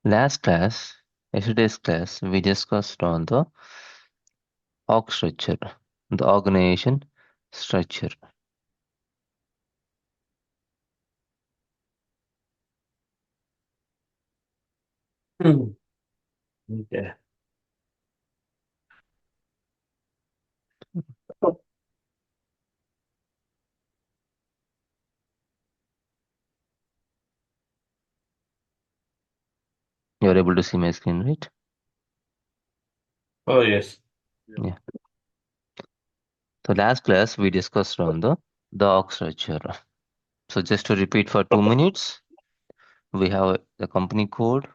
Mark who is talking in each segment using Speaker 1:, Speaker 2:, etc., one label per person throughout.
Speaker 1: Last class, yesterday's class, we discussed on the org structure, the organization structure.
Speaker 2: Okay.
Speaker 1: You're able to see my screen, right?
Speaker 2: Oh, yes.
Speaker 1: Yeah. So last class, we discussed on the org structure. So just to repeat for 2 minutes, we have the company code.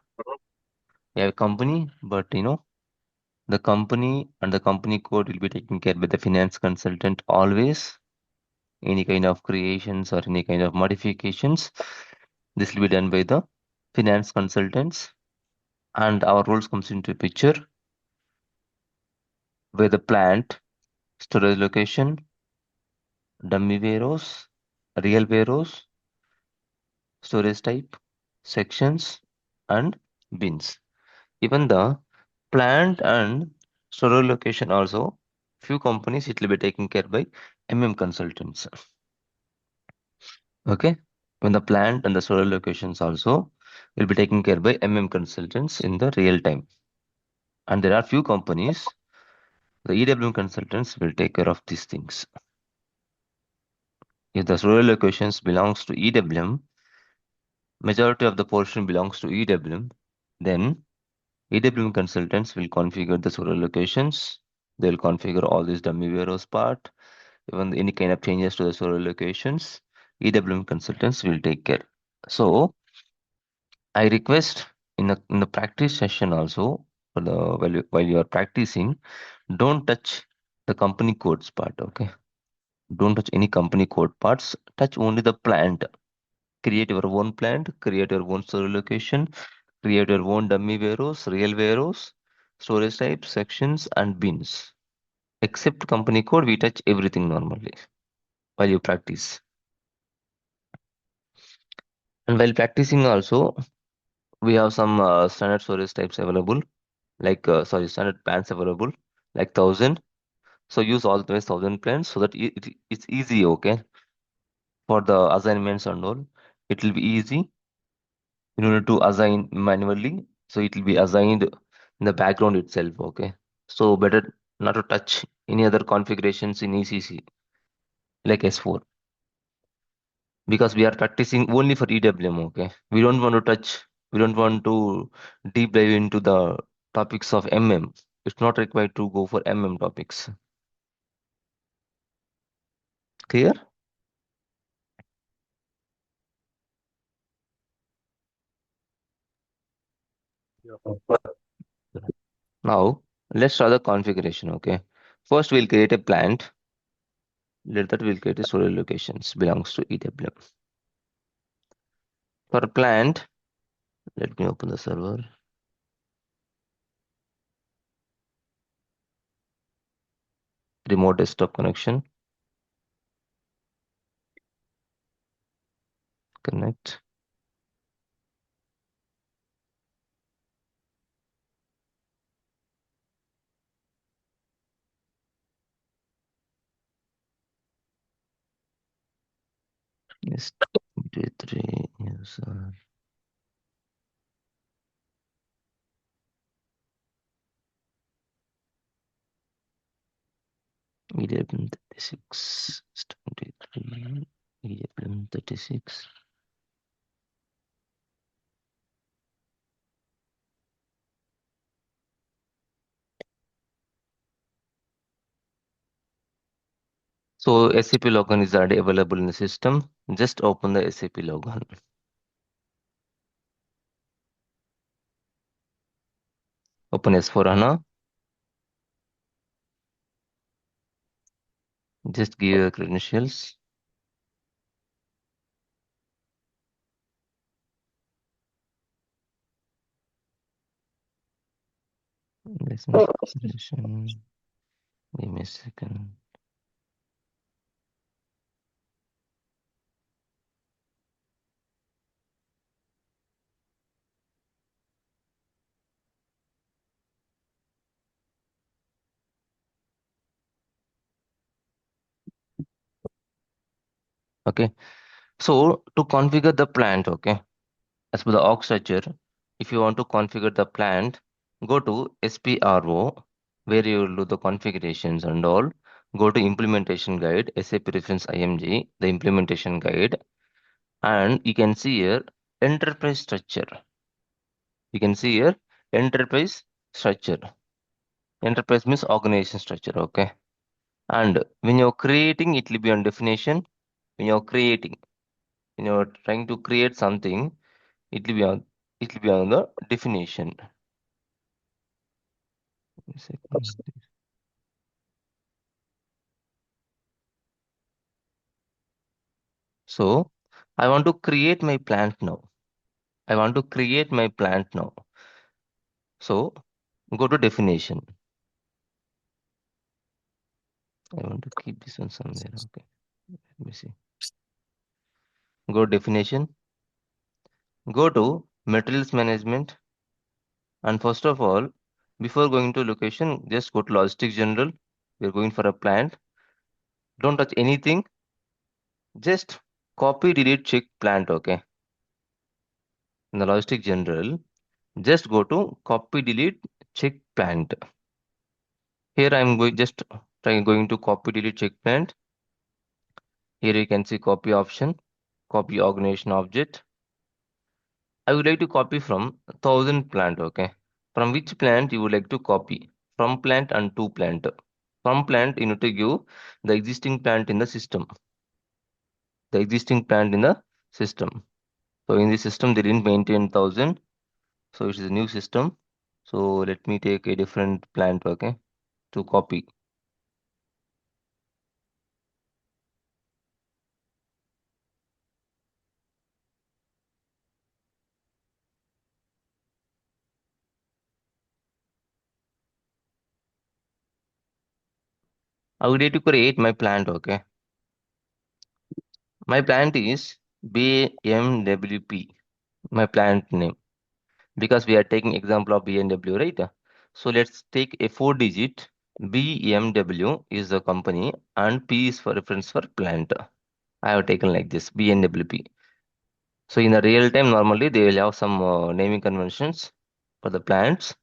Speaker 1: We have a company, but the company and the company code will be taken care by the finance consultant always. Any kind of creations or any kind of modifications, this will be done by the finance consultants. And our roles comes into picture where the plant, storage location, dummy warehouse, real warehouse, storage type, sections, and bins. Even the plant and storage location also, few companies it will be taken care by MM consultants. Okay. When the plant and the storage locations also will be taken care by MM consultants in the real time. And there are few companies, the EWM consultants will take care of these things. If the storage locations belongs to EWM, majority of the portion belongs to EWM, then EWM consultants will configure the storage locations. They'll configure all these dummy warehouse part, even any kind of changes to the storage locations. EWM consultants will take care. So I request in the practice session also for the while you are practicing, don't touch the company codes part. Okay, don't touch any company code parts. Touch only the plant. Create your own plant. Create your own storage location. Create your own dummy warehouse, real warehouse, storage types, sections, and bins. Except company code, we touch everything normally while you practice. And while practicing also, we have some standard storage types available, like standard plans available, like 1,000. So use always 1,000 plans so that it's easy. Okay, for the assignments and all, it will be easy. You don't need to assign manually, so it will be assigned in the background itself. Okay, so better not to touch any other configurations in ECC like S4 because we are practicing only for EWM. Okay, we don't want to touch. We don't want to deep dive into the topics of MM. It's not required to go for MM topics. Clear? Now let's start the configuration. Okay, first we'll create a plant. Later that we'll create a storage locations belongs to EWM. For a plant, let me open the server. Remote desktop connection. Connect. Yes, 23 user. EWM 36. 23. EWM 36. So SAP login is already available in the system. Just open the SAP login. Open S4 HANA. Just give your credentials. License installation. Give me a second. Okay. So to configure the plant, okay, as per the org structure, if you want to configure the plant, go to SPRO, where you will do the configurations and all. Go to implementation guide, SAP reference IMG, the implementation guide, and you can see here enterprise structure. You can see here enterprise structure. Enterprise means organization structure, okay. And when you're creating, it will be on definition. When you're creating, when you're trying to create something, it will be on the definition. So I want to create my plant now. I want to create my plant now. So go to definition. I want to keep this one somewhere. Okay. Let me see. Go definition. Go to materials management. And first of all, before going to location, just go to logistics general. We're going for a plant. Don't touch anything. Just copy, delete, check plant. Okay. In the logistic general, just go to copy, delete, check plant. Here I'm going to copy, delete, check plant. Here you can see copy option, copy organization object. I would like to copy from 1000 plant. Okay. From which plant you would like to copy? From plant and to plant. From plant, you need to give the existing plant in the system. The existing plant in the system. So in this system, they didn't maintain 1000. So it is a new system. So let me take a different plant, okay, to copy. I would like to create my plant, okay. My plant is BMWP, my plant name, because we are taking example of BMW, right? So let's take a 4-digit. BMW is the company and P is for reference for plant. I have taken like this BNWP. So in the real time, normally they will have some naming conventions for the plants.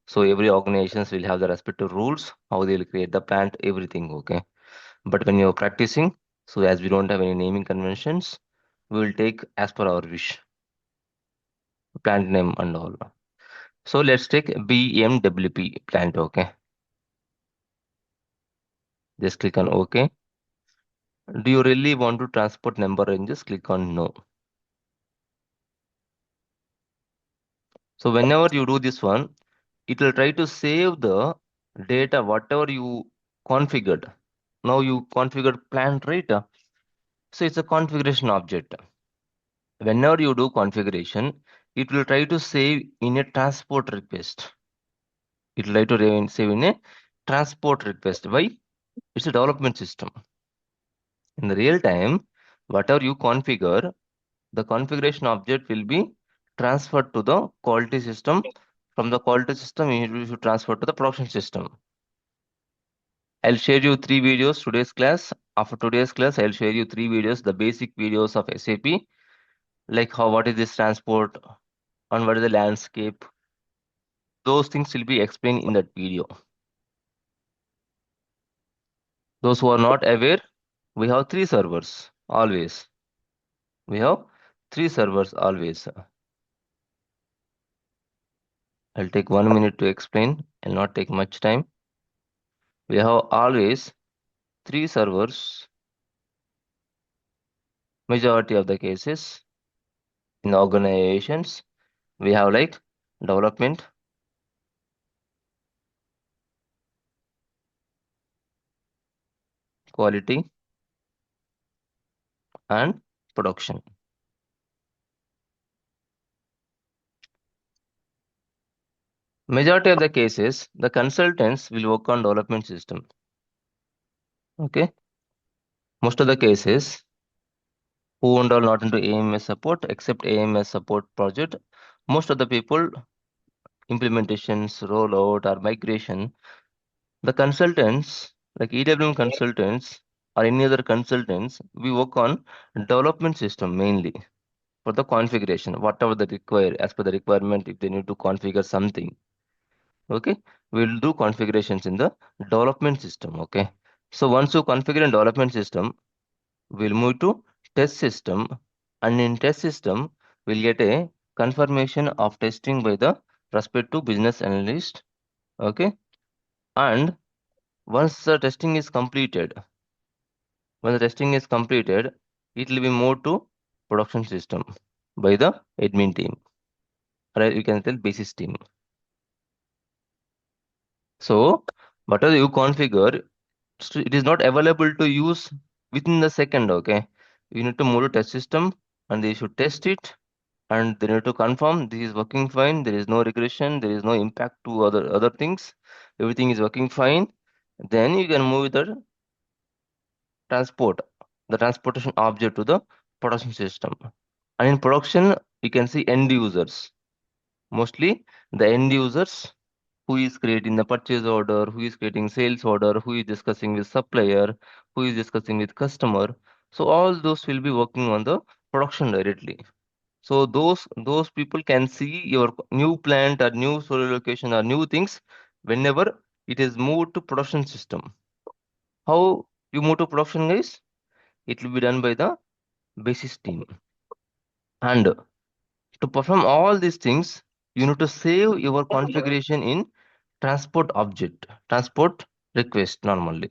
Speaker 1: So every organizations will have the respective rules, how they will create the plant, everything, okay. But when you're practicing, so as we don't have any naming conventions, we will take as per our wish, plant name and all. So let's take BMWP plant, okay. Just click on OK. Do you really want to transport number ranges? Click on no. So whenever you do this one, it will try to save the data, whatever you configured. Now you configured plant, right? So it's a configuration object. Whenever you do configuration, it will try to save in a transport request. It will try to save in a transport request. Why? It's a development system. In the real time, whatever you configure, the configuration object will be transferred to the quality system. From the quality system, you should transfer to the production system. I'll share you 3 videos today's class. After today's class, I'll share you 3 videos, the basic videos of SAP, like what is this transport and what is the landscape. Those things will be explained in that video. Those who are not aware, we have 3 servers always. We have 3 servers always. I'll take 1 minute to explain. I'll not take much time. We have always 3 servers, majority of the cases in organizations. We have like development, quality, and production. Majority of the cases, the consultants will work on development system. Okay. Most of the cases, who and all not into AMS support, except AMS support project, most of the people, implementations, rollout, or migration, the consultants, like EWM consultants, or any other consultants, we work on development system mainly for the configuration, whatever they require as per the requirement. If they need to configure something, okay, we'll do configurations in the development system. Okay, so once you configure in development system, we'll move to test system, and in test system, we'll get a confirmation of testing by the respective business analyst. Okay, and once the testing is completed, when the testing is completed, it will be moved to production system by the admin team, or you can tell basis team. So whatever you configure, it is not available to use within the second. Okay, you need to move to test system, and they should test it, and they need to confirm this is working fine. There is no regression. There is no impact to other things. Everything is working fine. Then you can move the transport, the transportation object to the production system. And in production, you can see end users. Mostly the end users who is creating the purchase order, who is creating sales order, who is discussing with supplier, who is discussing with customer. So all those will be working on the production directly. So those people can see your new plant or new solar location or new things whenever it is moved to production system. How you move to production, guys? It will be done by the basis team. And to perform all these things, you need to save your configuration in transport object, transport request normally.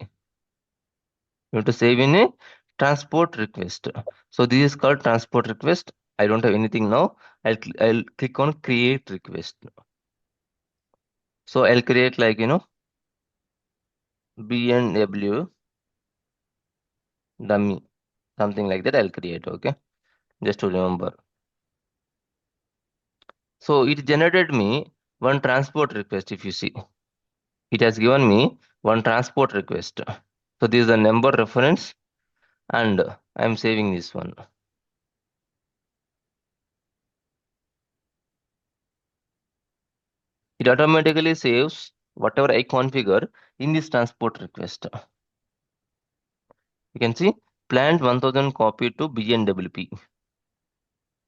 Speaker 1: You have to save in a transport request. So this is called transport request. I don't have anything now. I'll click on create request. So I'll create like BNW dummy, something like that. I'll create. Okay, just to remember. So it generated me one transport request. If you see, it has given me one transport request. So this is the number reference, and I'm saving this one. It automatically saves whatever I configure in this transport request. You can see plant 1000 copy to BNWP.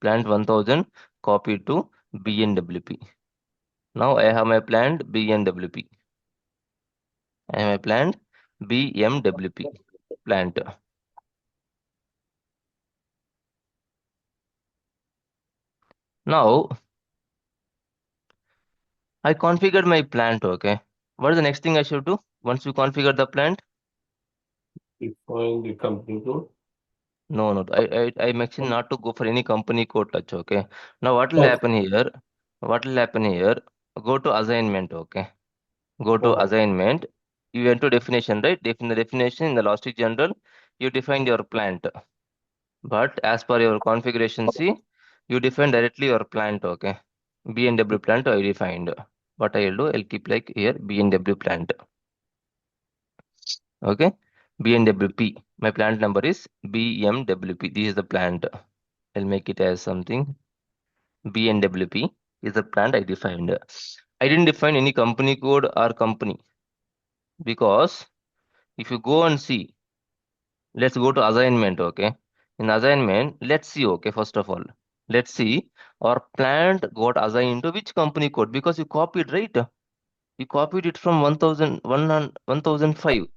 Speaker 1: Plant 1000 copy to BNWP. Now I have my plant BNWP. I have my plant BMWP plant. Now I configured my plant. Okay. What is the next thing I should do once you configure the plant?
Speaker 2: Define the company code.
Speaker 1: No, no. I mentioned not to go for any company code touch. Okay. Now what will
Speaker 2: Okay.
Speaker 1: happen here? What will happen here? Go to assignment. Okay. Go to
Speaker 2: Uh-huh.
Speaker 1: assignment. You went to definition, right? In the definition in the logistic general, you defined your plant. But as per your configuration C, you define directly your plant. Okay. BNW plant I defined. What I'll do, I'll keep like here BNW plant. Okay. BNWP. My plant number is BMWP. This is the plant. I'll make it as something. BNWP is the plant I defined. I didn't define any company code or company, because if you go and see, let's go to assignment. Okay. In assignment, let's see. Okay. First of all, let's see our plant got assigned to which company code, because you copied, right? You copied it from 1005.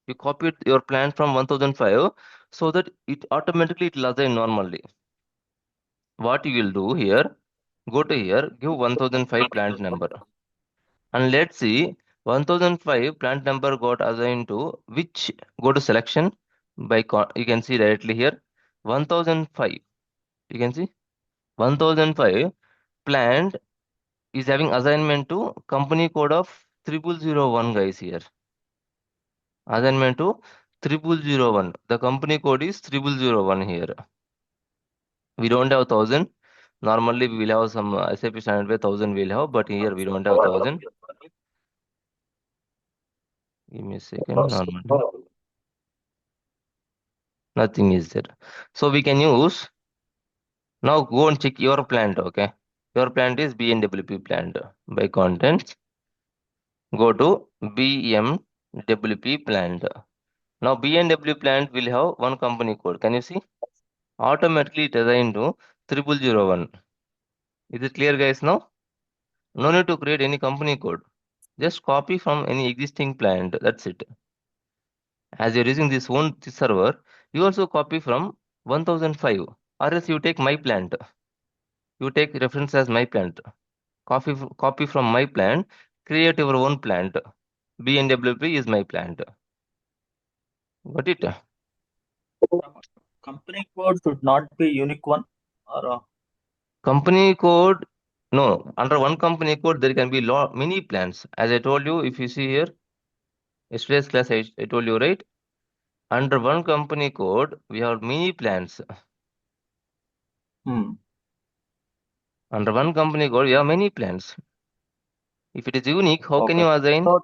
Speaker 1: You copied your plant from 1005, so that it automatically it will assign normally. What you will do here, go to here, give 1005 plant number, and let's see 1005 plant number got assigned to which. Go to selection by you can see directly here 1005. You can see 1005 plant is having assignment to company code of 0001, guys. Here assignment to 0001. The company code is 0001 here. We don't have 1000. Normally we will have some SAP standard way 1000 we'll have, but here we don't have 1000. Give me a second. Normally nothing is there. So we can use, now go and check your plant. Okay. Your plant is BNWP plant. By contents, go to BMWP plant. Now B&W plant will have one company code. Can you see? Automatically it assigned to 0001. Is it clear, guys, now? No need to create any company code. Just copy from any existing plant. That's it. As you're using this server, you also copy from 1005. Or else you take my plant. You take reference as my plant. Copy from my plant. Create your own plant. BNWP is my plant. Got it?
Speaker 3: Company code should not be unique one or
Speaker 1: Company code. No, under one company code, there can be many plants. As I told you, if you see here, yesterday's class, I told you, right? Under one company code, we have many plants.
Speaker 3: hmm.
Speaker 1: Under one company code, we have many plants. If it is unique, how can
Speaker 3: Okay.
Speaker 1: you assign?
Speaker 3: So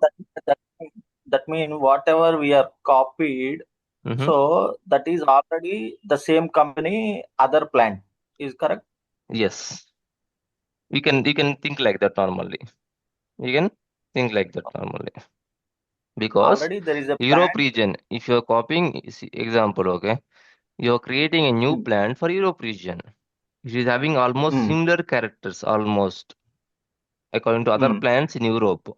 Speaker 3: that mean whatever we are copied,
Speaker 1: Mm-hmm.
Speaker 3: so that is already the same company, other plant. Is correct?
Speaker 1: Yes, you can think like that normally. You can think like that normally because
Speaker 3: Already there is a
Speaker 1: Europe
Speaker 3: plant.
Speaker 1: region. If you are copying, example, okay, you are creating a new
Speaker 3: Hmm.
Speaker 1: plant for Europe region. It is having almost
Speaker 3: Hmm.
Speaker 1: similar characters, almost according to other
Speaker 3: Hmm.
Speaker 1: plants in Europe.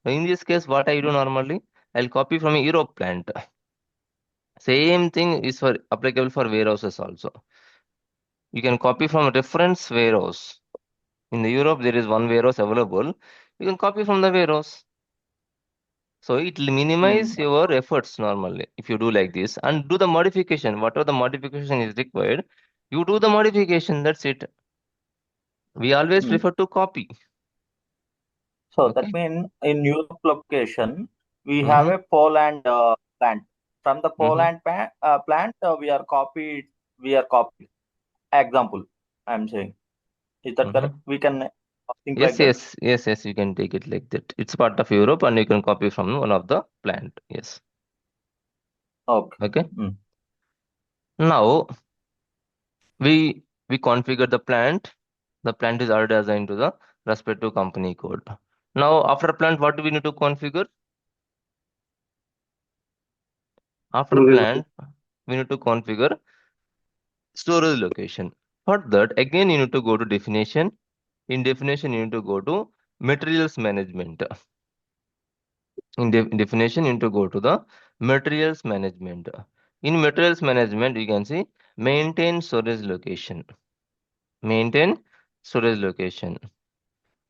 Speaker 1: So in this case, what I do normally, I'll copy from a Europe plant. Same thing is for applicable for warehouses also. You can copy from a reference warehouse. In the Europe, there is one warehouse available. You can copy from the warehouse. So it will
Speaker 3: Hmm.
Speaker 1: minimize your efforts normally if you do like this and do the modification. Whatever the modification is required, you do the modification. That's it. We always
Speaker 3: Hmm.
Speaker 1: prefer to copy.
Speaker 3: So that
Speaker 1: Okay.
Speaker 3: means in Europe location, we have
Speaker 1: Mm-hmm.
Speaker 3: a Poland plant. From the
Speaker 1: Mm-hmm.
Speaker 3: Plant, We are copied. Example, I'm saying. Is that correct?
Speaker 1: Mm-hmm.
Speaker 3: We can think
Speaker 1: Yes,
Speaker 3: like that.
Speaker 1: yes, yes, yes. You can take it like that. It's part of Europe, and you can copy from one of the plant. Yes.
Speaker 3: Okay.
Speaker 1: Okay.
Speaker 3: Hmm.
Speaker 1: Now we configure the plant. The plant is already assigned to the respective company code. Now after plant, what do we need to configure? After
Speaker 2: Storage.
Speaker 1: plant, we need to configure storage location. For that, again you need to go to definition. In definition, you need to go to materials management. In definition, you need to go to the materials management. In materials management, you can see maintain storage location. Maintain storage location.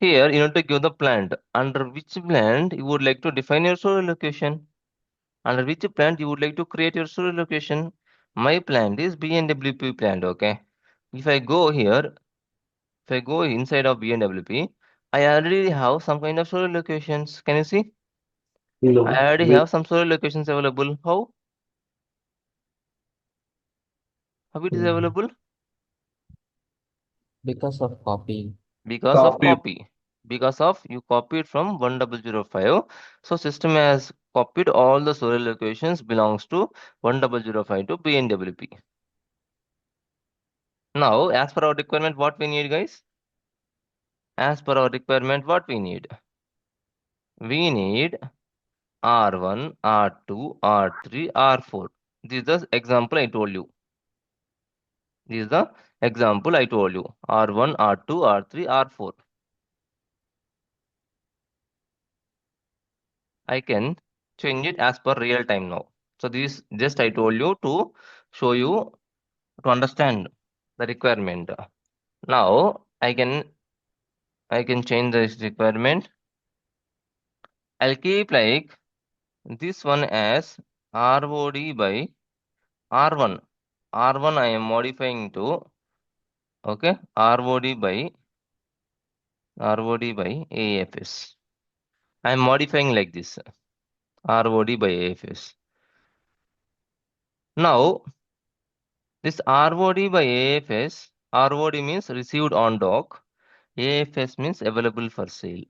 Speaker 1: Here, you need to give the plant. Under which plant you would like to define your storage location? Under which plant you would like to create your storage location? My plant is BNWP plant, okay? If I go here, if I go inside of BNWP, I already have some kind of storage locations. Can you see? I
Speaker 2: No.
Speaker 1: already
Speaker 2: We
Speaker 1: have some storage locations available. How? How it is available?
Speaker 4: Because of copying.
Speaker 1: Because of
Speaker 2: copy.
Speaker 1: copy. Because of you copied from 1005. So system has copied all the storage locations belongs to 1005 to BNWP. Now, as per our requirement, what we need, guys? As per our requirement, what we need? We need R1, R2, R3, R4. This is the example I told you. This is the example I told you. R1, R2, R3, R4. I can change it as per real time now. So this just I told you to show you to understand the requirement. Now I can change this requirement. I'll keep like this one as ROD by R1. R1 I am modifying to okay ROD by AFS. I am modifying like this ROD by AFS. Now this ROD by AFS, ROD means received on dock, AFS means available for sale.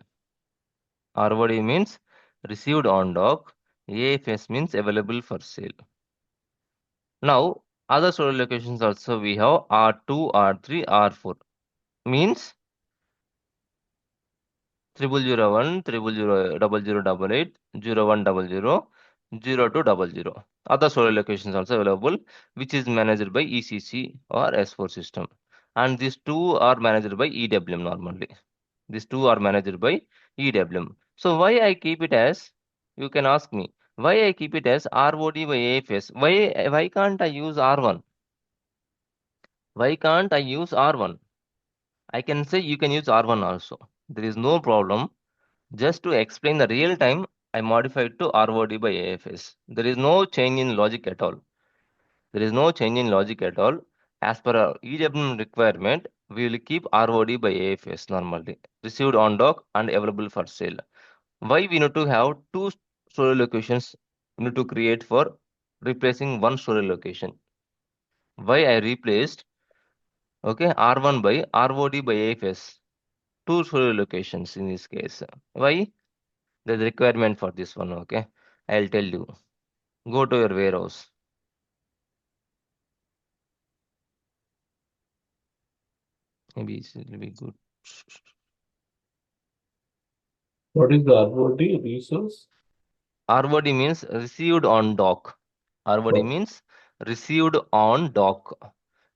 Speaker 1: ROD means received on dock, AFS means available for sale. Now other storage locations also we have R2, R3, R4 means 0001, 000088, 0100, 0 to 00. Other storage locations also available, which is managed by ECC or S4 system. And these two are managed by EWM normally. These two are managed by EWM. So why I keep it as, you can ask me, why I keep it as ROD by AFS? Why can't I use R1? Why can't I use R1? I can say you can use R1 also. There is no problem. Just to explain the real time, I modified to ROD by AFS. There is no change in logic at all. There is no change in logic at all. As per our EWM requirement, we will keep ROD by AFS normally. Received on dock and available for sale. Why we need to have two storage locations we need to create for replacing one storage location? Why I replaced R1 by ROD by AFS? Two storage locations in this case. Why? There's requirement for this one. I'll tell you. Go to your warehouse. Maybe it will be good.
Speaker 2: What is the ROD resource?
Speaker 1: ROD means received on dock. ROD
Speaker 2: Oh.
Speaker 1: means received on dock.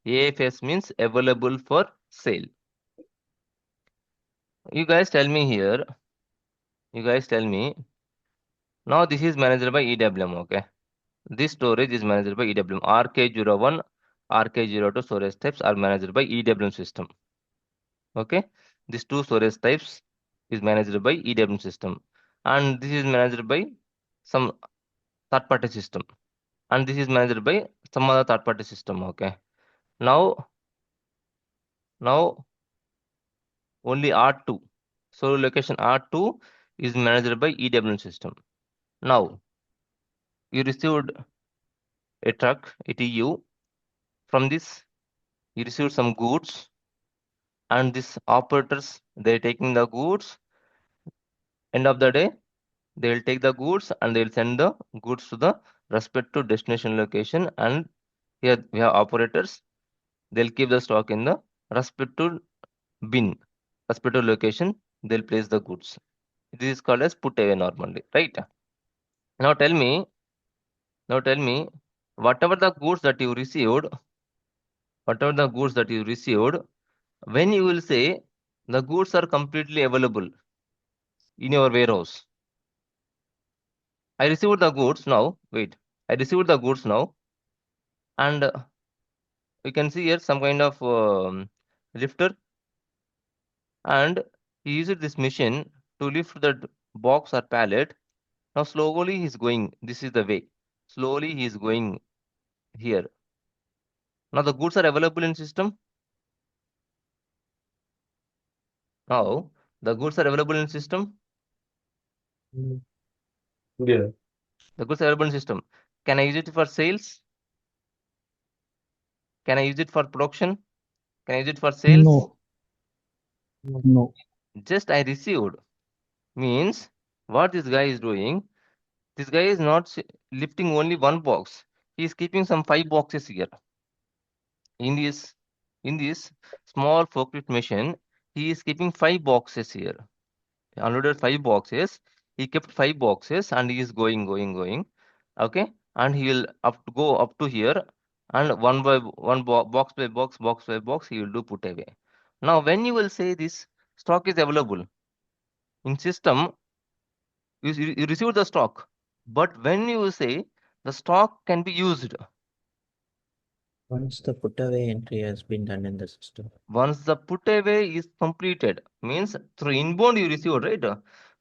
Speaker 1: AFS means available for sale. You guys tell me here. You guys tell me. Now this is managed by EWM. This storage is managed by EWM. RK01, RK02 storage types are managed by EWM system. These two storage types is managed by EWM system, and this is managed by some third party system, and this is managed by some other third party system. Now only R2, so location R2 is managed by EWM system. Now you received a truck, a TU. From this you received some goods, and these operators, they're taking the goods. End of the day, they will take the goods and they will send the goods to the respective destination location. And here we have operators. They'll keep the stock in the respective bin, respective location. They'll place the goods. This is called as put away normally, right? Now tell me, whatever the goods that you received, when you will say the goods are completely available in your warehouse. I received the goods now. Wait, I received the goods now, and we can see here some kind of lifter, and he used this machine to lift the box or pallet. Now slowly he's going. This is the way. Slowly he is going here. Now the goods are available in system. Now the goods are available in system.
Speaker 2: Yeah.
Speaker 1: The goods are available in system. Can I use it for sales? Can I use it for production? Can I use it for sales?
Speaker 4: No. No.
Speaker 1: Just I received means what this guy is doing. This guy is not lifting only one box. He is keeping some 5 boxes here. In this small forklift machine, he is keeping 5 boxes here. He unloaded 5 boxes. He kept 5 boxes and he is going. And he will go up to here, and one by one, box by box, he will do put away. Now, when you will say this stock is available in system, you receive the stock. But when you say the stock can be used,
Speaker 4: Once the put away entry has been done in the system.
Speaker 1: once the put away is completed, means through inbound you receive, right?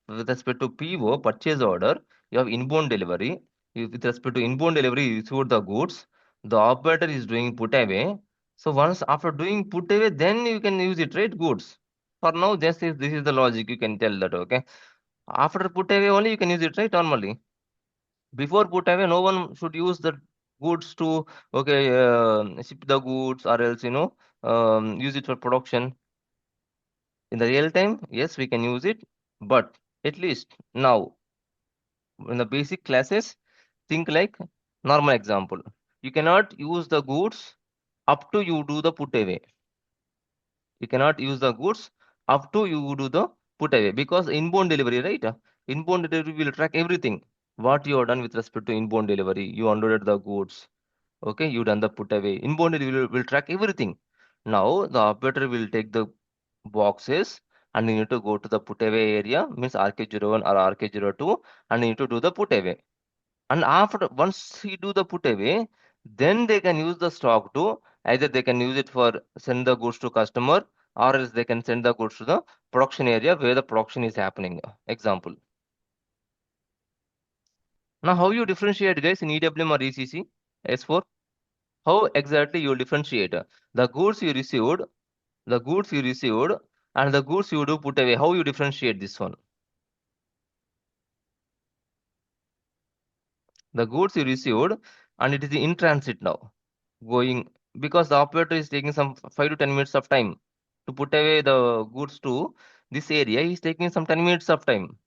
Speaker 1: With respect to PO, purchase order, you have inbound delivery. With respect to inbound delivery, you receive the goods. The operator is doing put away. So once after doing put away, then you can use it, right? Goods. For now, this is the logic. You can tell that, After put away only you can use it, right? Normally. Before put away, no one should use the goods to ship the goods, or else use it for production. In the real time, yes, we can use it, but at least now in the basic classes, think like normal example. You cannot use the goods up to you do the put away. You cannot use the goods up to you do the put away, because inbound delivery, right? Inbound delivery will track everything. What you have done with respect to inbound delivery? You unloaded the goods. Okay, you done the put away. Inbound delivery will track everything. Now the operator will take the boxes and you need to go to the put away area, means RK01 or RK02, and you need to do the put away. And after once he do the put away, then they can use the stock to either they can use it for send the goods to customer, or else they can send the goods to the production area where the production is happening. Example. Now how you differentiate, guys, in EWM or ECC? S4? How exactly you differentiate the goods you received, the goods you received, and the goods you do put away? How you differentiate this one? The goods you received, and it is in transit now, going, because the operator is taking some 5 to 10 minutes of time to put away the goods to this area. He's taking some 10 minutes of time.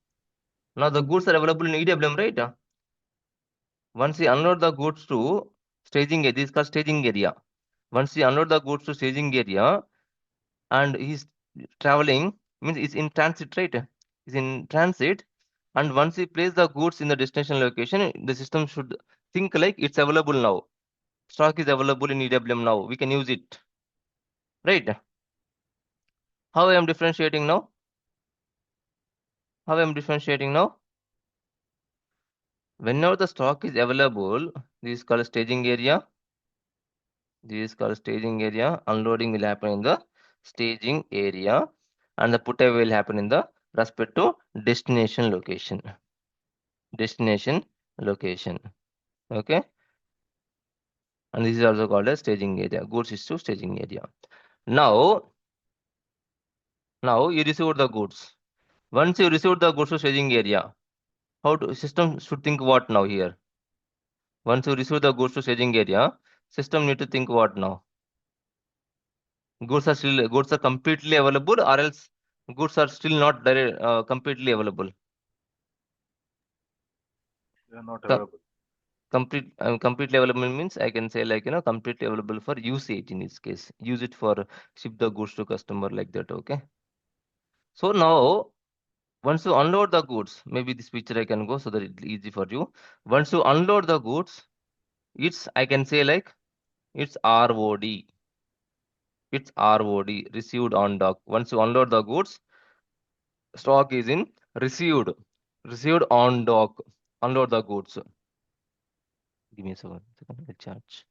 Speaker 1: Now the goods are available in EWM, right? Once he unload the goods to staging area, this is called staging area. Once he unload the goods to staging area, and he's traveling, means it's in transit, right? He's in transit, and once he place the goods in the destination location, the system should think like it's available now. Stock is available in EWM now. We can use it, right? How I am differentiating now? How I am differentiating now? Whenever the stock is available, this is called staging area. This is called staging area. Unloading will happen in the staging area, and the put away will happen in the respect to destination location. Destination location. Okay, and this is also called as staging area. Goods is to staging area. Now you received the goods. Once you received the goods to staging area, how to system should think what now here? Once you receive the goods to staging area, system need to think what now? Goods are completely available, or else goods are still not completely available.
Speaker 3: They are not
Speaker 1: Co-
Speaker 3: available.
Speaker 1: completely available means I can say like completely available for usage in this case. Use it for ship the goods to customer like that. Okay. So now once you unload the goods, maybe this picture I can go so that it's easy for you. Once you unload the goods, it's I can say like it's ROD. It's ROD, received on dock. Once you unload the goods, stock is in received. Received on dock. Unload the goods. Give me a second. I'll charge.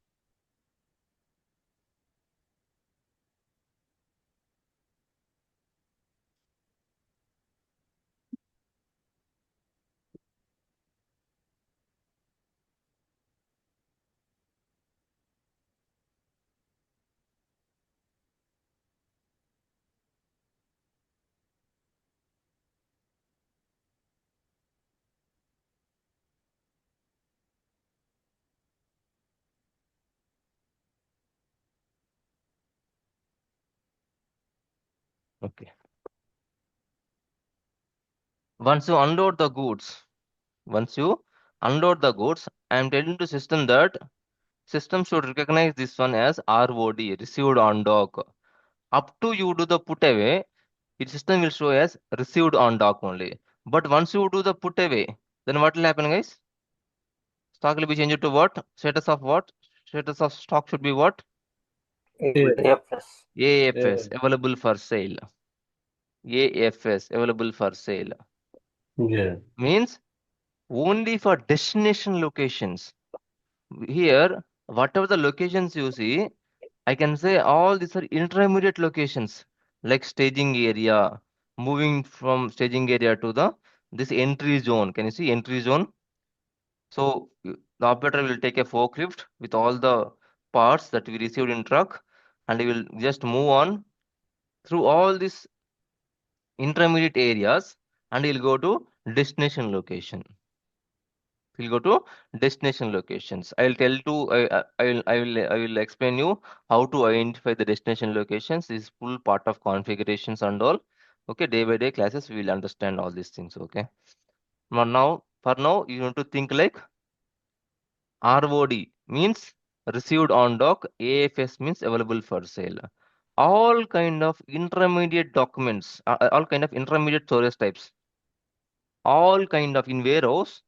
Speaker 1: Okay. Once you unload the goods, I am telling to system that system should recognize this one as ROD, received on dock. Up to you do the put away, its system will show as received on dock only. But once you do the put away, then what will happen, guys? Stock will be changed to what? Status of what? Status of stock should be what?
Speaker 3: AFS.
Speaker 1: AFS,
Speaker 2: Yeah.
Speaker 1: available for sale. AFS, available for sale.
Speaker 2: Yeah.
Speaker 1: Means only for destination locations. Here, whatever the locations you see, I can say all these are intermediate locations, like staging area, moving from staging area to the this entry zone. Can you see entry zone? So the operator will take a forklift with all the parts that we received in truck, and he will just move on through all these intermediate areas, and he'll go to destination location. He'll go to destination locations. I'll tell to I will explain you how to identify the destination locations. This is full part of configurations and all. Okay, day by day classes we will understand all these things. Okay. Now for now you need to think like ROD means received on dock. AFS means available for sale. All kind of intermediate documents, all kind of intermediate storage types, all kind of in warehouse,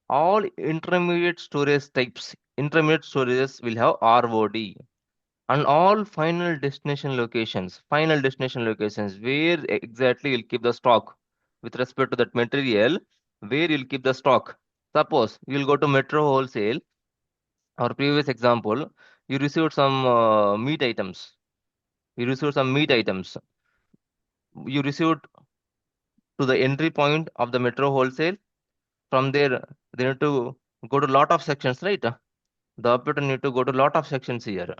Speaker 1: all intermediate storage types, intermediate storages will have ROD. And all final destination locations, where exactly you'll keep the stock with respect to that material, where you'll keep the stock. Suppose you'll go to Metro Wholesale, or previous example, you received some meat items. You received some meat items. You received to the entry point of the Metro Wholesale. From there, they need to go to lot of sections, right? The operator need to go to lot of sections here.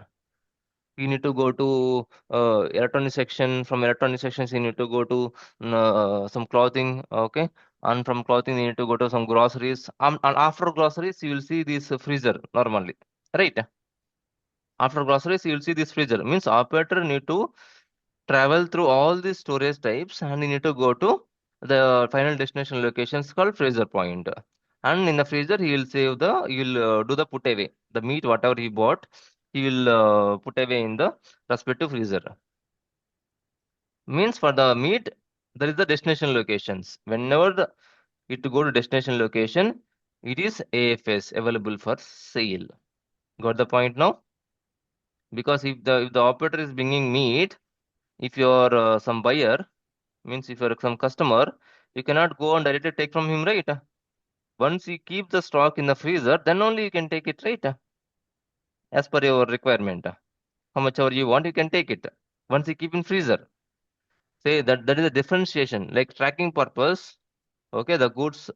Speaker 1: You need to go to electronic section. From electronic sections, you need to go to some clothing, okay? And from clothing, you need to go to some groceries. And after groceries, you will see this freezer normally, right? After groceries, you will see this freezer. Means operator need to travel through all these storage types, and you need to go to the final destination locations called freezer point. And in the freezer, he will save the, he will do the put away. The meat, whatever he bought, he will put away in the respective freezer. Means for the meat, there is the destination locations. Whenever it to go to destination location, it is AFS, available for sale. Got the point now? Because if the operator is bringing meat, if you're some buyer, means if you're some customer, you cannot go and directly take from him, right? Once you keep the stock in the freezer, then only you can take it, right? As per your requirement. How much ever you want, you can take it. Once you keep in freezer. Say that is a differentiation. Like tracking purpose, okay, the goods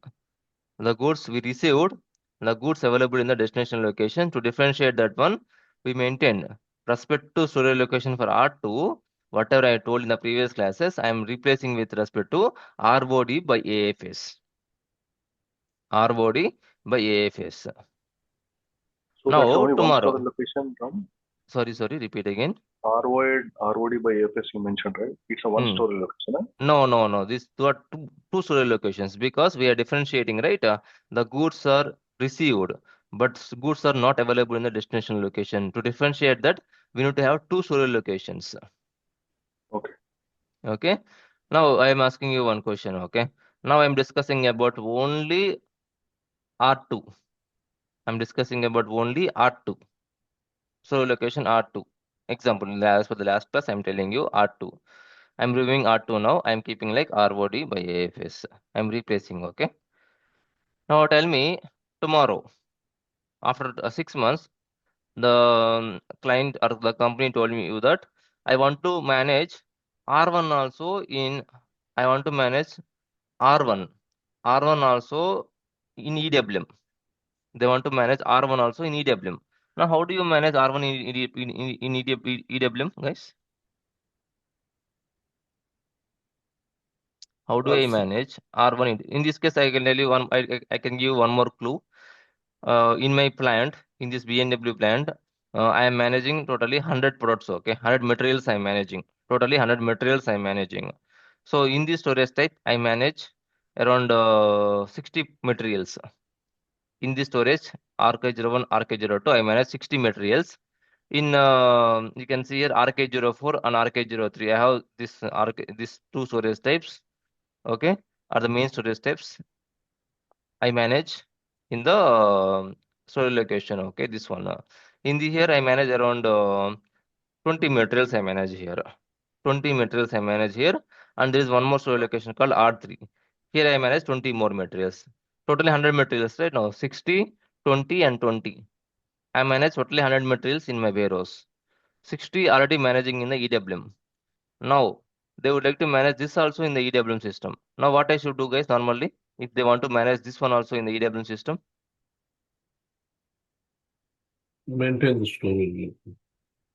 Speaker 1: we received, the goods available in the destination location, to differentiate that one, we maintain respect to storage location for R2. Whatever I told in the previous classes, I am replacing with respect to ROD by AFS. ROD by AFS.
Speaker 5: So
Speaker 1: Now
Speaker 5: that's only one
Speaker 1: tomorrow.
Speaker 5: storage location from
Speaker 1: Sorry, repeat again.
Speaker 5: ROD by AFS you mentioned, right? It's a one storage location, huh?
Speaker 1: No. These two are two storage locations, because we are differentiating, right? The goods are received, but goods are not available in the destination location. To differentiate that, we need to have two storage locations.
Speaker 5: Okay.
Speaker 1: Okay. Now I am asking you one question. Okay. Now I am discussing about only R2. I'm discussing about only R2. Storage location R2. Example, as for the last class, I'm telling you R2. I'm removing R2 now. I'm keeping like ROD by AFS. I'm replacing, okay? Now tell me, tomorrow, after 6 months, the client or the company told me you that I want to manage R1 also in, I want to manage R1. R1 also in EWM. They want to manage R1 also in EWM. Now, how do you manage R1 in EWM, guys? How do I manage R1? In this case, I can tell you one. I can give one more clue. In my plant, in this BNW plant, I am managing totally 100 products. Okay, 100 materials I am managing. Totally 100 materials I am managing. So in this storage type, I manage around 60 materials. In this storage, RK01, RK02, I manage 60 materials. In you can see here RK04 and RK03. I have this two storage types. Okay, are the main storage types I manage in the storage location. Okay, this one. In the here I manage around 20 materials I manage here. 20 materials I manage here, and there is one more storage location called R3. Here I manage 20 more materials. Totally 100 materials, right? Now 60, 20, and 20. I manage totally 100 materials in my warehouse. 60 already managing in the EWM. Now, they would like to manage this also in the EWM system. Now, what I should do, guys, normally, if they want to manage this one also in the EWM system,
Speaker 2: Maintain the storage.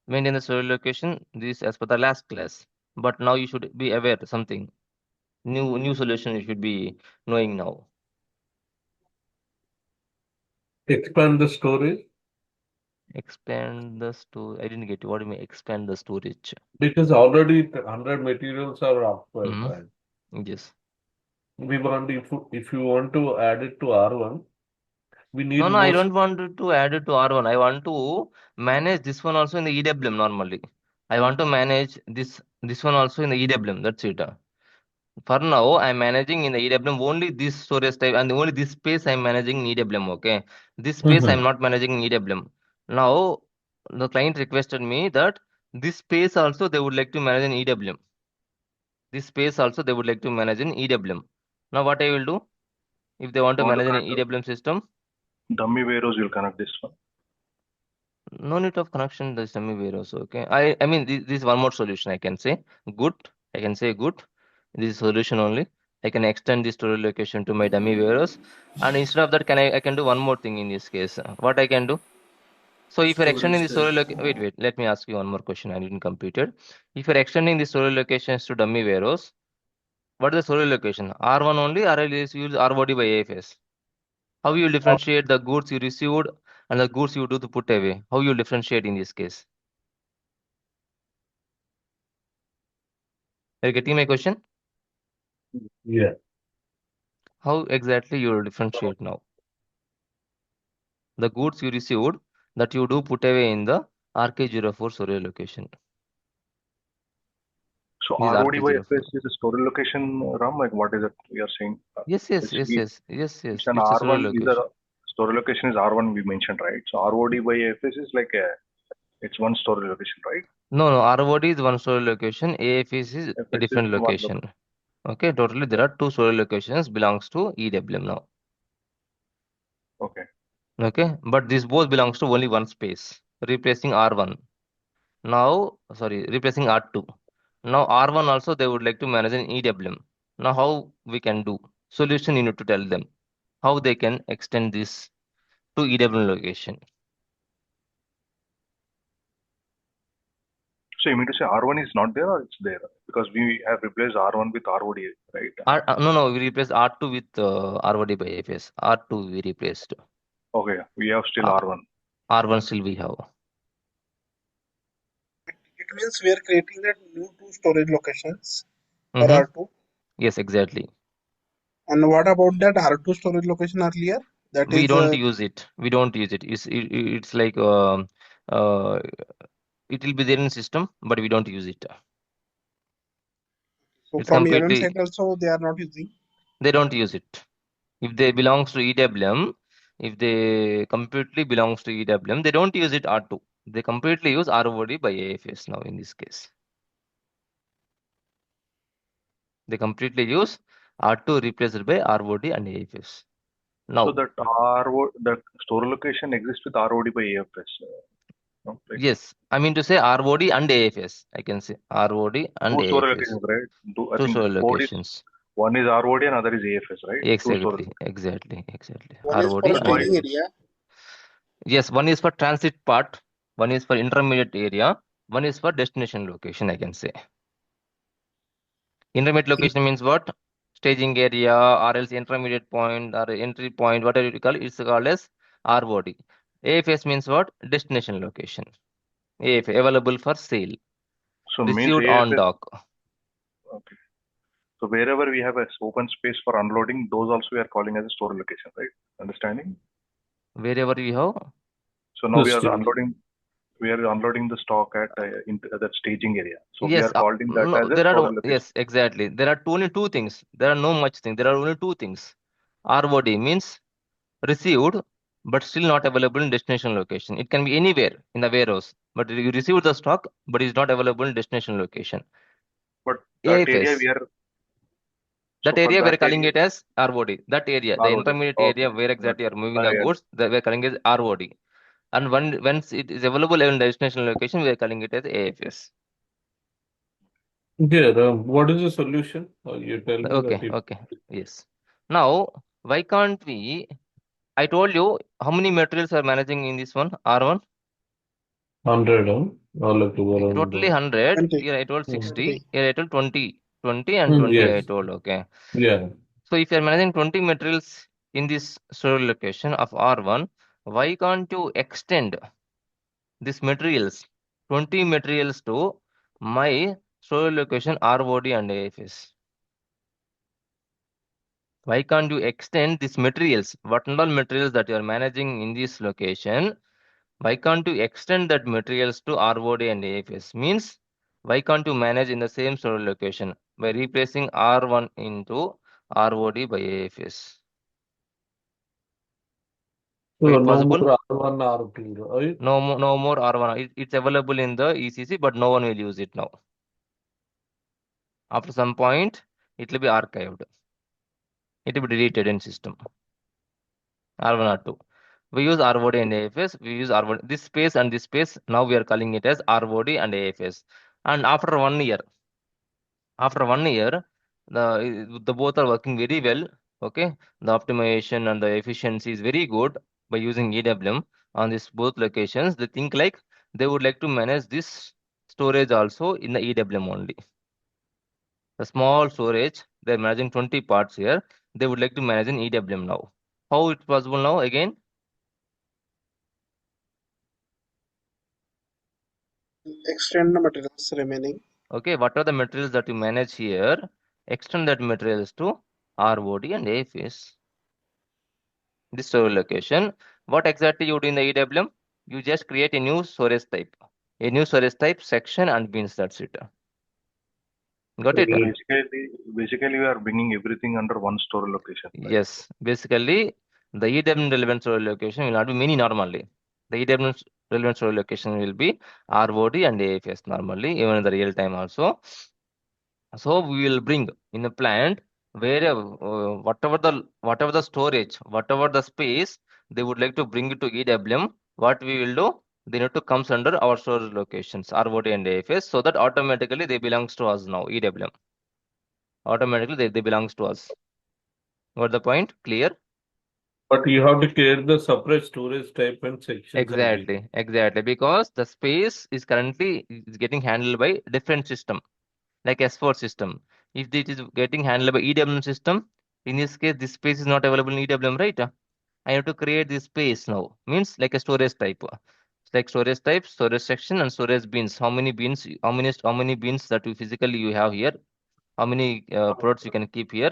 Speaker 1: maintain the storage location, this as per the last class. But now you should be aware something. New solution you should be knowing now.
Speaker 2: Expand the storage.
Speaker 1: Expand the store. I didn't get you. What do you mean expand the storage?
Speaker 2: Because already 100 materials are occupied,
Speaker 1: Mm-hmm.
Speaker 2: right?
Speaker 1: Yes.
Speaker 2: We want, if you want to add it to R1, we need
Speaker 1: No, I
Speaker 2: more.
Speaker 1: don't want to add it to R1. I want to manage this one also in the EWM normally. I want to manage this one also in the EWM. That's it. For now, I'm managing in the EWM only this storage type and only this space I'm managing in EWM. Okay, this space I'm not managing in EWM. Now, the client requested me that this space also they would like to manage in EWM. This space also they would like to manage in EWM. Now, what I will do if they want to
Speaker 5: You want to
Speaker 1: manage an
Speaker 5: connect
Speaker 1: EWM system?
Speaker 5: dummy warehouse, you'll connect this one.
Speaker 1: No need of connection. There's dummy warehouse. Okay, I mean this is one more solution. I can say good. I can say good. This is solution only. I can extend this storage location to my dummy warehouse, and instead of that, I can do one more thing in this case. What I can do? So if you're extending the
Speaker 6: Storage
Speaker 1: storage
Speaker 6: type.
Speaker 1: wait. Let me ask you one more question. I didn't complete it. If you're extending the storage locations to dummy warehouse, what is the storage location? R1 only, or else you use ROD by AFS? How you differentiate the goods you received and the goods you do to put away? How you differentiate in this case? Are you getting my question?
Speaker 2: Yeah.
Speaker 1: How exactly you will differentiate now? The goods you received that you do put away in the RK04 storage location.
Speaker 5: So
Speaker 1: This is
Speaker 5: ROD by
Speaker 1: RK04.
Speaker 5: FS is a storage location, Ram. Like what is it you're saying?
Speaker 1: Yes.
Speaker 5: It's
Speaker 1: Yes.
Speaker 5: it's an
Speaker 1: It's a storage
Speaker 5: R1. Is a
Speaker 1: location.
Speaker 5: storage location is R1 we mentioned, right? So ROD by FS is like it's one storage location, right?
Speaker 1: No. ROD is one storage location. AFS is a
Speaker 5: FS is
Speaker 1: different
Speaker 5: one
Speaker 1: location. Okay. Totally, there are two storage locations belongs to EWM now.
Speaker 5: Okay.
Speaker 1: Okay. But this both belongs to only one space, replacing R1. Now, sorry, replacing R2. Now R1 also they would like to manage an EWM. Now how we can do? Solution you need to tell them how they can extend this to EWM location.
Speaker 5: So you mean to say R1 is not there or it's there? Because we have replaced R1 with ROD, right?
Speaker 1: No, we replaced R2 with ROD by AFS. R2 we replaced.
Speaker 5: Okay, we have still
Speaker 1: Uh,
Speaker 5: R1.
Speaker 1: R1 still we have.
Speaker 6: It means we are creating that new two storage locations for
Speaker 1: Mm-hmm.
Speaker 6: R2.
Speaker 1: Yes, exactly.
Speaker 6: And what about that R2 storage location earlier? That
Speaker 1: We
Speaker 6: is,
Speaker 1: don't use it. We don't use it. It's like uh, it will be there in system, but we don't use it.
Speaker 6: so
Speaker 1: It's
Speaker 6: from MM
Speaker 1: completely
Speaker 6: side also they are not using.
Speaker 1: they don't use it. If they belongs to EWM, if they completely belongs to EWM, they don't use it R2. They completely use ROD by AFS now in this case. They completely use R2 replaced by ROD and AFS. Now,
Speaker 5: So that the store location exists with ROD by AFS. No? Like
Speaker 1: yes, I mean to say ROD and AFS. I can say ROD and
Speaker 5: two store
Speaker 1: AFS.
Speaker 5: locations, right? I
Speaker 1: Two
Speaker 5: think
Speaker 1: soil
Speaker 5: code is
Speaker 1: locations.
Speaker 5: one is ROD and other is AFS, right? Two store.
Speaker 1: Exactly.
Speaker 6: One is
Speaker 1: ROD
Speaker 6: for
Speaker 1: and
Speaker 5: But why?
Speaker 6: staging
Speaker 1: AFS.
Speaker 6: area.
Speaker 1: Yes, one is for transit part, one is for intermediate area, one is for destination location, I can say. Intermediate location means what? Staging area or else intermediate point or entry point, whatever you call it, it's called as ROD. AFS means what? Destination location. AF available for sale.
Speaker 5: So means
Speaker 1: Received on
Speaker 5: AFS.
Speaker 1: dock.
Speaker 5: Okay. So wherever we have a open space for unloading, those also we are calling as a store location, right? Understanding?
Speaker 1: Wherever you have.
Speaker 5: So now we are
Speaker 2: Understood.
Speaker 5: unloading the stock at that staging area. So we
Speaker 1: Yes,
Speaker 5: are calling that
Speaker 1: no,
Speaker 5: as a
Speaker 1: there are
Speaker 5: store location.
Speaker 1: yes, exactly. There are only two things. There are no much thing. There are only two things. ROD means received but still not available in destination location. It can be anywhere in the warehouse, but you received the stock but is not available in destination location.
Speaker 5: But that area
Speaker 1: AFS,
Speaker 5: we are.
Speaker 1: that
Speaker 5: So for
Speaker 1: area we're
Speaker 5: that
Speaker 1: calling
Speaker 5: area,
Speaker 1: it as ROD. That area, the
Speaker 5: ROD.
Speaker 1: intermediate
Speaker 5: Okay.
Speaker 1: area where
Speaker 5: Got
Speaker 1: exactly
Speaker 5: it.
Speaker 1: are moving the
Speaker 5: Yeah.
Speaker 1: goods, that we're calling it as ROD. And once it is available in destination location, we're calling it as AFS.
Speaker 2: Yeah, what is the solution? You tell me that if
Speaker 1: Okay. Yes. Now, why can't we? I told you how many materials are managing in this one, R1?
Speaker 2: 100, all of around.
Speaker 1: Totally 100.
Speaker 6: 20.
Speaker 1: Here I told 60.
Speaker 6: 20.
Speaker 1: Here I told 20. 20 and 20 I
Speaker 2: Yes.
Speaker 1: told. Okay.
Speaker 2: Yeah.
Speaker 1: So if you are managing 20 materials in this storage location of R1, why can't you extend this materials, 20 materials to my storage location ROD and AFS? Why can't you extend these materials? What all materials that you are managing in this location? Why can't you extend that materials to ROD and AFS? Means why can't you manage in the same storage location? by replacing R1 into ROD by AFS.
Speaker 2: So
Speaker 1: Is it
Speaker 2: no
Speaker 1: possible?
Speaker 2: more R1, R2, right?
Speaker 1: No more R1. It's available in the ECC, but no one will use it now. After some point, it will be archived. It will be deleted in system. R1, R2. We use ROD and AFS. We use ROD. This space and this space, now we are calling it as ROD and AFS. And after 1 year, the both are working very well. Okay, the optimization and the efficiency is very good by using EWM on these both locations. They think like they would like to manage this storage also in the EWM only. The small storage, they're managing 20 parts here. They would like to manage in EWM now. How it's possible now again?
Speaker 6: Extend the materials remaining.
Speaker 1: Okay, what are the materials that you manage here? Extend that materials to ROD and AFS. This storage location. What exactly you do in the EWM? You just create a new storage type. A new storage type, section and bins, that's it. Got it?
Speaker 2: Right.
Speaker 5: Basically, we are bringing everything under one store location, right?
Speaker 1: Yes, basically the EWM relevant storage location will not be many normally. The EWM relevant storage location will be ROD and AFS normally, even in the real time also. So we will bring in a plant where whatever the storage, whatever the space they would like to bring it to EWM. What we will do? They need to comes under our storage locations, ROD and AFS, so that automatically they belongs to us now, EWM. Automatically they belongs to us. Got the point? Clear?
Speaker 2: But you have to create the separate storage type and sections again.
Speaker 1: Exactly. Because the space is currently is getting handled by different system, like S4 system. If it is getting handled by EWM system, in this case, this space is not available in EWM, right? I have to create this space now. Means like a storage type. It's like storage type, storage section, and storage bins. How many bins? How many bins that you physically you have here? How many products you can keep here?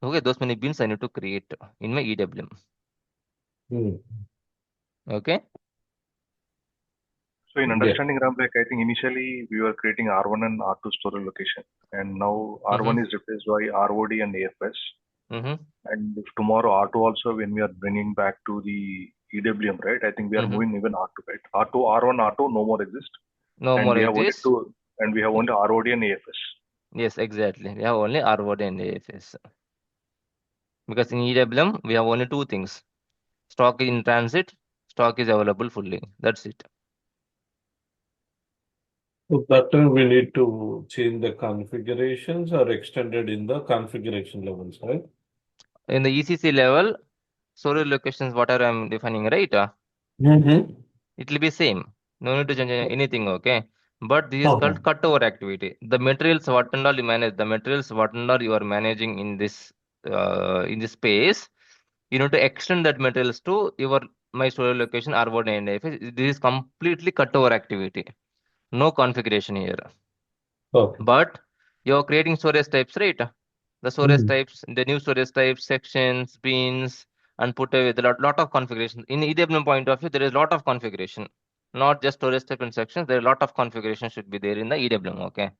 Speaker 1: Okay, those many bins I need to create in my EWM.
Speaker 2: Hmm.
Speaker 1: Okay.
Speaker 5: So in
Speaker 2: Yeah.
Speaker 5: understanding RAM, like I think initially we were creating R1 and R2 storage location, and now R1 is replaced by ROD and AFS.
Speaker 1: Mm-hmm.
Speaker 5: And if tomorrow R2 also, when we are bringing back to the EWM, right? I think we are moving even R2, right? R2, R1, R2 no more exist,
Speaker 1: No
Speaker 5: and
Speaker 1: more
Speaker 5: we have only
Speaker 1: exists.
Speaker 5: two, and we have only ROD and AFS.
Speaker 1: Yes, exactly. We have only ROD and AFS. Because in EWM, we have only two things. Stock is in transit, stock is available fully. That's it.
Speaker 2: So that time we need to change the configurations or extend it in the configuration levels, right?
Speaker 1: In the ECC level, storage locations, whatever I'm defining, right?
Speaker 2: Mm-hmm.
Speaker 1: It will be same. No need to change anything, okay? But this is called cutover activity. The materials, what and all you manage, the materials, what and all you are managing in this space, you need to extend that materials to your my storage location R1 and AFS. This is completely cutover activity. No configuration here.
Speaker 2: Okay.
Speaker 1: But you're creating storage types, right? The storage types, the new storage types, sections, bins, and put away the lot of configuration. In EWM point of view, there is a lot of configuration, not just storage type and sections. There are a lot of configuration should be there in the EWM. Okay,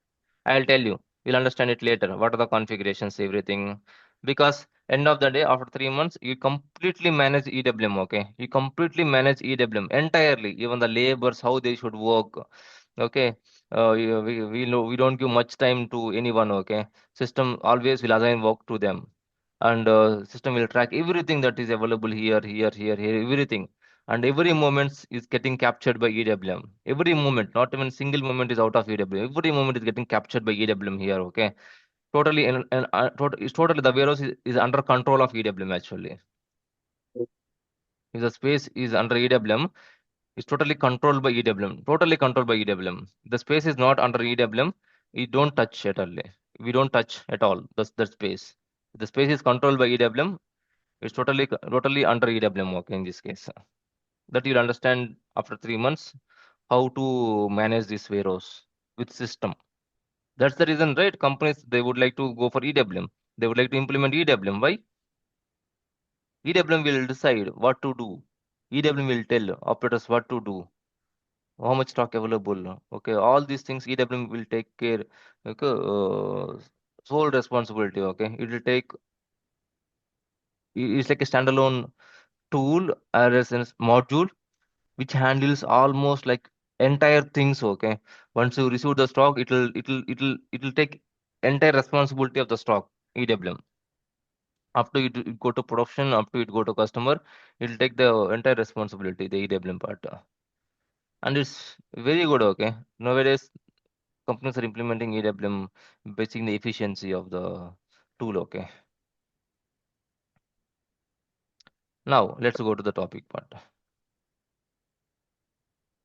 Speaker 1: I'll tell you. You'll understand it later. What are the configurations, everything? Because end of the day, after 3 months, you completely manage EWM. Okay, you completely manage EWM entirely. Even the labors, how they should work. Okay, we know we don't give much time to anyone. Okay, system always will assign work to them, and system will track everything that is available here, everything, and every moment is getting captured by EWM. Every moment, not even single moment is out of EWM. Every moment is getting captured by EWM here. Okay, totally it's totally the warehouse is under control of EWM actually. If the space is under EWM, it's totally controlled by EWM. Totally controlled by EWM. The space is not under EWM. We don't touch at all. We don't touch at all the space. The space is controlled by EWM. It's totally under EWM. Okay, in this case, that you'll understand after 3 months how to manage this warehouse with system. That's the reason, right? Companies they would like to go for EWM. They would like to implement EWM. Why? EWM will decide what to do. EWM will tell operators what to do, how much stock available. Okay, all these things EWM will take care. Okay, sole responsibility. Okay, it will take. It's like a standalone tool or as a module which handles almost like entire things. Okay, once you receive the stock, it'll take entire responsibility of the stock. EWM. After it go to production, after it go to customer, it'll take the entire responsibility, the EWM part. And it's very good. Okay, nowadays companies are implementing EWM, basing the efficiency of the tool. Okay, now let's go to the topic part.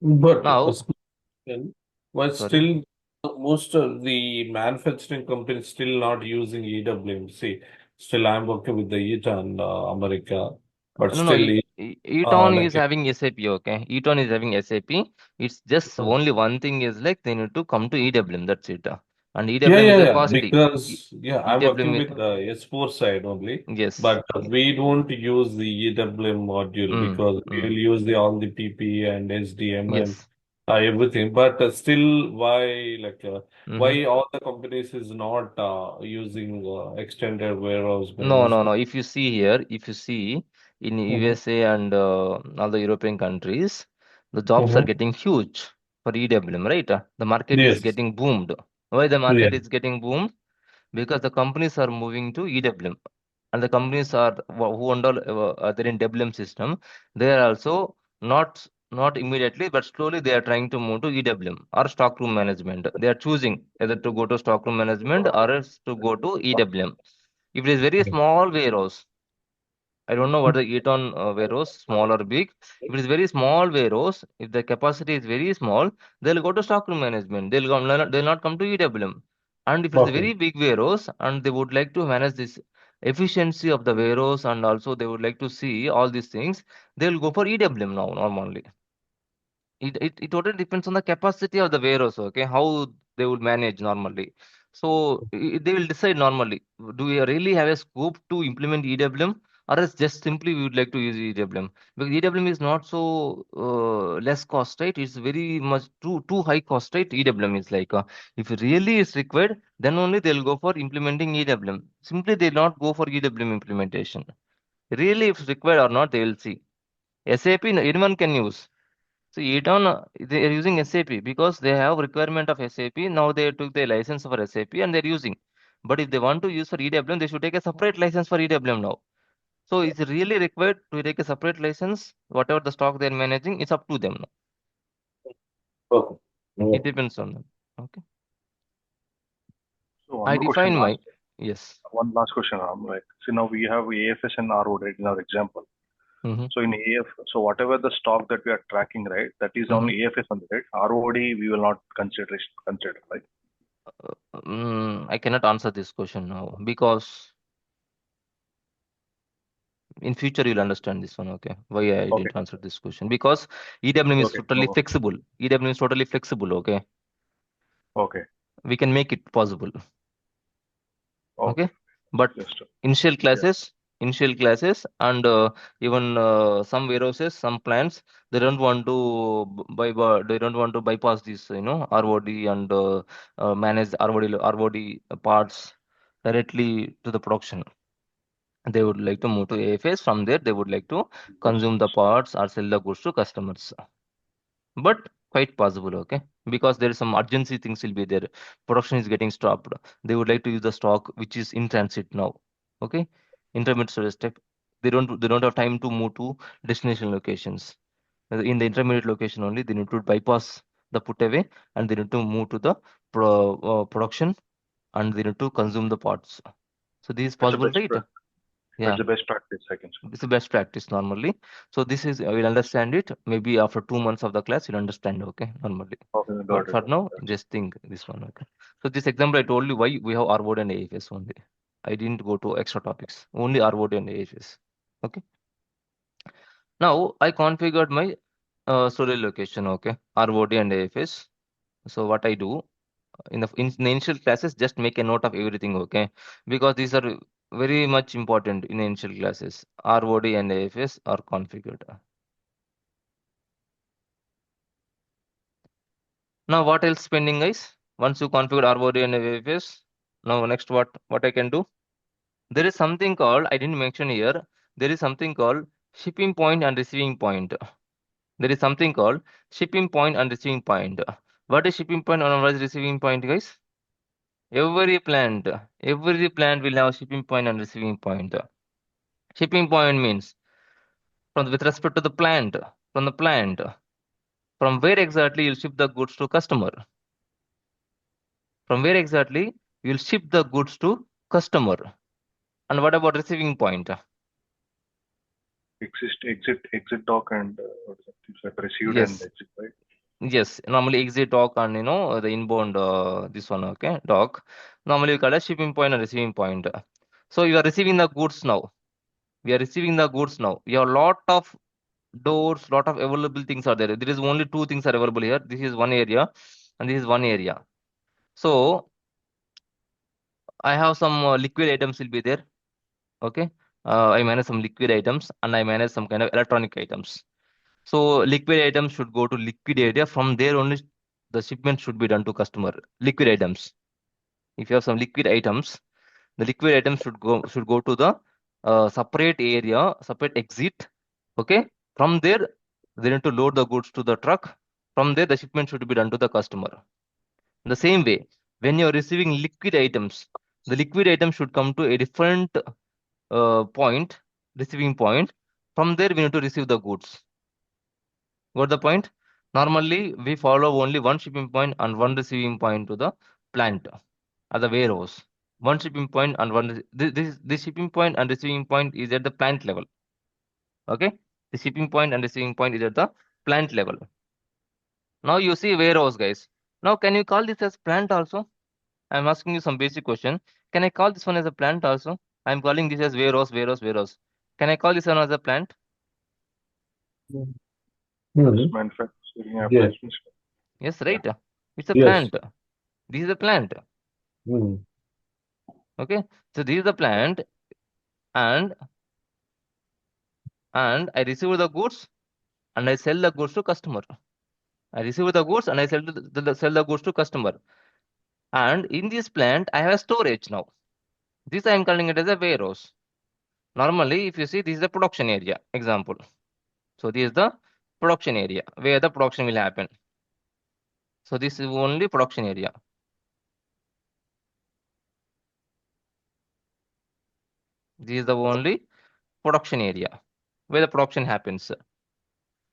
Speaker 2: But
Speaker 1: Now,
Speaker 2: but
Speaker 1: sorry.
Speaker 2: still, most of the manufacturing companies still not using EWM. See, still I'm working with the Eaton, America, but
Speaker 1: No, no,
Speaker 2: still,
Speaker 1: Eton
Speaker 2: like
Speaker 1: is having SAP. Okay, Eton is having SAP. It's just only one thing is like they need to come to EWM. That's it. And
Speaker 2: yeah,
Speaker 1: EWM is
Speaker 2: yeah,
Speaker 1: a
Speaker 2: yeah.
Speaker 1: capacity.
Speaker 2: Because yeah, I'm
Speaker 1: EWM
Speaker 2: working
Speaker 1: is,
Speaker 2: with the S4 side only,
Speaker 1: yes.
Speaker 2: but we don't use the EWM module
Speaker 1: Mm,
Speaker 2: because we will
Speaker 1: mm,
Speaker 2: use the all the PP and SDM and
Speaker 1: yes.
Speaker 2: everything. But still, why
Speaker 1: Mm-hmm.
Speaker 2: why all the companies is not using extended warehouse
Speaker 1: No, no,
Speaker 2: management?
Speaker 1: no. If you see here, if you see in
Speaker 2: Mm-hmm.
Speaker 1: USA and all the European countries, the jobs are
Speaker 2: Mm-hmm.
Speaker 1: getting huge for EWM, right? The market is
Speaker 2: Yes.
Speaker 1: getting boomed. Why the
Speaker 2: Yeah.
Speaker 1: market is getting boomed? Because the companies are moving to EWM, and the companies are who under they're in WM system, they are also not immediately but slowly they are trying to move to EWM or stockroom management. They are choosing either to go to stockroom management or else to go to EWM. If it is very small warehouse, I don't know what the Eton warehouse, small or big. If it is very small warehouse, if the capacity is very small, they'll go to stockroom management. They'll not come to EWM. And if it's a
Speaker 2: Okay.
Speaker 1: very big warehouse and they would like to manage this efficiency of the warehouse and also they would like to see all these things, they'll go for EWM now normally. It totally depends on the capacity of the warehouse, okay, how they would manage normally. So they will decide normally, do we really have a scope to implement EWM or else just simply we would like to use EWM, because EWM is not so less cost, right? It's very much too high cost, right? EWM is like if it really is required, then only they'll go for implementing EWM. Simply they'll not go for EWM implementation. Really if required or not, they will see. SAP anyone can use. So Eton, they are using SAP because they have requirement of SAP. Now they took the license for SAP and they're using. But if they want to use for EWM, they should take a separate license for EWM now. So it's really required to take a separate license. Whatever the stock they're managing, it's up to them now.
Speaker 2: Okay.
Speaker 1: It
Speaker 2: Okay.
Speaker 1: depends on them. Okay.
Speaker 5: So one
Speaker 1: I
Speaker 5: more question
Speaker 1: define
Speaker 5: to
Speaker 1: my,
Speaker 5: ask.
Speaker 1: yes.
Speaker 5: One last question. Like, see now we have AFS and RO right in our example.
Speaker 1: Mm-hmm.
Speaker 5: So in AF, so whatever the stock that we are tracking, right, that is
Speaker 1: Mm-hmm.
Speaker 5: only AFS only, right? ROD we will not consider, right?
Speaker 1: I cannot answer this question now because in future you'll understand this one. Okay, why I
Speaker 5: Okay,
Speaker 1: didn't answer this question, because EWM is
Speaker 5: okay,
Speaker 1: totally
Speaker 5: no,
Speaker 1: flexible. EWM is totally flexible. Okay,
Speaker 5: okay,
Speaker 1: we can make it possible.
Speaker 5: okay.
Speaker 1: Okay, but
Speaker 5: Just
Speaker 1: initial
Speaker 5: yeah,
Speaker 1: classes and even some warehouses, some plants, they don't want to they don't want to bypass this, ROD and manage ROD parts directly to the production. They would like to move to AFS. From there, they would like to consume the parts or sell the goods to customers. But quite possible, okay? Because there is some urgency things will be there. Production is getting stopped. They would like to use the stock which is in transit now. Okay? Intermediate storage step. They don't have time to move to destination locations. In the intermediate location only, they need to bypass the put away and they need to move to the production and they need to consume the parts. So this is
Speaker 5: it's the
Speaker 1: possible, right?
Speaker 5: it's
Speaker 1: Yeah.
Speaker 5: the best practice, I can say.
Speaker 1: This is best practice normally. So this is I will understand it. Maybe after 2 months of the class, you'll understand. Okay, normally.
Speaker 5: Okay, got
Speaker 1: But
Speaker 5: it.
Speaker 1: for now,
Speaker 5: That's
Speaker 1: just think this one. Okay. So this example I told you why we have RWOD and AFS only. I didn't go to extra topics. Only RWOD and AFS. Okay. Now I configured my storage location. Okay, RWOD and AFS. So what I do in the initial classes, just make a note of everything. Okay, because these are very much important in initial classes. ROD and AFS are configured. Now what else pending, guys? Once you configure ROD and AFS, Now next what I can do? There is something called, I didn't mention here, there is something called shipping point and receiving point. There is something called shipping point and receiving point. What is shipping point and what is receiving point, guys? Every plant will have shipping point and receiving point. Shipping point means with respect to the plant, from the plant, from where exactly you'll ship the goods to customer. From where exactly you'll ship the goods to customer. And what about receiving point?
Speaker 5: Exit dock and what is it? It's like received and
Speaker 1: Yes.
Speaker 5: exit, right?
Speaker 1: Yes, normally exit dock and the inbound this one, okay, dock. Normally we call it shipping point and receiving point. So you are receiving the goods now. We are receiving the goods now. We have lot of doors, lot of available things are there. There is only two things are available here. This is one area and this is one area. So I have some liquid items will be there. Okay. I manage some liquid items and I manage some kind of electronic items. So liquid items should go to liquid area. From there only the shipment should be done to customer. Liquid items. If you have some liquid items, the liquid items should go to the separate area, separate exit. Okay. From there, they need to load the goods to the truck. From there, the shipment should be done to the customer. The same way, when you are receiving liquid items, the liquid item should come to a different point, receiving point. From there, we need to receive the goods. Got the point? Normally, we follow only one shipping point and one receiving point to the plant at the warehouse. One shipping point and this shipping point and receiving point is at the plant level. Okay, the shipping point and receiving point is at the plant level. Now you see warehouse, guys. Now can you call this as plant also? I'm asking you some basic question. Can I call this one as a plant also? I'm calling this as warehouse, warehouse, warehouse. Can I call this one as a plant?
Speaker 5: Yes, manufacturing
Speaker 7: Yes.
Speaker 5: applications.
Speaker 1: Yes, right. It's a
Speaker 7: Yes.
Speaker 1: plant. This is a plant.
Speaker 7: Mm.
Speaker 1: Okay, so this is the plant, and I receive the goods and I sell the goods to customer. I receive the goods and I sell the goods to customer. And in this plant, I have a storage now. This I am calling it as a warehouse. Normally, if you see, this is the production area. Example. So this is the production area where the production will happen. So this is only production area. This is the only production area where the production happens.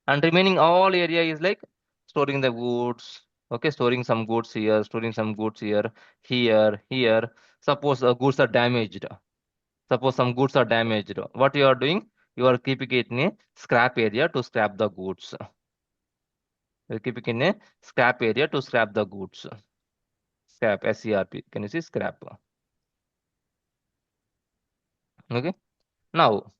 Speaker 1: And remaining all area is like storing the goods. Okay, storing some goods here, storing some goods here, here. Suppose goods are damaged. Suppose some goods are damaged. What you are doing? You are keeping it in a scrap area to scrap the goods. You are keeping in a scrap area to scrap the goods. Scrap, SCRP. Can you see scrap? Okay. Now,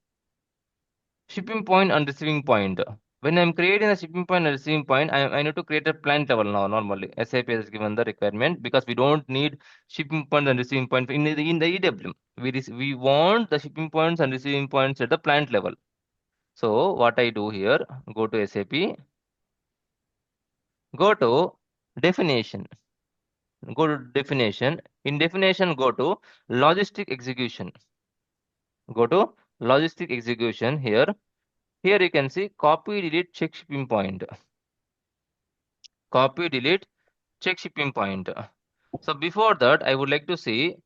Speaker 1: shipping point and receiving point. When I'm creating a shipping point and receiving point, I need to create a plant level now. Normally, SAP has given the requirement because we don't need shipping point and receiving point in the EWM. We want the shipping points and receiving points at the plant level. So what I do here, go to SAP, go to definition, go to definition. In definition, go to logistic execution. Go to logistic execution here. Here you can see copy, delete, check shipping point. Copy, delete, check shipping point. So before that, I would like to see.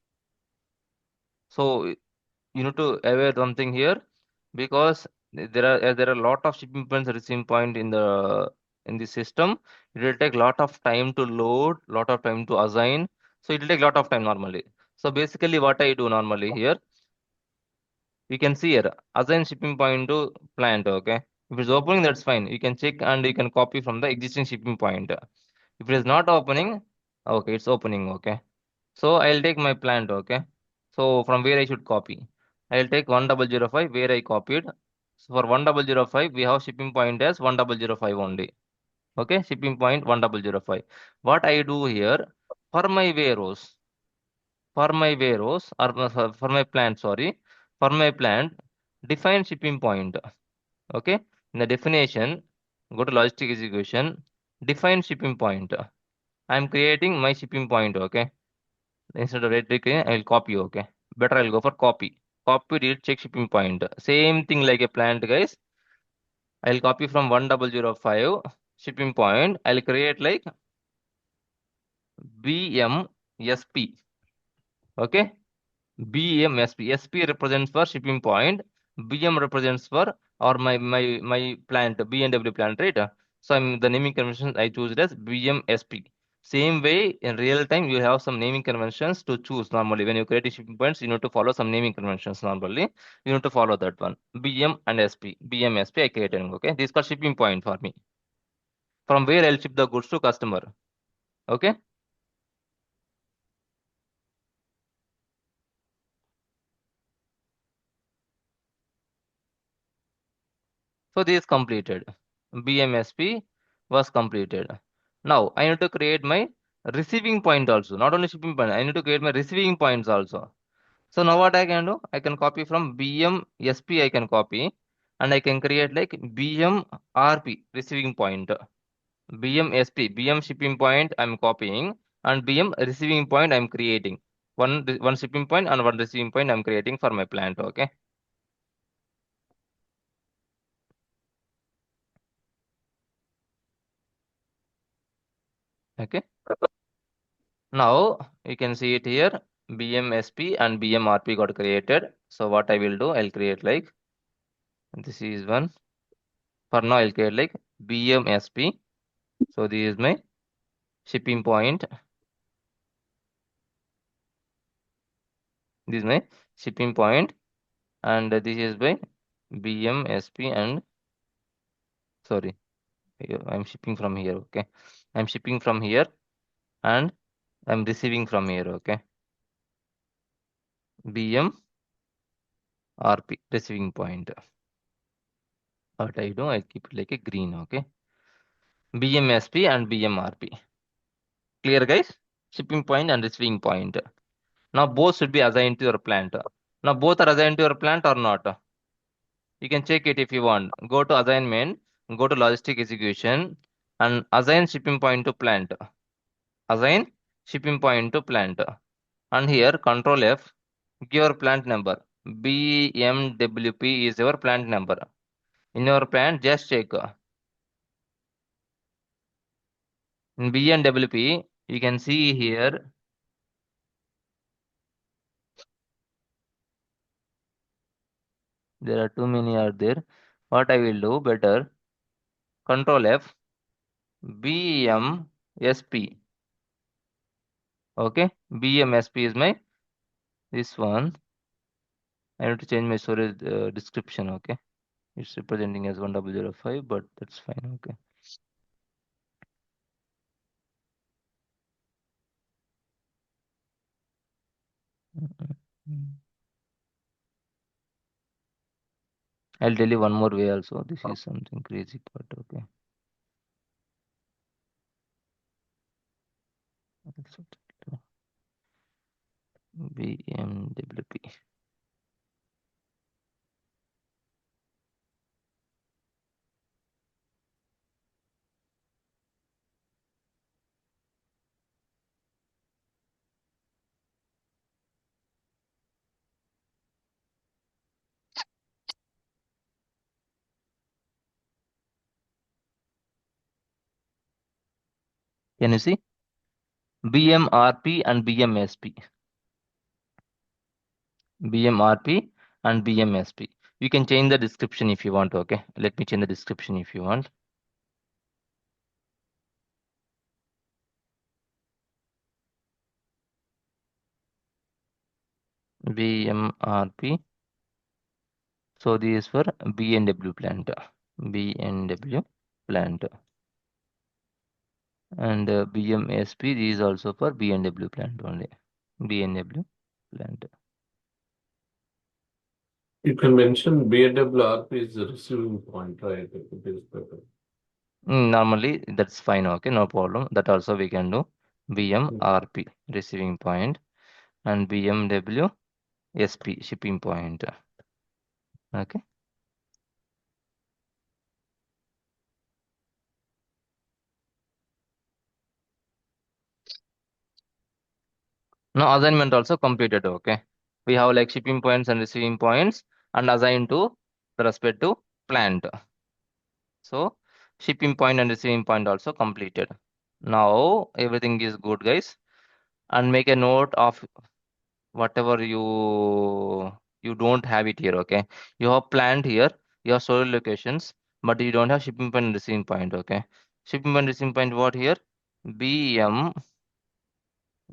Speaker 1: So you need to aware something here because there are a lot of shipping points and receiving point in the system. It will take a lot of time to load, lot of time to assign. So it will take a lot of time normally. So basically, what I do normally here, you can see here assign shipping point to plant. Okay, if it's opening, that's fine. You can check and you can copy from the existing shipping point. If it is not opening, okay, it's opening. Okay, so I'll take my plant. Okay, so from where I should copy, I'll take 1005 where I copied. So for 1005, we have shipping point as 1005 only. Okay, shipping point 1005. What I do here for my warehouse, for my plant, sorry, for my plant, define shipping point. Okay, in the definition, go to logistic execution, define shipping point. I am creating my shipping point. Okay, Instead of right clicking, I will copy. Okay, better I'll go for copy. Copy, delete, check shipping point. Same thing like a plant, guys. I'll copy from 1005 shipping point. I'll create like BMSP. Okay, BMSP. SP represents for shipping point. BM represents for or my plant, BNW plant, right? So I'm the naming convention I choose it as BMSP. Same way in real time you have some naming conventions to choose normally. When you create shipping points, you need to follow some naming conventions normally. You need to follow that one. BM and SP. BMSP I created. Okay, this is called shipping point for me. From where I'll ship the goods to customer. Okay. So this is completed. BMSP was completed. Now I need to create my receiving point also. Not only shipping point, I need to create my receiving points also. So now what I can do? I can copy from BMSP, I can copy and I can create like BMRP receiving point. BMSP, BM shipping point I'm copying and BM receiving point I'm creating. One shipping point and one receiving point I'm creating for my plant. Okay. Okay. Now you can see it here. BMSP and BMRP got created. So what I will do, I'll create like this is one. For now, I'll create like BMSP. So this is my shipping point. This is my shipping point, and this is my BMSP. And sorry, I'm shipping from here. Okay, I'm shipping from here, and I'm receiving from here. Okay, BMRP receiving point. What I do, I'll keep it like a green. Okay, BMSP and BMRP. Clear, guys? Shipping point and receiving point. Now both should be assigned to your plant. Now both are assigned to your plant or not? You can check it if you want. Go to assignment, go to logistic execution, and assign shipping point to plant. Assign shipping point to plant. And here, Control F, give your plant number. BMWP is your plant number. In your plant, just check. In BMWP, you can see here. There are too many out there. What I will do better, Control F, BMSP. Okay, BMSP is my this one. I need to change my storage description. Okay, it's representing as 1005, but that's fine. Okay. I'll tell you one more way also. This is something crazy, but okay. BMWP. Can you see? BMRP and BMSP. BMRP and BMSP. You can change the description if you want. Okay. Let me change the description if you want. BMRP. So this is for BNW plant. BNW plant. And BMSP this is also for BNW plant only. BNW plant.
Speaker 2: You can mention BWRP is the receiving point, right? If it is better.
Speaker 1: Normally that's fine. Okay, no problem. That also we can do. BMRP receiving point and BMW SP shipping point. Okay. Now assignment also completed. Okay. We have like shipping points and receiving points and assigned to the respective plant. So shipping point and receiving point also completed. Now everything is good, guys. And make a note of whatever you don't have it here. Okay. You have plant here, you have storage locations, but you don't have shipping point and receiving point. Okay. Shipping point receiving point what here? BM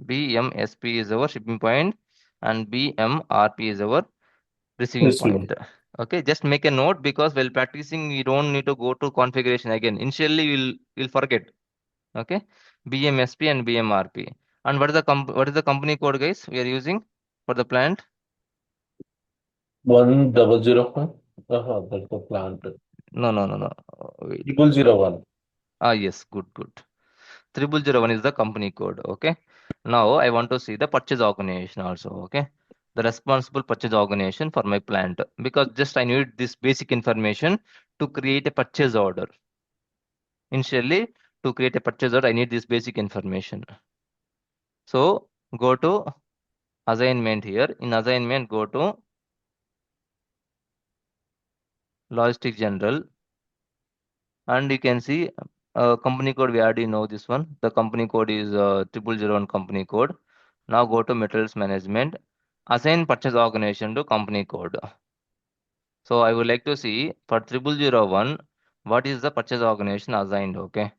Speaker 1: BMSP is our shipping point and BMRP is our receiving
Speaker 2: Receiving.
Speaker 1: point. Okay, just make a note because while practicing, you don't need to go to configuration again. Initially, you'll forget. Okay, BMSP and BMRP. And what is the company code, guys? We are using for the plant.
Speaker 2: 1005. That's the plant.
Speaker 1: No. Wait.
Speaker 2: 0001.
Speaker 1: Yes, good. 3001 is the company code. Okay. Now I want to see the purchase organization also. Okay. The responsible purchase organization for my plant because just I need this basic information to create a purchase order. Initially, to create a purchase order, I need this basic information. So go to assignment here. In assignment, go to logistic general and you can see company code. We already know this one. The company code is 0001 company code. Now go to materials management, assign purchase organization to company code. So I would like to see for 0001, what is the purchase organization assigned? Okay.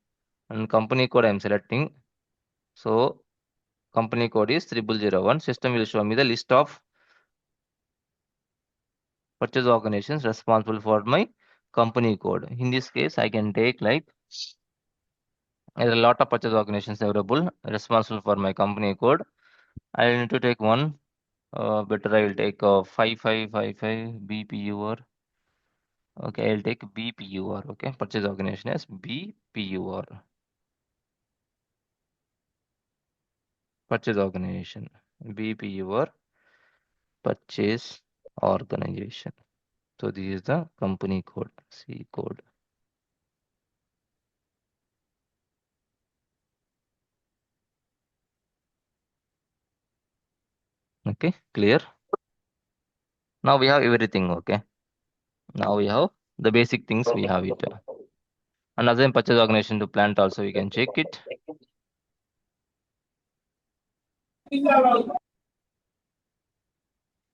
Speaker 1: And company code I'm selecting. So company code is 0001. System will show me the list of purchase organizations responsible for my company code. In this case, I can take like there are a lot of purchase organizations available responsible for my company code. I need to take one. Better I will take 5555 BPUR. Okay, I'll take BPUR. Okay, purchase organization as BPUR. Purchase organization. BPUR purchase organization. So this is the company code. C code. Okay, clear. Now we have everything. Okay. Now we have the basic things. We have it. Another purchase organization to plant also we can check it.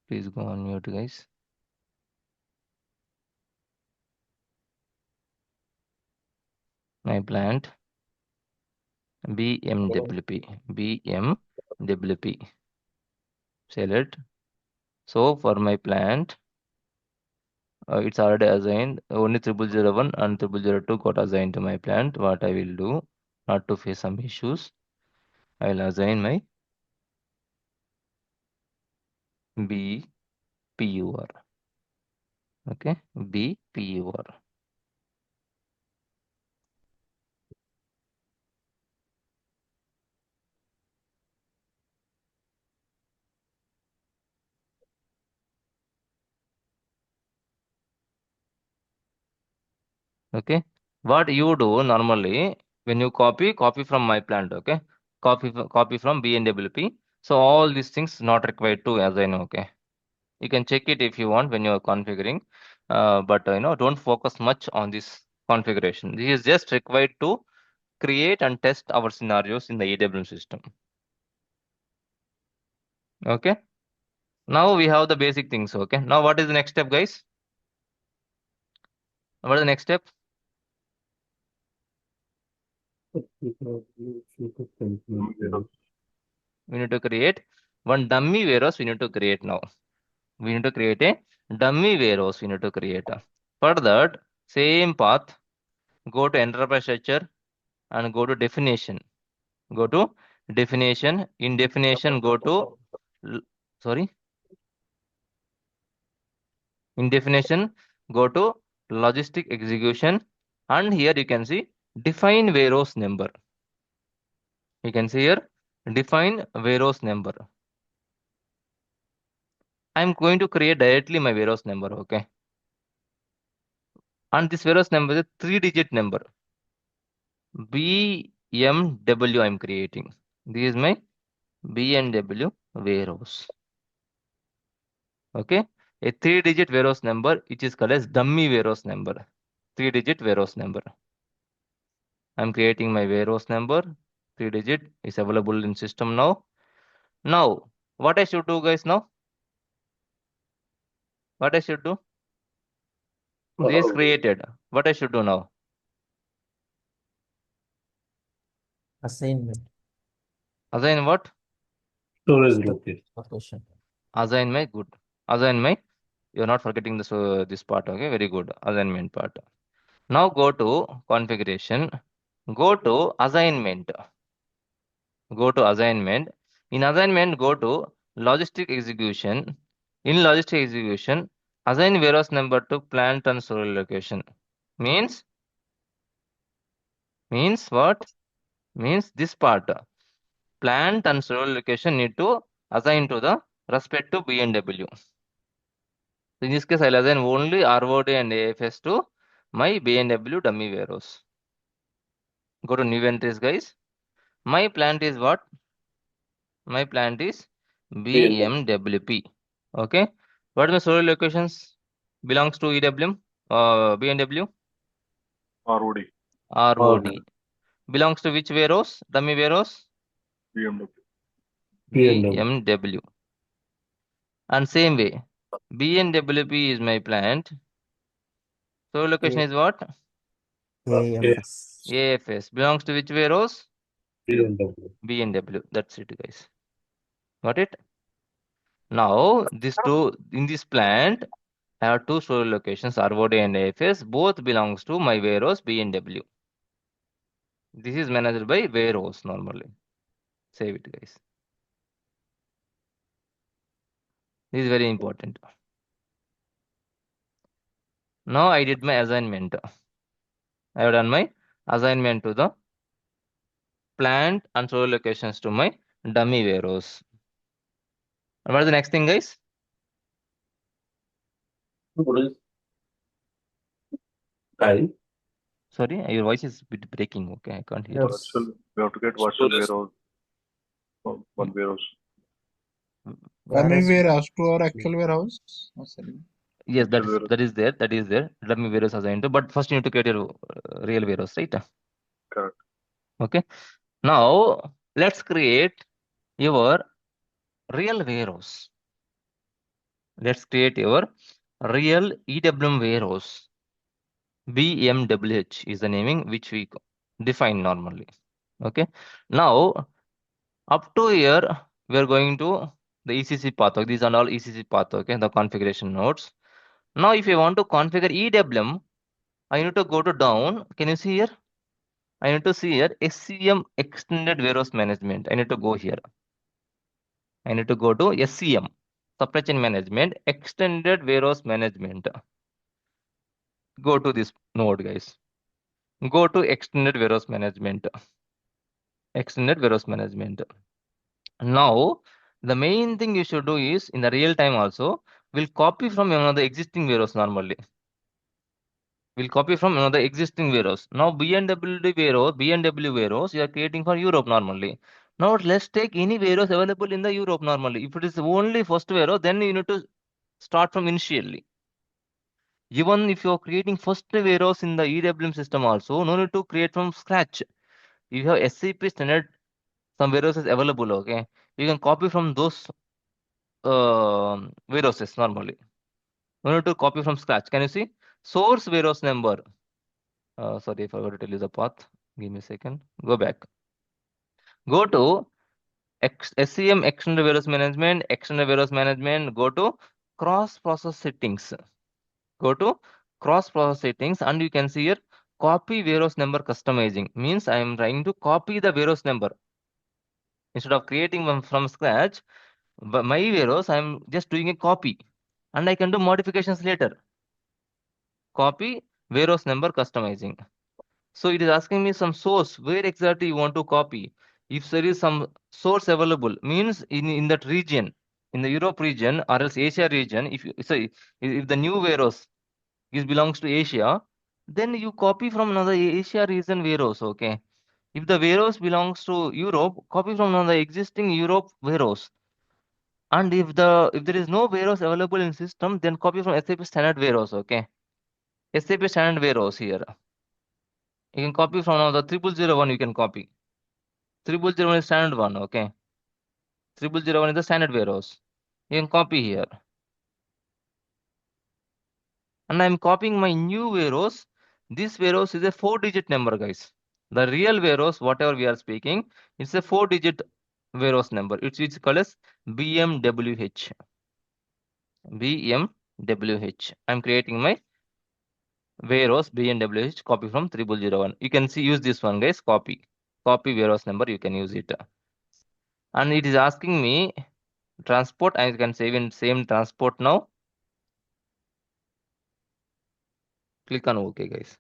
Speaker 1: Please go on mute, guys. My plant BMWP select. So for my plant, it's already assigned. Only 0001 and 0002 got assigned to my plant. What I will do, not to face some issues, I will assign my BPUR. Okay, BPUR. Okay, what you do normally when you copy from my plant. Okay, copy from BNWP. So all these things not required to assign. Okay, you can check it if you want when you are configuring, but don't focus much on this configuration. This is just required to create and test our scenarios in the EWM system. Okay, now we have the basic things. Okay, now what is the next step, guys? What is the next step? We need to create one dummy warehouse. We need to create now. We need to create a dummy warehouse. We need to create. For that, same path, go to enterprise structure and go to definition. Go to definition. In definition, go to sorry. In definition, go to logistic execution, and here you can see define warehouse number. You can see here define warehouse number. I'm going to create directly my warehouse number. Okay. And this warehouse number is a 3-digit number. BMW I'm creating. This is my B&W warehouse. Okay, a 3-digit warehouse number, which is called as dummy warehouse number. 3-digit warehouse number. I'm creating my warehouse number. 3-digit is available in system now. Now, what I should do, guys? Now, what I should do? This created. What I should do now?
Speaker 4: Assignment.
Speaker 1: Assign what?
Speaker 2: Storage location.
Speaker 4: Location.
Speaker 1: Assign my good. Assign my. You're not forgetting this part. Okay, very good. Assignment part. Now go to configuration. Go to assignment. Go to assignment. In assignment, go to logistic execution. In logistic execution, assign warehouse number to plant and storage location. Means what? Means this part. Plant and storage location need to assign to the respect to B&W. In this case, I'll assign only ROD and AFS to my B&W dummy warehouse. Go to new entries, guys. My plant is what? My plant is BMWP. Okay. What are the storage locations? Belongs to EWM, B&W,
Speaker 5: ROD,
Speaker 1: ROD. Belongs to which warehouse? Dummy warehouse?
Speaker 5: BMW.
Speaker 1: BMW. And same way, B&WP is my plant. Storage location is what?
Speaker 4: AMS.
Speaker 1: AFS. Belongs to which warehouse?
Speaker 2: B&W.
Speaker 1: B&W. That's it, guys. Got it? Now, these two in this plant, I have two storage locations, ROD and AFS. Both belongs to my warehouse B&W. This is managed by warehouse normally. Save it, guys. This is very important. Now I did my assignment. I have done my assignment to the plant and storage locations to my dummy warehouse. And what is the next thing, guys?
Speaker 2: Time.
Speaker 1: Sorry, your voice is a bit breaking. Okay, I can't hear you.
Speaker 5: Virtual, we have to get virtual warehouse. One warehouse.
Speaker 6: Dummy
Speaker 4: Whereas-
Speaker 6: warehouse to our actual warehouse.
Speaker 1: Yes,
Speaker 5: Actual warehouse.
Speaker 1: that is there. Dummy warehouse assigned to, but first you need to create your real warehouse, right?
Speaker 5: Correct.
Speaker 1: Okay. Now let's create your real warehouse. Let's create your real EWM warehouse. BMWH is the naming which we define normally. Okay. Now up to here we are going to the ECC path. These are all ECC path. Okay, the configuration nodes. Now if you want to configure EWM, I need to go to down. Can you see here? I need to see here SCM extended warehouse management. I need to go here. I need to go to SCM, supply chain management, extended warehouse management. Go to this node, guys. Go to extended warehouse management. Extended warehouse management. Now, the main thing you should do is in the real time also, we'll copy from another existing warehouse normally. We'll copy from another existing warehouse. Now, B&W warehouse, you are creating for Europe normally. Now, let's take any warehouse available in the Europe normally. If it is only first warehouse, then you need to start from initially. Even if you're creating first warehouse in the EWM system also, no need to create from scratch. You have SAP standard, some warehouses available, okay? You can copy from those warehouses normally. No need to copy from scratch. Can you see? Source warehouse number. Sorry, I forgot to tell you the path. Give me a second. Go back. Go to SCM extended warehouse management. Go to cross process settings. Go to cross process settings and you can see here copy warehouse number customizing. Means I am trying to copy the warehouse number. Instead of creating one from scratch, but my warehouse, I am just doing a copy and I can do modifications later. Copy warehouse number customizing. So it is asking me some source, where exactly you want to copy. If there is some source available, means in that region, in the Europe region or else Asia region, if you say if the new warehouse is belongs to Asia, then you copy from another Asia region warehouse, okay. If the warehouse belongs to Europe, copy from the existing Europe warehouse. And if there is no warehouse available in system, then copy from SAP standard warehouse. Okay, SAP standard warehouse here. You can copy from the 0001. You can copy 0001 is standard one. Okay, 0001 is the standard warehouse. You can copy here. And I'm copying my new warehouse. This warehouse is a 4-digit number, guys. The real warehouse, whatever we are speaking, it's a 4-digit warehouse number. It's called as BMWH. BMWH. I'm creating my warehouse BMWH copy from 0001. You can see use this one, guys. Copy warehouse number. You can use it. And it is asking me transport. I can save in same transport now. Click on OK, guys.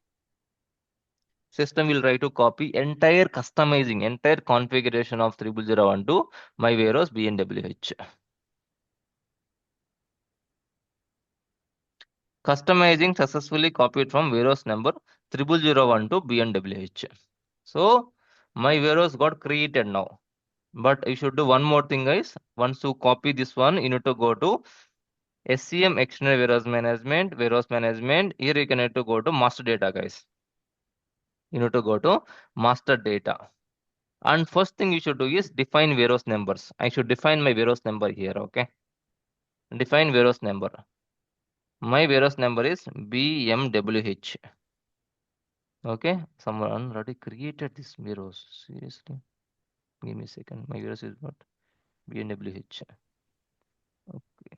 Speaker 1: System will try to copy entire customizing, entire configuration of 0001 to my warehouse BMWH. Customizing successfully copied from warehouse number 0001 to BMWH. So my warehouse got created now. But you should do one more thing, guys. Once you copy this one, you need to go to SCM external warehouse management. Here you can need to go to master data, guys. You need to go to master data. And first thing you should do is define warehouse numbers. I should define my warehouse number here. Okay. Define warehouse number. My warehouse number is BMWH. Okay. Someone already created this warehouse. Seriously. Give me a second. My warehouse is what? BMWH. Okay.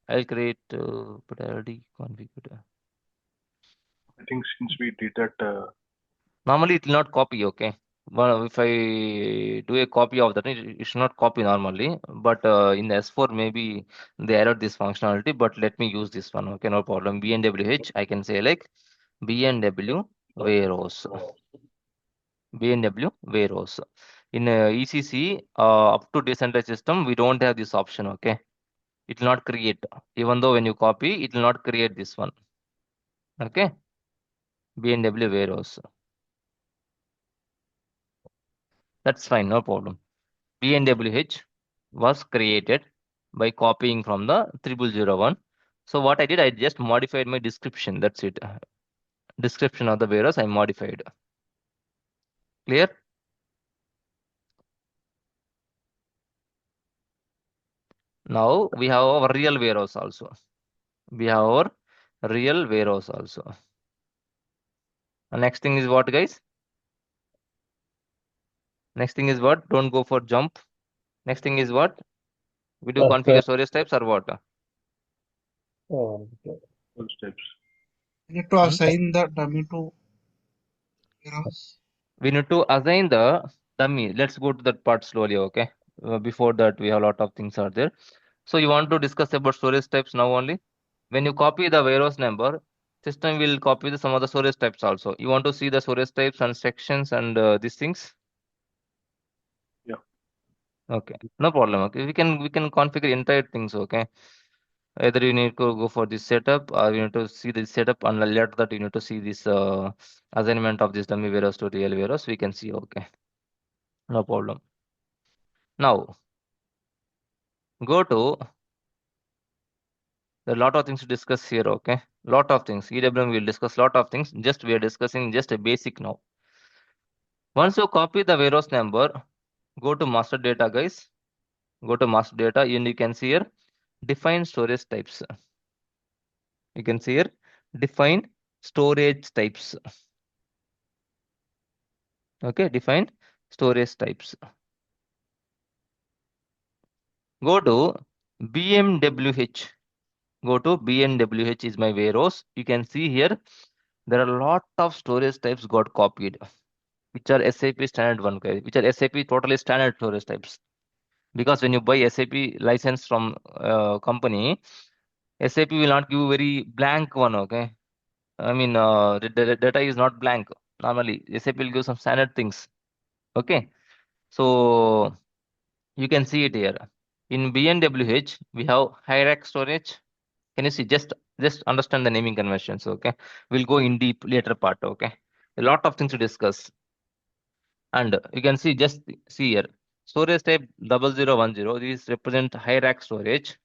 Speaker 1: I'll create but I already configured.
Speaker 5: I think since we did that,
Speaker 1: Normally it will not copy. Okay. Well, if I do a copy of that, it should not copy normally. But in the S4 maybe they added this functionality. But let me use this one. Okay, no problem. BNWH. I can say like BNW warehouse. BNW warehouse. In ECC up to decentralized system, we don't have this option. Okay. It will not create. Even though when you copy, it will not create this one. Okay. BNW warehouse. That's fine, no problem. BNWH was created by copying from the 0001. So what I did, I just modified my description. That's it. Description of the warehouse I modified. Clear? Now we have our real warehouse also. We have our real warehouse also. The next thing is what, guys? Next thing is what? Don't go for jump. Next thing is what? We do configure storage types or what?
Speaker 5: those steps.
Speaker 6: We need to assign the dummy to warehouse.
Speaker 1: We need to assign the dummy. Let's go to that part slowly, okay? Before that, we have a lot of things are there. So you want to discuss about storage types now only? When you copy the warehouse number, system will copy some of the storage types also. You want to see the storage types and sections and these things?
Speaker 5: Yeah.
Speaker 1: Okay, no problem. Okay, we can configure entire things. Okay, either you need to go for this setup or you need to see this setup, and later that you need to see this assignment of this dummy warehouse to real warehouse. We can see. Okay, no problem. Now go to. There are a lot of things to discuss here. Okay, lot of things. EWM will discuss lot of things. Just we are discussing just a basic now. Once you copy the warehouse number, go to master data, guys. Go to master data, and you can see here define storage types. You can see here define storage types. Okay, define storage types. Go to BMWH. Go to BMWH is my warehouse. You can see here there are a lot of storage types got copied, which are SAP standard one, guys, which are SAP totally standard storage types. Because when you buy SAP license from company, SAP will not give very blank one. Okay, I mean the data is not blank. Normally SAP will give some standard things. Okay, so you can see it here. In BNWH, we have hierarch storage. Can you see? Just understand the naming conventions. Okay, we'll go in deep later part. Okay, a lot of things to discuss. And you can see, just see here, storage type 0010, these represent high rack storage.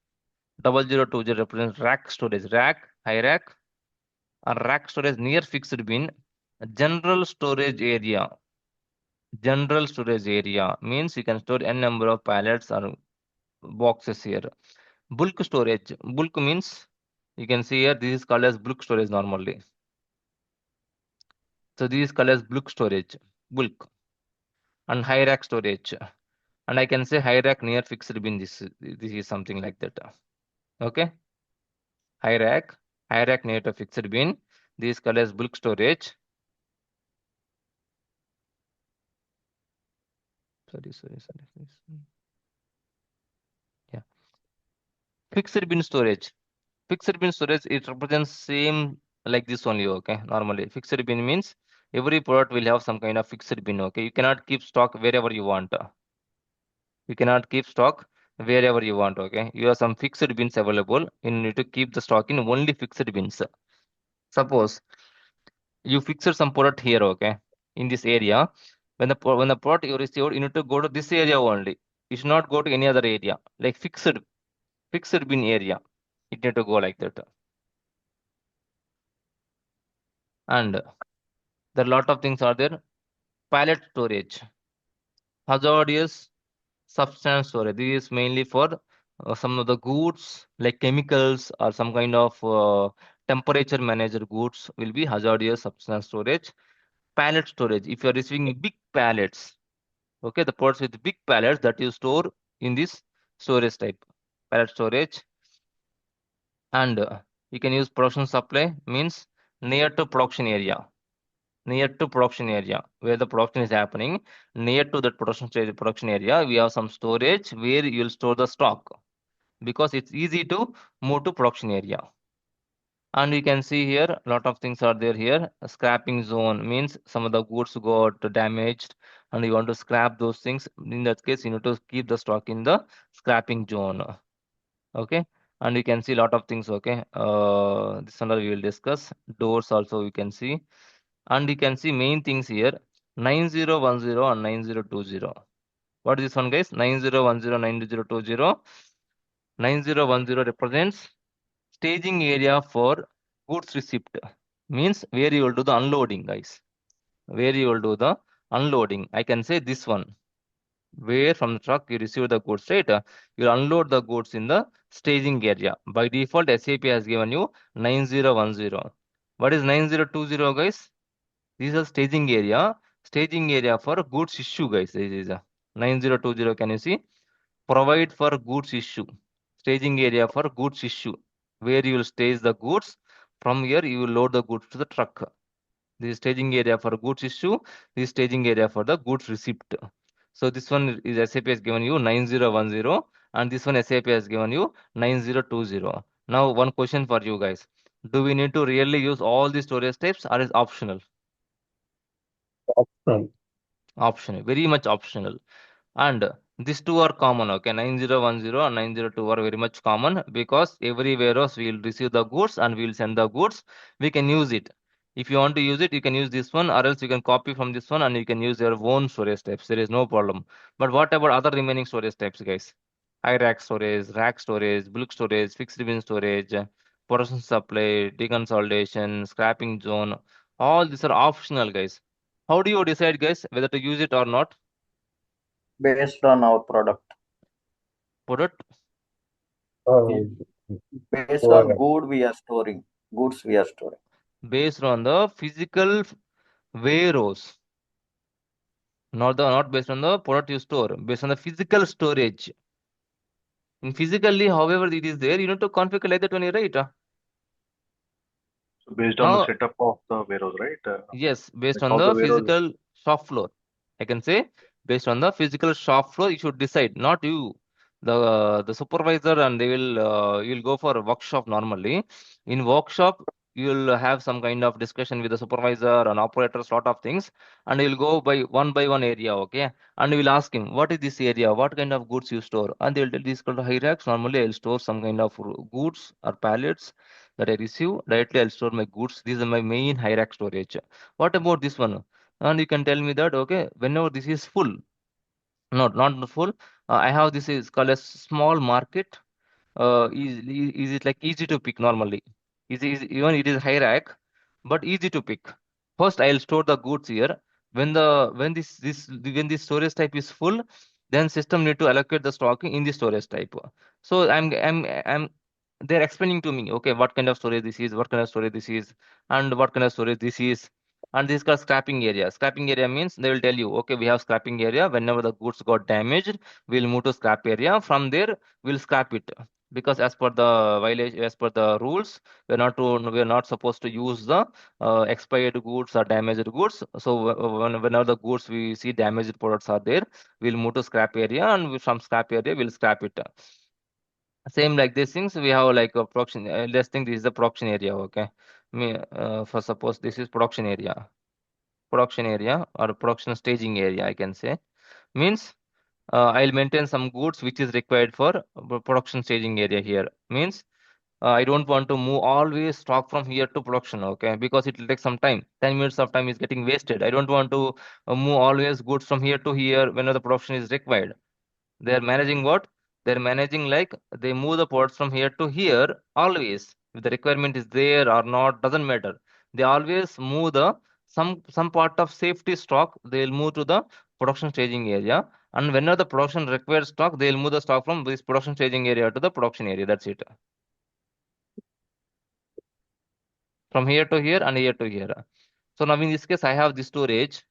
Speaker 1: 0020 represents rack storage, rack, high rack, or rack storage near fixed bin. General storage area. General storage area means you can store n number of pallets or boxes here. Bulk storage. Bulk means you can see here, this is called as bulk storage normally. So this is called as bulk storage, bulk. And high rack storage. And I can say high rack near fixed bin. This is something like that. Okay. High rack near to fixed bin. This is called as bulk storage. Sorry. Yeah. Fixed bin storage. Fixed bin storage, it represents same like this only. Okay. Normally, fixed bin means every product will have some kind of fixed bin. Okay. You cannot keep stock wherever you want. You cannot keep stock wherever you want. Okay. You have some fixed bins available. You need to keep the stock in only fixed bins. Suppose you fixed some product here. Okay. In this area, when the product you received, you need to go to this area only. You should not go to any other area, like fixed bin area. It need to go like that. And there are a lot of things are there. Pallet storage, hazardous substance storage. This is mainly for some of the goods like chemicals or some kind of temperature managed goods will be hazardous substance storage. Pallet storage. If you are receiving big pallets, okay, the products with big pallets that you store in this storage type, pallet storage. And you can use production supply, means near to production area. Near to production area where the production is happening, near to that production area, we have some storage where you will store the stock, because it's easy to move to production area. And you can see here a lot of things are there here. A scrapping zone means some of the goods got damaged and you want to scrap those things. In that case, you need to keep the stock in the scrapping zone. Okay. And you can see a lot of things. Okay. This one we will discuss. Doors also you can see. And you can see main things here, 9010 and 9020. What is this one, guys? 9010, 9020. 9010 represents staging area for goods receipt. Means where you will do the unloading, guys. Where you will do the unloading. I can say this one. Where from the truck you receive the goods, right? You unload the goods in the staging area. By default, SAP has given you 9010. What is 9020, guys? This is a staging area. Staging area for goods issue, guys. This is a 9020. Can you see? Provide for goods issue. Staging area for goods issue. Where you will stage the goods. From here, you will load the goods to the truck. This is staging area for goods issue. This is staging area for the goods receipt. So this one is SAP has given you 9010, and this one SAP has given you 9020. Now one question for you guys. Do we need to really use all these storage types, or is optional?
Speaker 2: Optional.
Speaker 1: Optional, very much optional. And these two are common. Okay, 9010 and 902 are very much common, because every warehouse will receive the goods and we will send the goods. We can use it. If you want to use it, you can use this one, or else you can copy from this one and you can use your own storage types. There is no problem. But what about other remaining storage types, guys? High rack storage, bulk storage, fixed bin storage, production supply, deconsolidation, scrapping zone. All these are optional, guys. How do you decide, guys, whether to use it or not?
Speaker 3: Based on our product.
Speaker 1: Product?
Speaker 3: Based on goods we are storing.
Speaker 1: Based on the physical warehouse. Not based on the product you store, based on the physical storage. In physically, however it is there, you need to configure like that when you write.
Speaker 5: So based on the setup of the warehouse, right?
Speaker 1: Yes, based
Speaker 5: like
Speaker 1: on
Speaker 5: how
Speaker 1: the
Speaker 5: the warehouse.
Speaker 1: physical shop floor. I can say based on the physical shop floor, you should decide, not you. The supervisor, and they will you'll go for a workshop normally. In workshop, you'll have some kind of discussion with the supervisor and operators, lot of things, and you'll go by one area, okay? And you will ask him, what is this area? What kind of goods you store? And they'll tell this called high racks. Normally, I'll store some kind of goods or pallets that I receive. Directly, I'll store my goods. These are my main high rack storage. What about this one? and you can tell me that, okay, whenever this is full, not full, I have this is called a small market. Is it like easy to pick normally? Even it is high rack, but easy to pick. First, I'll store the goods here. When this storage type is full, then system need to allocate the stock in the storage type. So I'm they're explaining to me, okay, what kind of storage this is, what kind of storage this is, and what kind of storage this is. And this is called scrapping area. Scrapping area means they will tell you, okay, we have scrapping area. Whenever the goods got damaged, we'll move to scrap area. From there, we'll scrap it, because as per the violation, as per the rules, we're not supposed to use the expired goods or damaged goods. So whenever the goods we see damaged products are there, we'll move to scrap area, and from scrap area we'll scrap it. Same like these things, we have like a production. Let's think this is the production area. Okay, for suppose this is production area, or production staging area, I can say. Means I'll maintain some goods which is required for production staging area here. Means I don't want to move always stock from here to production, okay? Because it will take some time. 10 minutes of time is getting wasted. I don't want to move always goods from here to here whenever the production is required. They are managing what? They're managing like they move the parts from here to here always. If the requirement is there or not, doesn't matter. They always move the some part of safety stock, they'll move to the production staging area. And whenever the production requires stock, they'll move the stock from this production staging area to the production area. That's it. From here to here and here to here. So now in this case, I have this storage,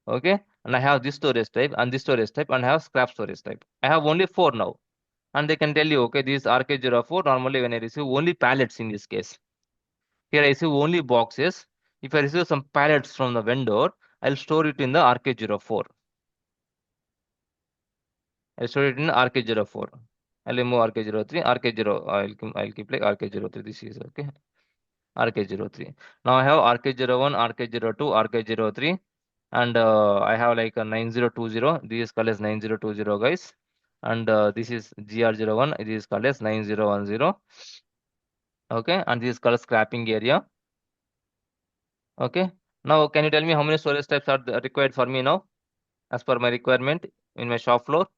Speaker 1: okay, and I have this storage type and this storage type, and I have scrap storage type. I have only 4 now, and they can tell you, okay, this RK04. Normally, when I receive only pallets in this case, here I receive only boxes. If I receive some pallets from the vendor, I'll store it in the RK04. I'll store it in RK04. I'll remove RK03, RK0. I'll keep like RK03. This is okay. RK03. Now I have RK01, RK02, RK03, and I have like a 9020. This is called as 9020, guys. And this is GR01. This is called as 9010. Okay, and this is called scrapping area. Okay. Now, can you tell me how many storage types are required for me now, as per my requirement in my shop floor?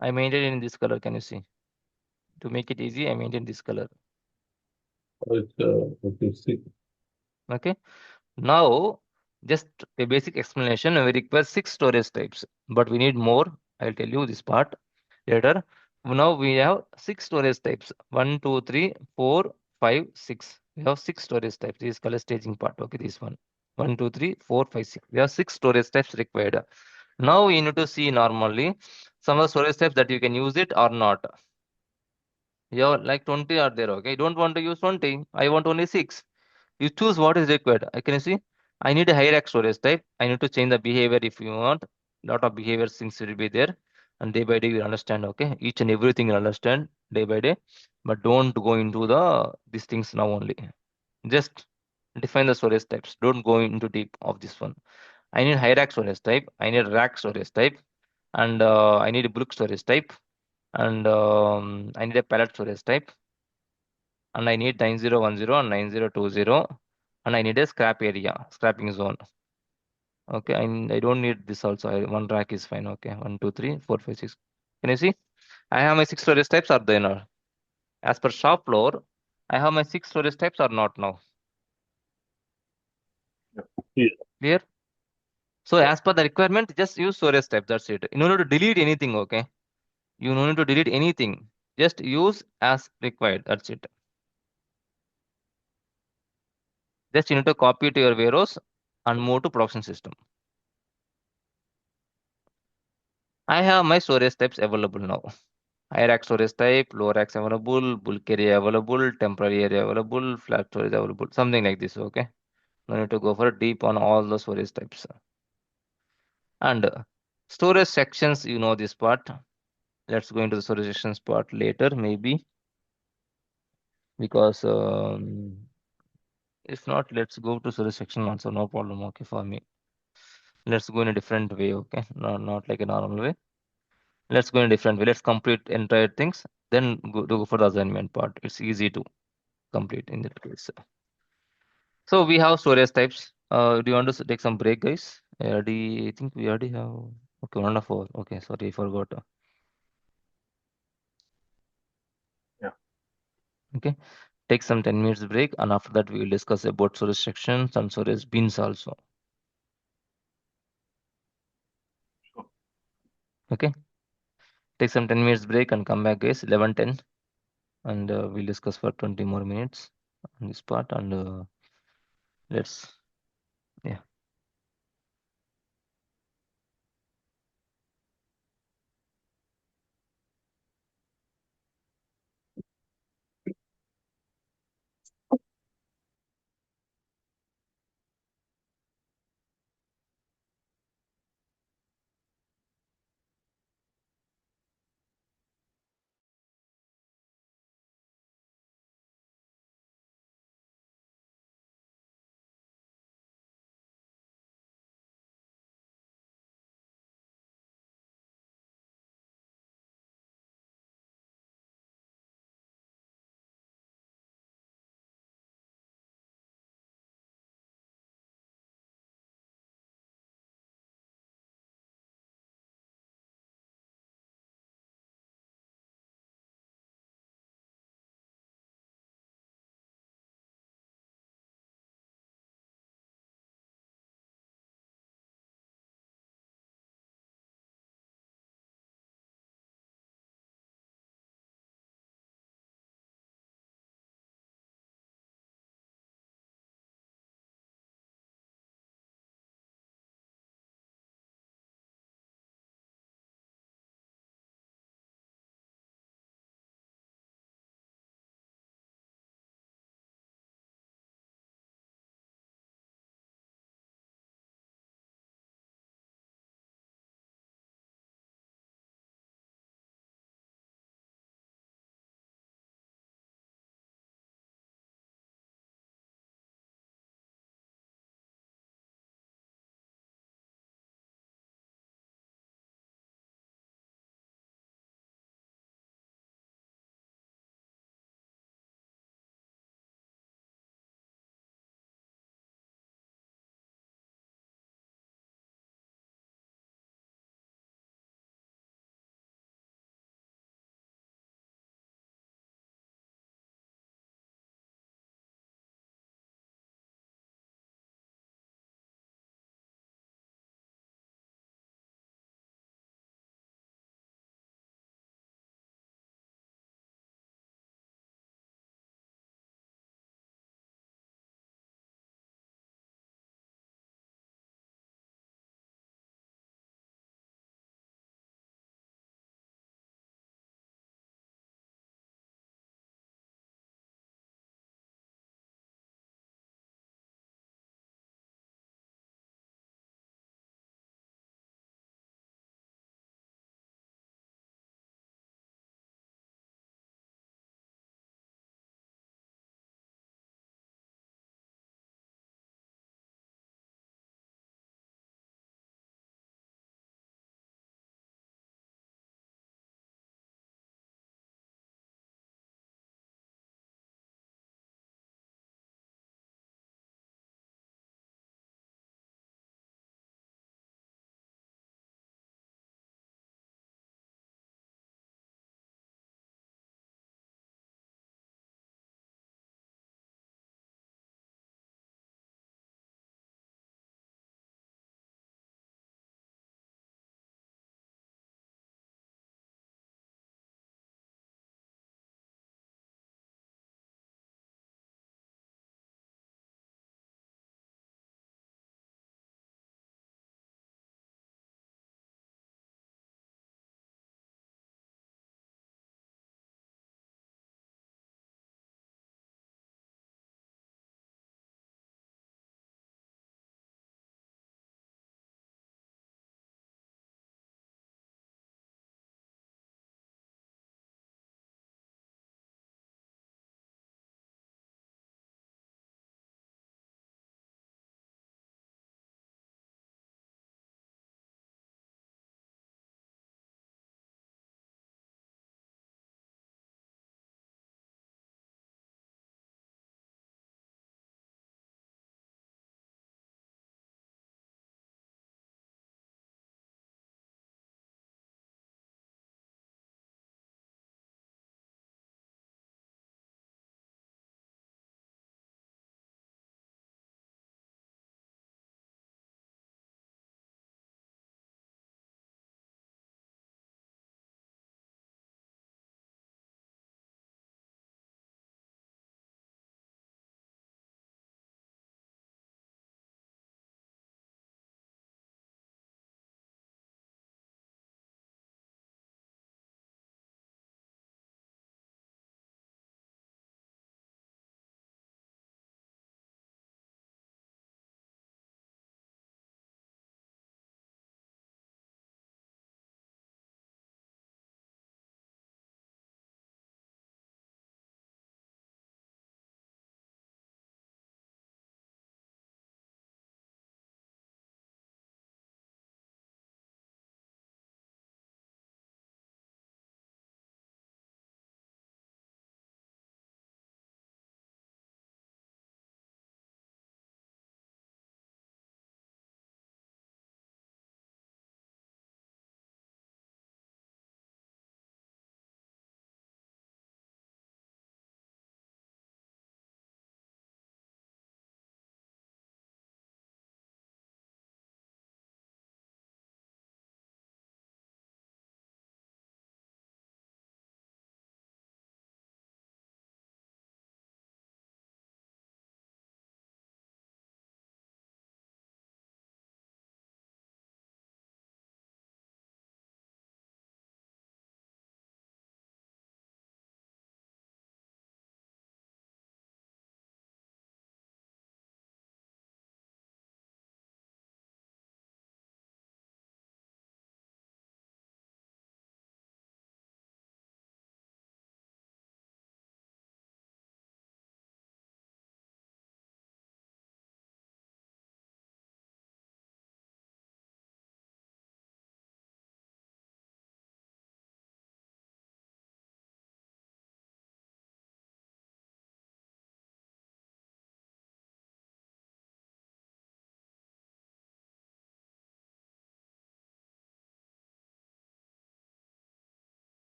Speaker 1: I maintain it in this color. Can you see? To make it easy, I maintain this color. Okay. Now, just a basic explanation. We require 6 storage types, but we need more. I'll tell you this part later. Now we have 6 storage types. 1, 2, 3, 4, 5, 6. We have 6 storage types. This is color staging part. Okay, this one. 1, 2, 3, 4, 5, 6. We have 6 storage types required. Now you need to see normally some of the storage types that you can use it or not. You have like 20 are there. Okay, you don't want to use 20. I want only 6. You choose what is required. I can see. I need a high rack storage type. I need to change the behavior if you want. Lot of behavior things will be there, and day by day you understand. Okay, each and everything you understand day by day, but don't go into these things now only. Just define the storage types. Don't go into deep of this one. I need high rack storage type. I need rack storage type, and I need a bulk storage type, and I need a pallet storage type, and I need 9010 and 9020, and I need a scrap area, scrapping zone. Okay, I don't need this also. One rack is fine. Okay, 1, 2, 3, 4, 5, 6. Can you see? I have my 6 storage types are there now. As per shop floor, I have my 6 storage types are not now.
Speaker 2: Yeah.
Speaker 1: Clear? So as per the requirement, just use storage type. That's it. You don't need to delete anything. Okay, you don't need to delete anything. Just use as required. That's it. Just you need to copy to your warehouse and move to production system. I have my storage types available now. High rack storage type, low racks available, bulk area available, temporary area available, flat storage available, something like this. Okay, no need to go for deep on all the storage types. And storage sections, you know this part. Let's go into the storage sections part later, maybe, because if not, let's go to storage section also. No problem. Okay, for me. Let's go in a different way. Okay, not like a normal way. Let's go in a different way. Let's complete entire things, then go for the assignment part. It's easy to. complete in that case. So we have storage types. Do you want to take some break, guys? I think we already have. Okay, 1 hour. Okay, sorry, I forgot.
Speaker 5: Yeah.
Speaker 1: Okay, take some 10 minutes break, and after that we will discuss about storage sections and storage bins also.
Speaker 5: Sure.
Speaker 1: Okay, take some 10 minutes break and come back, guys. 11:10, and we'll discuss for 20 more minutes on this part, and let's yeah.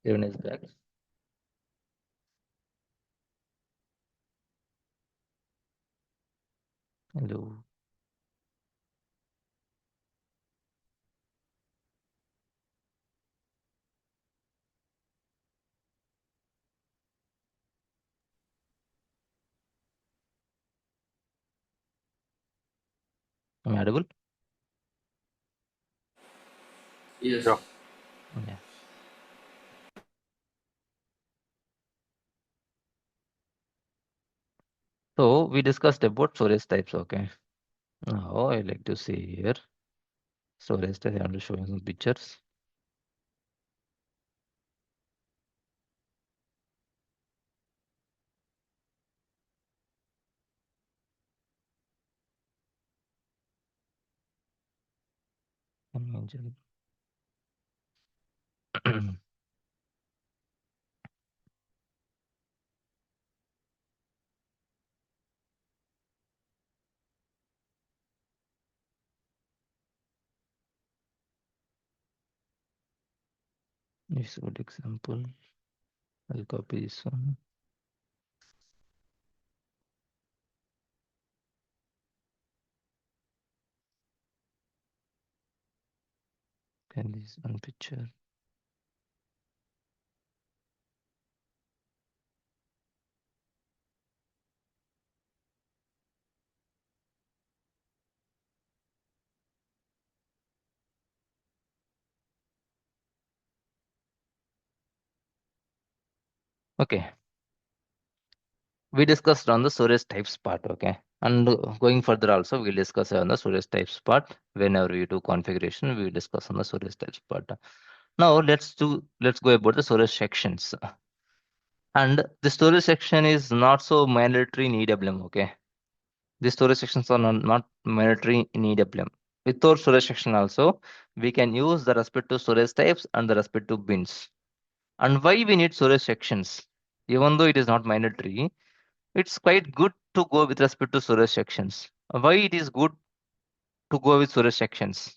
Speaker 1: Everyone is back. Hello. Am I audible?
Speaker 2: Yes.
Speaker 5: Yeah.
Speaker 1: Yeah. So we discussed about storage types, okay. Now I like to see here storage types. I'm just showing some pictures. Imagine. This is a good example. I'll copy this one. And this one picture. Okay. We discussed on the storage types part, okay. And going further also, we'll discuss on the storage types part. Whenever we do configuration, we will discuss on the storage types part. Now let's go about the storage sections. And the storage section is not so mandatory in EWM, okay. The storage sections are not mandatory in EWM. Without storage section also, we can use the respective storage types and the respective bins. And why we need storage sections? Even though it is not mandatory, it's quite good to go with respect to storage sections. Why it is good to go with storage sections?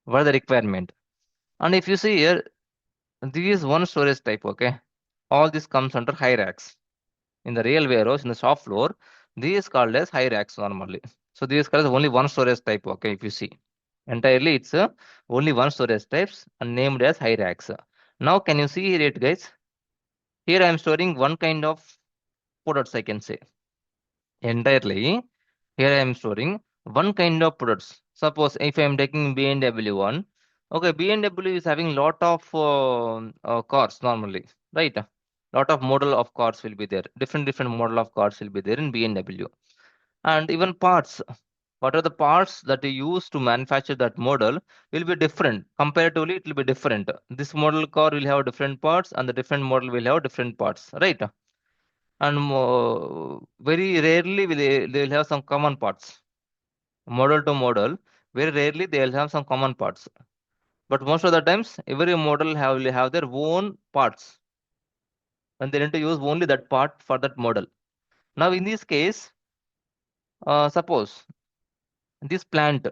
Speaker 1: What are the requirement? And if you see here, this is one storage type, okay? All this comes under high racks. In the real warehouse, in the shop floor, this is called as high racks normally. So this is called as only one storage type, okay? If you see, entirely it's only one storage types and named as high racks. Now can you see it, guys? Here I am storing one kind of products, I can say. Entirely, here I am storing one kind of products. Suppose if I am taking BMW one, okay, BMW is having lot of cars normally, right? Lot of model of cars will be there. Different model of cars will be there in BMW, and even parts. What are the parts that you use to manufacture that model will be different. Comparatively, it will be different. This model car will have different parts, and the different model will have different parts, right? And very rarely they'll have some common parts. Model to model, very rarely they'll have some common parts, but most of the times every model will have their own parts, and they need to use only that part for that model. Now in this case, suppose this plant,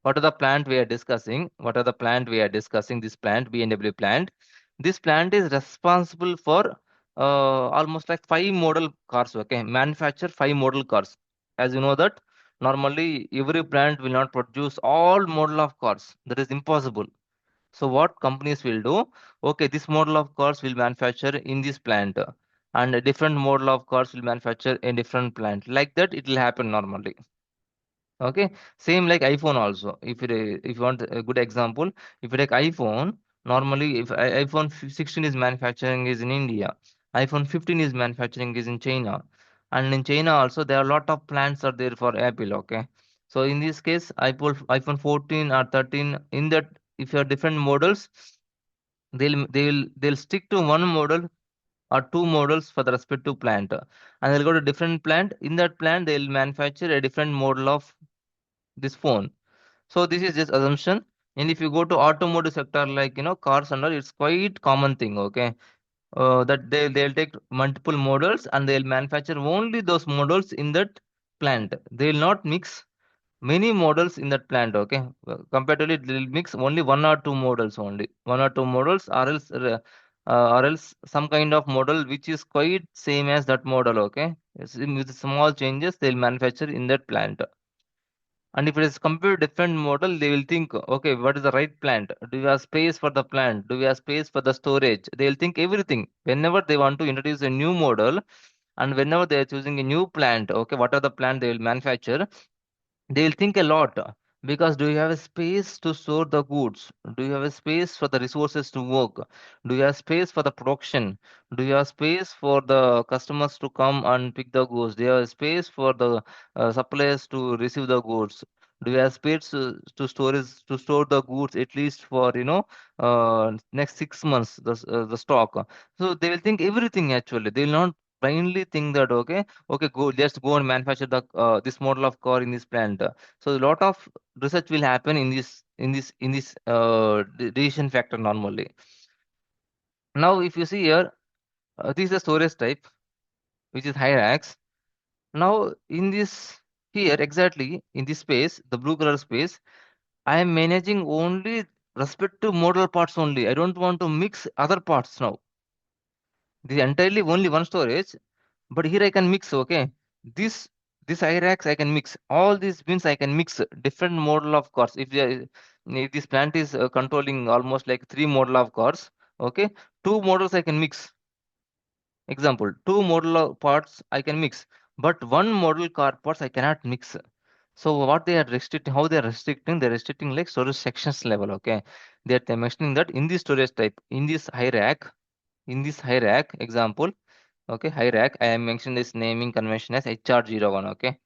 Speaker 1: what are the plant we are discussing, this plant, BMW plant. This plant is responsible for almost like 5 model cars, okay, manufacture 5 model cars. As you know that normally every plant will not produce all model of cars, that is impossible. So what companies will do, okay, this model of cars will manufacture in this plant, and a different model of cars will manufacture in different plant, like that it will happen normally. Okay, same like iPhone also. If you want a good example, if you take iPhone, normally if iPhone 16 is manufacturing is in India, iPhone 15 is manufacturing is in China, and in China also there are a lot of plants are there for Apple. Okay, so in this case, iPhone 14 or 13, in that if you have different models, they'll stick to one model or 2 models for the respective plant, and they'll go to different plant. In that plant, they'll manufacture a different model of this phone. So this is just assumption. And if you go to automotive sector, like cars and all, it's quite common thing. Okay, that they'll take multiple models and they'll manufacture only those models in that plant. They'll not mix many models in that plant. Okay, comparatively they'll mix only 1 or 2 models only, 1 or 2 models, or else or else some kind of model which is quite same as that model. Okay, with small changes they'll manufacture in that plant. And if it is completely different model, they will think, okay, what is the right plant? Do we have space for the plant? Do we have space for the storage? They will think everything. Whenever they want to introduce a new model and whenever they are choosing a new plant, okay, what are the plant they will manufacture? They will think a lot because do you have a space to store the goods? Do you have a space for the resources to work? Do you have space for the production? Do you have space for the customers to come and pick the goods? Do you have space for the suppliers to receive the goods? Do you have space to store the goods at least for next 6 months the stock? So they will think everything actually. They will not blindly think that okay, go, let's go and manufacture the this model of car in this plant. So a lot of research will happen in this decision factor normally. Now if you see here, this is the storage type which is high racks. Now in this here exactly in this space, the blue color space, I am managing only respective model parts only. I don't want to mix other parts now. This is entirely only one storage. But here I can mix, okay? This this IRAX I can mix. All these means I can mix different model of cores. If this plant is controlling almost like 3 model of cores, okay? 2 models I can mix. Example, 2 model of parts I can mix, but 1 model car parts I cannot mix. So what they are restricting, how they are restricting? They're restricting like storage sections level, okay? They're mentioning that in this storage type, in this high rack example. Okay, high rack. I am mentioning this naming convention as HR01. Okay,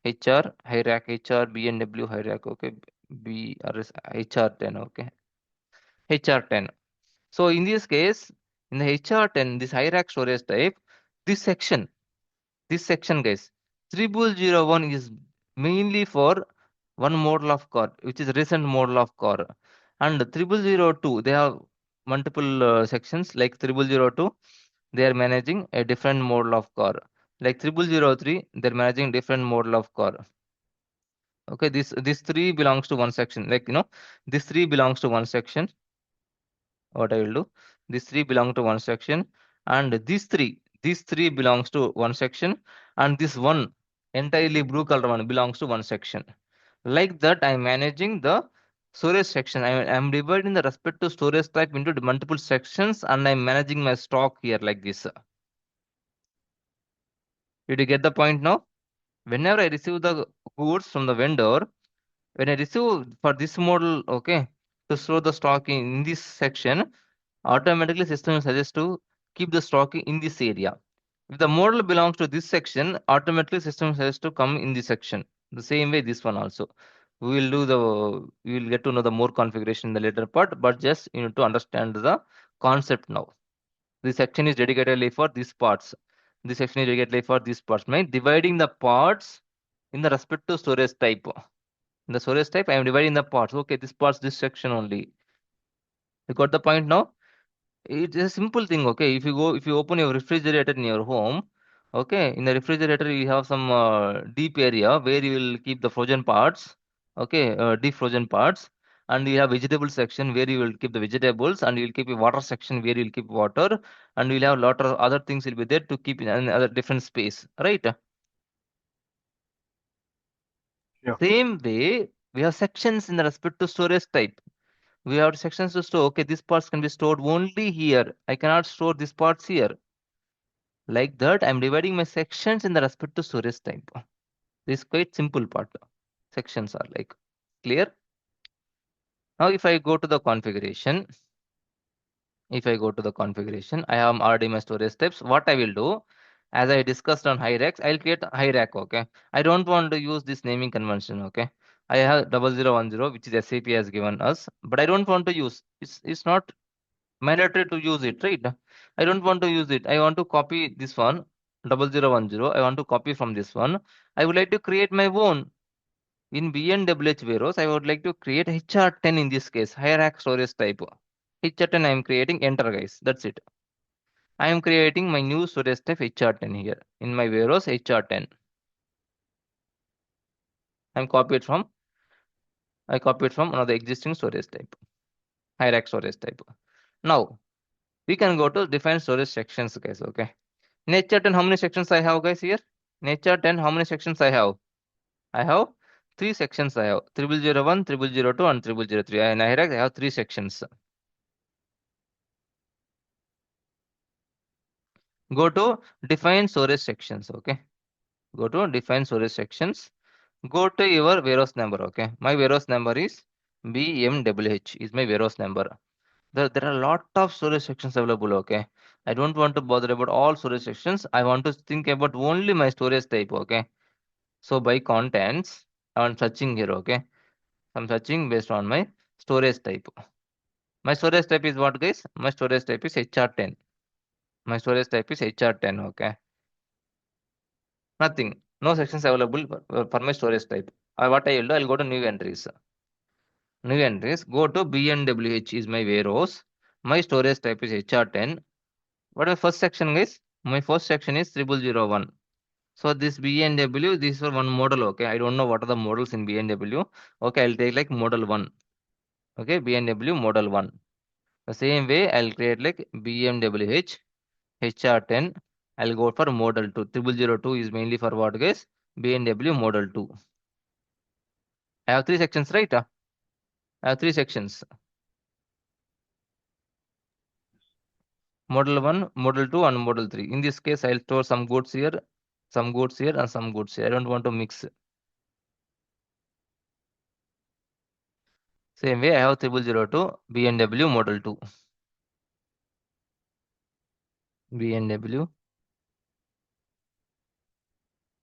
Speaker 1: HR high rack, HR BNW high rack. Okay, BRS HR10. Okay, HR10. So in this case, in the HR10, this high rack storage type, this section, guys, 3001 is mainly for one model of car, which is recent model of car, and 3002 they have multiple sections like 3002 they are managing a different model of car. Like 3003, they're managing different model of car. Okay, this three belongs to one section. Like this three belongs to one section. What I will do, these three belong to one section, and these three belongs to one section, and this one entirely blue color one belongs to one section. Like that, I'm managing the storage section. I'm dividing the respective storage type into the multiple sections, and I'm managing my stock here like this. Did you get the point now? Whenever I receive the goods from the vendor, when I receive for this model, okay, to store the stock in this section, automatically system suggests to keep the stock in this area. If the model belongs to this section, automatically system suggests to come in this section. The same way this one also. We will get to know the more configuration in the later part, but just you need to understand the concept now. This section is dedicatedly for these parts. This section is dedicatedly for these parts. Means dividing the parts in the respective storage type. In the storage type, I am dividing the parts. Okay, this parts, this section only. You got the point now? It's a simple thing. Okay, if you open your refrigerator in your home, okay, in the refrigerator you have some deep area where you will keep the frozen parts. Okay, deep frozen parts, and you have vegetable section where you will keep the vegetables, and you will keep a water section where you will keep water, and you'll have a lot of other things will be there to keep in another different space, right?
Speaker 5: Yeah.
Speaker 1: Same way, we have sections in the respective storage type. We have sections to store. Okay, these parts can be stored only here. I cannot store these parts here. Like that, I'm dividing my sections in the respective storage type. This is quite simple part. Sections are like clear. Now, if I go to the configuration, I have already my storage types. What I will do, as I discussed on high racks, I'll create high rack. Okay, I don't want to use this naming convention. Okay, I have 0010, which is SAP has given us, but I don't want to use. It's not mandatory to use it, right? I don't want to use it. I want to copy this one, 0010. I want to copy from this one. I would like to create my own. In BNWH warehouse, I would like to create HR10 in this case, hierarch storage type. HR10 I am creating, enter guys. That's it. I am creating my new storage type HR10 here. In my warehouse, HR10. I copied from one of the existing storage type, hierarch storage type. Now, We can go to define storage sections, guys. Okay. In HR10, how many sections I have, guys, here? In HR10, how many sections I have? I have three sections. I have 0001, 0002, and 0003. And I have three sections. Go to define storage sections. Okay. Go to define storage sections. Go to your warehouse number. Okay. My warehouse number is BMWH is my warehouse number. There are a lot of storage sections available. Okay. I don't want to bother about all storage sections. I want to think about only my storage type. Okay. So by contents, I'm searching here. Okay. I'm searching based on my storage type. My storage type is what, guys? My storage type is HR10. My storage type is HR10. Okay. Nothing. No sections available for my storage type. What I will do, I'll go to new entries. New entries. Go to BNWH is my warehouse. My storage type is HR10. What is the first section, guys? My first section is 0001. So this BNW, this is one model. Okay. I don't know what are the models in BNW. Okay. I'll take like model 1. Okay. BNW model 1. The same way, I'll create like BMWH HR10. I'll go for model 2. 0002 is mainly for what, guys? BMW model 2. I have three sections, right? I have three sections. Model 1, model 2, and model 3. In this case, I'll store some goods here, some goods here, and some goods here. I don't want to mix. Same way, I have 0002 BMW model 2. BMW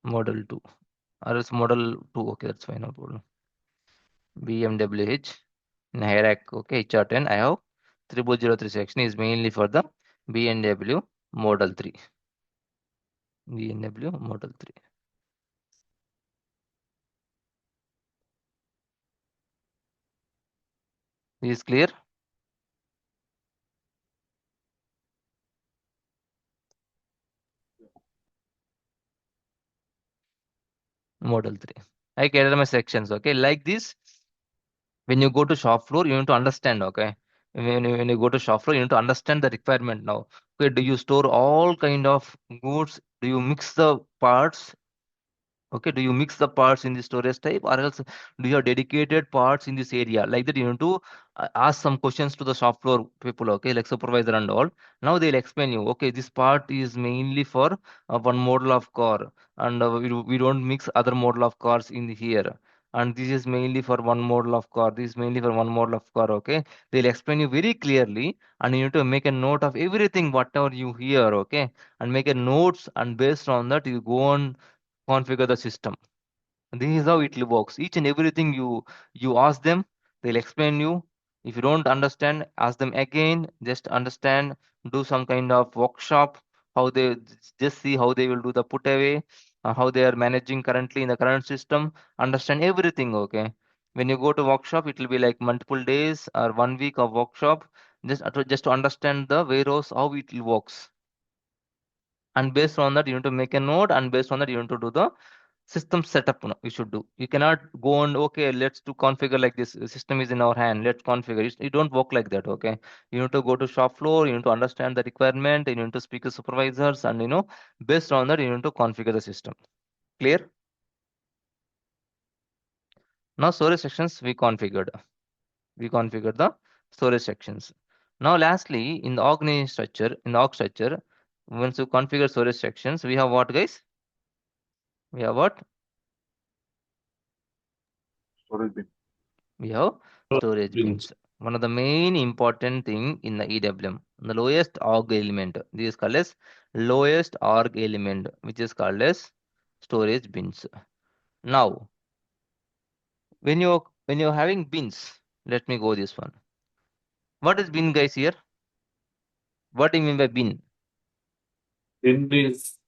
Speaker 1: model 2. Or else model 2. Okay, that's fine. No problem. BMWH in hierarchy. Okay, HR10. I have 0003 section is mainly for the BMW model 3. BMW model 3. Is clear? Model 3. I created my sections. Okay, like this. When you go to shop floor, you need to understand. Okay, when you go to shop floor, you need to understand the requirement now. Okay, do you store all kind of goods? Do you mix the parts? Okay, do you mix the parts in the storage type, or else do you have dedicated parts in this area? Like that, you need to ask some questions to the shop floor people, okay, like supervisor and all. Now they'll explain you, okay, this part is mainly for one model of car, and we don't mix other model of cars in here. And this is mainly for one model of car. This is mainly for one model of car. Okay, they'll explain you very clearly, and you need to make a note of everything, whatever you hear. Okay, and make a notes, and based on that, you go on configure the system. This is how it works. Each and everything you ask them, they'll explain you. If you don't understand, ask them again. Just understand, do some kind of workshop. How they just see how they will do the put away, how they are managing currently in the current system. Understand everything. Okay. When you go to workshop, it will be like multiple days or 1 week of workshop. Just to understand the warehouse how it works. And based on that, you need to make a note. And based on that, you need to do the system setup. You should do. You cannot go and okay, let's do configure like this. The system is in our hand, let's configure it. You don't work like that. Okay, you need to go to shop floor, you need to understand the requirement, you need to speak to supervisors, and based on that, you need to configure the system. Clear? Now storage sections we configured the storage sections. Now lastly, in the organization structure, in the org structure, once you configure storage sections, we have what, guys? We have what?
Speaker 5: Storage bin.
Speaker 1: We have storage bins. One of the main important thing in the EWM, the lowest org element. This is called as lowest org element, which is called as storage bins. Now, when you're having bins, let me go this one. What is bin, guys, here? What do you mean by bin?
Speaker 2: In this,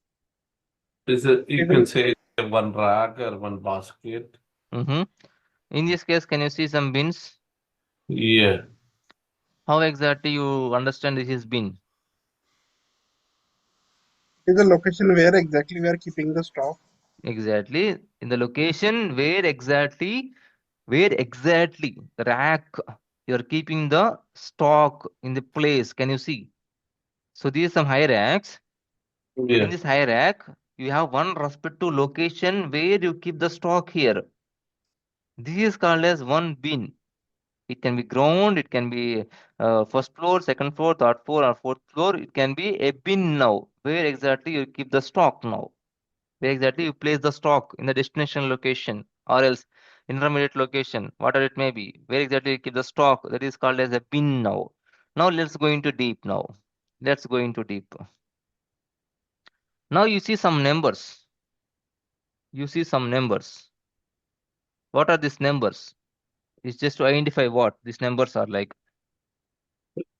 Speaker 2: you can say one rack or one basket.
Speaker 1: In this case, can you see some bins?
Speaker 2: Yeah.
Speaker 1: How exactly you understand this is bin?
Speaker 6: Is the location where exactly we are keeping the stock?
Speaker 1: Exactly. In the location where exactly the rack you're keeping the stock in the place. Can you see? So these are some high racks. In
Speaker 2: Yeah.
Speaker 1: this high rack, you have one respective location where you keep the stock here. This is called as one bin. It can be ground, it can be first floor, second floor, third floor, or fourth floor. It can be a bin now. Where exactly you keep the stock now? Where exactly you place the stock in the destination location or else intermediate location, whatever it may be. Where exactly you keep the stock, that is called as a bin now. Now let's go into deep now. Let's go into deep. Now you see some numbers. You see some numbers. What are these numbers? It's just to identify what these numbers are like.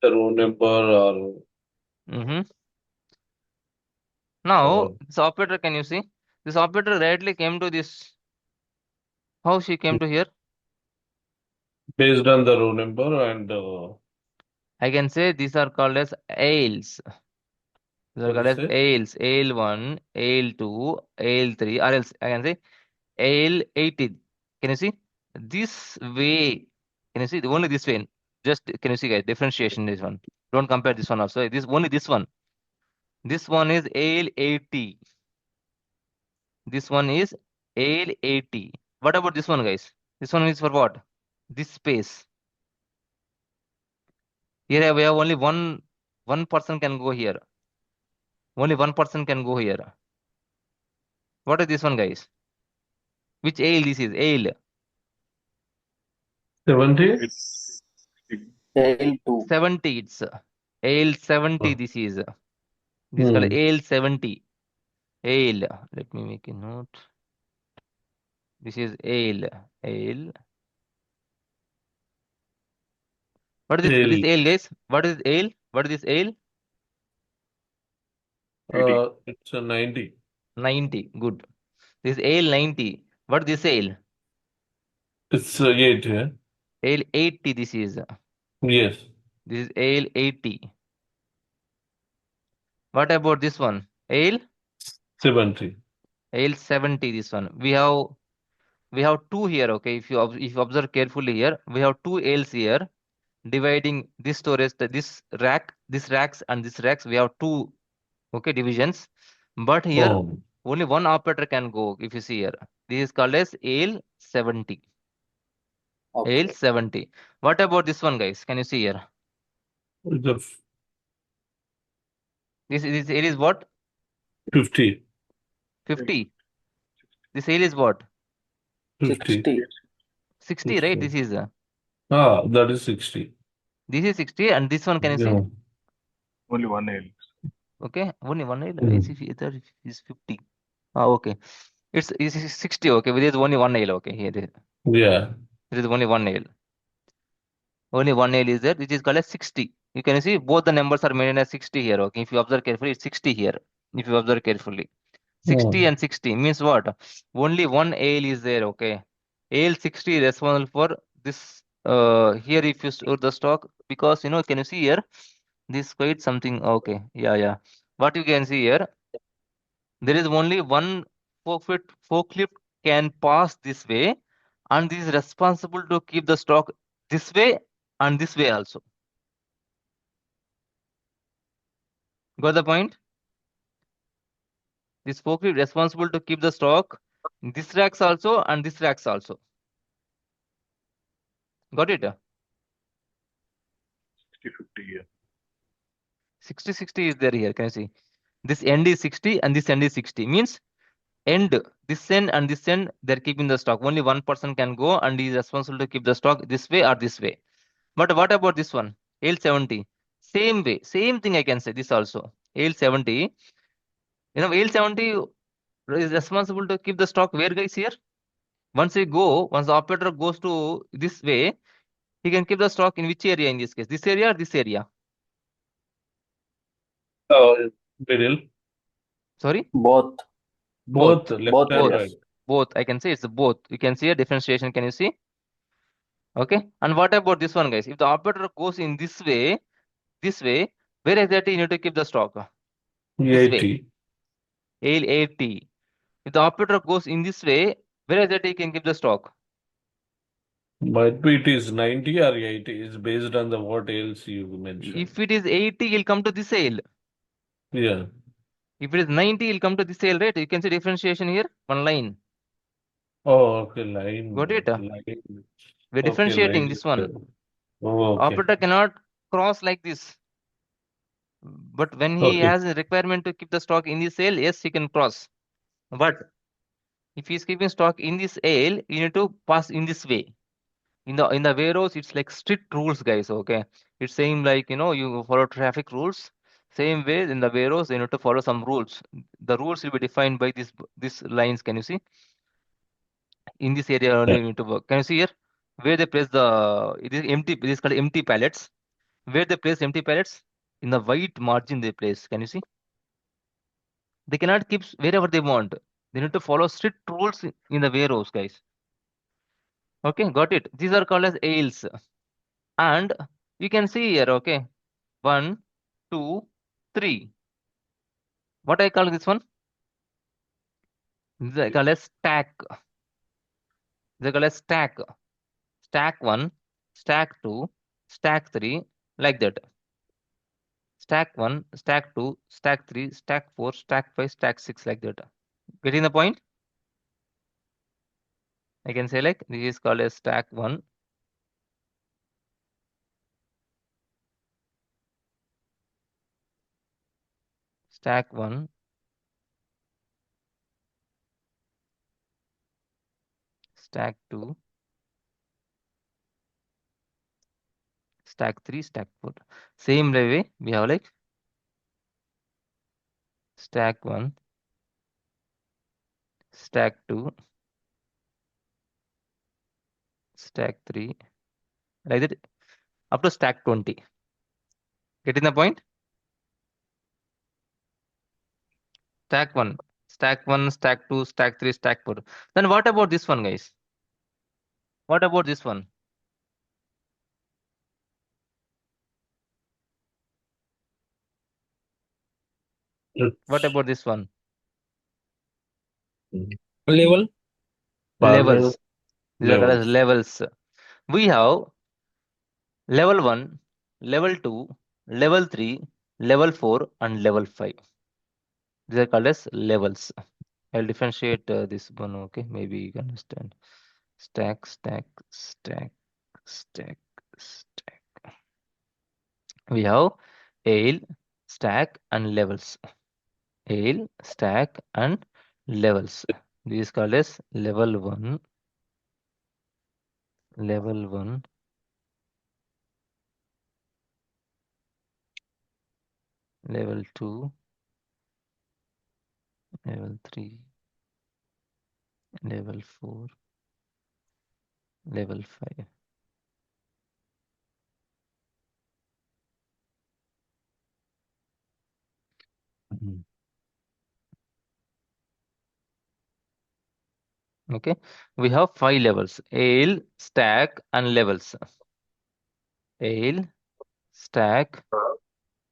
Speaker 2: The row number or
Speaker 1: Mm-hmm. Now,
Speaker 2: uh,
Speaker 1: this operator, can you see? This operator directly came to this. How she came to here?
Speaker 2: based on the row number and
Speaker 1: I can say these are called as AILs. These are
Speaker 2: what
Speaker 1: called
Speaker 2: is
Speaker 1: as
Speaker 2: it?
Speaker 1: AILs. AIL1, AIL2, AIL3, or else I can say AIL80. Can you see? This way. Can you see? Only this way. Just can you see, guys? Differentiation this one. Don't compare this one also. This only this one. This one is AIL80. This one is AIL80. What about this one, guys? This one is for what? This space. Here we have only one person can go here. Only one person can go here. What is this one, guys? Which AIL this is? AIL
Speaker 2: 70?
Speaker 5: It's
Speaker 3: L2.
Speaker 1: 70. It's AIL 70. This is called
Speaker 2: Hmm.
Speaker 1: AIL 70. AIL. Let me make a note. This is AIL. AIL. What is this
Speaker 2: L.
Speaker 1: AIL, guys? What is AIL? What is this AIL?
Speaker 5: 80.
Speaker 2: It's a 90.
Speaker 1: 90. Good. This is AIL 90. What is this AIL?
Speaker 2: It's 8, yeah?
Speaker 1: AIL 80. This is.
Speaker 2: Yes.
Speaker 1: This is AIL 80. What about this one? AIL?
Speaker 2: 70.
Speaker 1: AIL 70. This one. We have two here. Okay. If you observe carefully here, we have two AILs here dividing this storage, this rack, this racks, and this racks. We have two, okay, divisions. But here
Speaker 2: Oh,
Speaker 1: only one operator can go. If you see here, this is called as AIL 70. AIL
Speaker 3: Okay.
Speaker 1: 70. What about this one, guys? Can you see here?
Speaker 2: it's a
Speaker 1: This AIL is what?
Speaker 2: 50.
Speaker 1: 50. This AIL is what?
Speaker 2: 50.
Speaker 3: 60.
Speaker 1: 60, right? This is
Speaker 2: That is 60.
Speaker 1: 60, and this one, can you see?
Speaker 2: Yeah.
Speaker 5: Only one AL.
Speaker 1: Okay, only one AIL.
Speaker 2: Hmm.
Speaker 1: Either is 50. Okay. It's 60. Okay, there is only one AIL. Okay, here
Speaker 2: Yeah.
Speaker 1: there is only one AIL. Only one AIL is there, which is called as 60. You can see both the numbers are maintained as 60 here. Okay, if you observe carefully, it's 60 here. If you observe carefully, 60
Speaker 2: Hmm.
Speaker 1: and 60 means what? Only one AIL is there. Okay, AIL 60 is responsible for this. Here if you store the stock, because can you see here? This quite something. Okay, yeah. What you can see here, there is only one forklift can pass this way, and this is responsible to keep the stock this way and this way also. Got the point? This forklift responsible to keep the stock this racks also and this racks also. Got it?
Speaker 5: 60-50 here.
Speaker 1: 60-60 is there here. Can you see? This end is 60 and this end is 60. Means end, this end and this end, they're keeping the stock. Only one person can go and he is responsible to keep the stock this way or this way. But what about this one? AIL 70. Same way. Same thing I can say this also. AIL 70. AIL 70 is responsible to keep the stock where, guys, here? Once the operator goes to this way, he can keep the stock in which area in this case? This area or this area?
Speaker 2: Middle.
Speaker 1: Sorry?
Speaker 3: Both.
Speaker 2: Both left
Speaker 3: Both
Speaker 2: and
Speaker 1: Both.
Speaker 2: right.
Speaker 3: areas.
Speaker 1: Both. I can say it's both. You can see a differentiation. Can you see? Okay. And what about this one, guys? If the operator goes in this way, where exactly you need to keep the stock? This way.
Speaker 2: 80.
Speaker 1: AIL 80. If the operator goes in this way, where exactly you can keep the stock?
Speaker 2: Might be it is 90 or 80. It's based on the what else you mentioned.
Speaker 1: If it is 80, he'll come to this AIL.
Speaker 2: Yeah.
Speaker 1: If it is 90, it'll come to this cell, right? You can see differentiation here, one line.
Speaker 2: Oh, okay, line.
Speaker 1: Got it?
Speaker 2: Line.
Speaker 1: We're
Speaker 2: Okay,
Speaker 1: differentiating
Speaker 2: line.
Speaker 1: this one.
Speaker 2: Oh, okay.
Speaker 1: Operator cannot cross like this. But when he
Speaker 2: Okay.
Speaker 1: has a requirement to keep the stock in this cell, yes, he can cross. But if he's keeping stock in this cell, you need to pass in this way. In the warehouse, it's like strict rules, guys. Okay, it's saying like, you follow traffic rules. Same way in the warehouse, you need to follow some rules. The rules will be defined by these lines. Can you see? In this area only
Speaker 2: Yeah.
Speaker 1: you need to work. Can you see here? Where they place it is empty. It is called empty pallets. Where they place empty pallets? In the white margin they place. Can you see? They cannot keep wherever they want. They need to follow strict rules in the warehouse, guys. Okay, got it. These are called as aisles. And you can see here, okay, 1, 2, 3. What I call this one? This I call as stack. This I call as stack. Stack 1, stack 2, stack 3, like that. Stack 1, stack 2, stack 3, stack 4, stack 5, stack 6, like that. Getting the point? I can say like this is called as stack 1. Stack 1. Stack 2. Stack 3, stack 4. Same way we have like stack 1, stack 2, stack 3, like that up to stack 20. Getting the point? Stack 1, stack 1, stack 2, stack 3, stack 4. Then what about this one, guys? What about this one? What about this one?
Speaker 4: Level.
Speaker 1: Levels. These are called as
Speaker 2: Levels.
Speaker 1: levels. We have level 1, level 2, level 3, level 4, and level 5. These are called as levels. I'll differentiate this one, okay? Maybe you can understand. Stack, stack, stack, stack, stack. We have ale, stack, and levels. Ale, stack, and levels. This is called as level 1, level 1, level 2, level 3, level 4, level 5. Mhm. Okay, we have 5 levels: ale, stack, and levels. Ale, stack,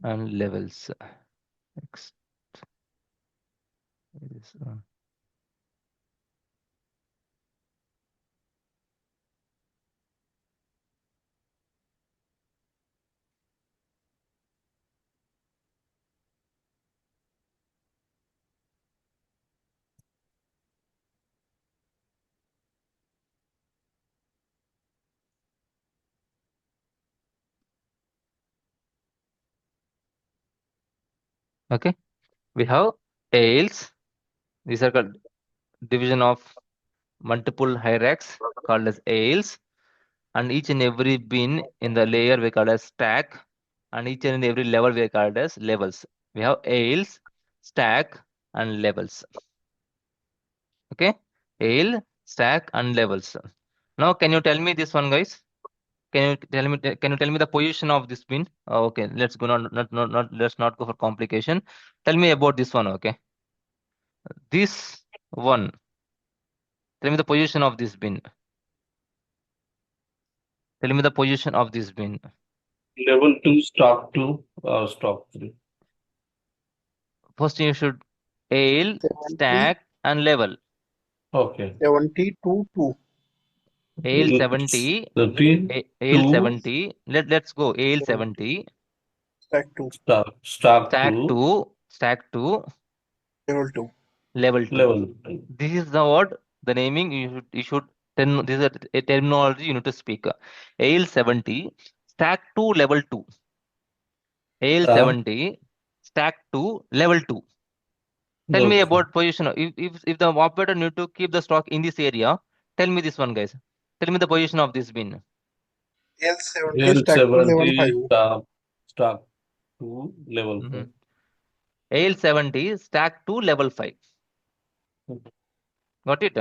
Speaker 1: and levels. Next. This one. Okay, we have ales. These are called division of multiple hierarchies called as ales, and each and every bin in the layer we call as stack, and each and every level we call as levels. We have ales, stack, and levels. Okay, ale, stack, and levels. Now, can you tell me this one, guys? Can you tell me the position of this bin? Okay, let's go not let's not go for complication. Tell me about this one, okay? This one. Tell me the position of this bin. Tell me the position of this bin.
Speaker 2: Level 2, stock 2, stock 3.
Speaker 1: First you should ale,
Speaker 6: 70,
Speaker 1: stack, and level.
Speaker 2: Okay.
Speaker 6: 72, 2.
Speaker 1: Ale 70,
Speaker 2: 30,
Speaker 1: ale
Speaker 2: 2,
Speaker 1: 70. Let's go. Ale 70,
Speaker 6: Stack 2.
Speaker 2: stock
Speaker 1: stack
Speaker 2: 2,
Speaker 1: 2, stack to
Speaker 6: Level 2.
Speaker 1: level 2.
Speaker 2: Level.
Speaker 1: This is the word, the naming you should this is a terminology you need to speak. AL70 stack to level 2. AL70 stack to level 2. Tell me about position. If the operator need to keep the stock in this area, tell me this one, guys. Tell me the position of this bin.
Speaker 6: L70 stack to level 5.
Speaker 2: Stack to level 5.
Speaker 1: AL70 stack to level 5. Got it?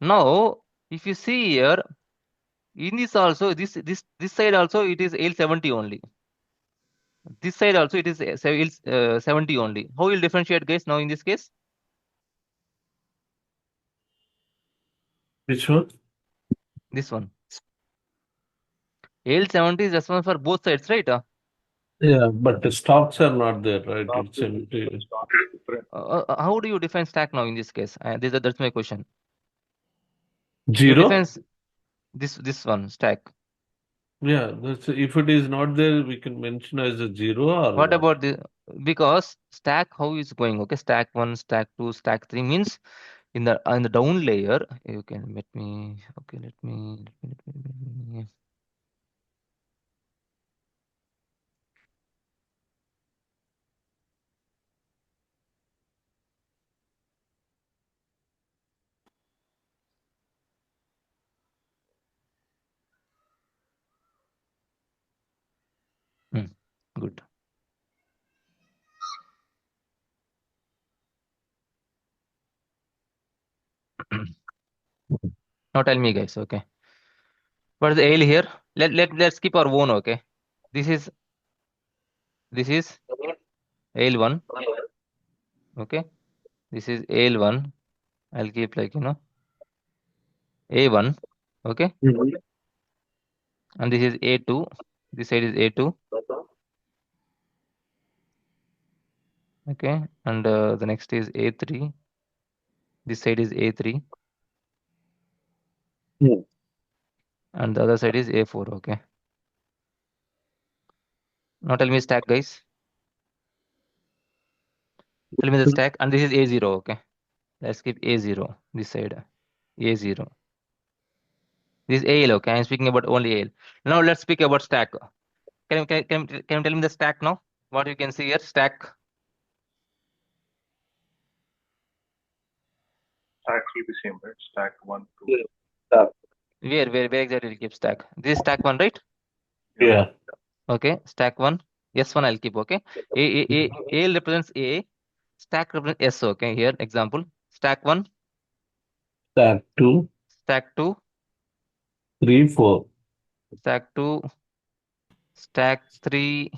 Speaker 1: Now, if you see here, in this also, this side also it is AL70 only. This side also it is AL70 only. How will differentiate, guys, now in this case?
Speaker 2: Which one?
Speaker 1: This one. AL70 is responsible for both sides, right?
Speaker 2: Yeah, but the stocks are not there, right? It's empty.
Speaker 1: How do you define stack now in this case? That's my question. You
Speaker 2: Zero?
Speaker 1: define this one, stack.
Speaker 2: Yeah, if it is not there, we can mention as a zero or
Speaker 1: What about the, because stack, how is going? Okay, stack 1, stack 2, stack 3 means in the down layer, you can let me, okay, let me. Good. Now tell me, guys, okay. What is the AL here? Let's keep our own, okay. This is AL1, okay. This is AL1. I'll keep like, A1, okay. And this is A2. This side is A2. Okay. And the next is A3. This side is A3. And the other side is A4. Okay. Now tell me stack, guys. Tell me the stack. And this is A0. Okay. Let's keep A0. This side. A0. This is AL. Okay. I'm speaking about only AL. Now let's speak about stack. Can you tell me the stack now? What you can see here? Stack.
Speaker 5: Stacks will be same, right? Stack 1, 2.
Speaker 1: Where exactly will keep stack? This is stack 1, right?
Speaker 2: Yeah.
Speaker 1: Okay. Stack 1. S1 I'll keep. Okay. AL represents A. Stack represents S. Okay. Here example. Stack 1.
Speaker 2: Stack 2,
Speaker 1: Stack 2.
Speaker 2: 3, 4.
Speaker 1: Stack 2. Stack 3.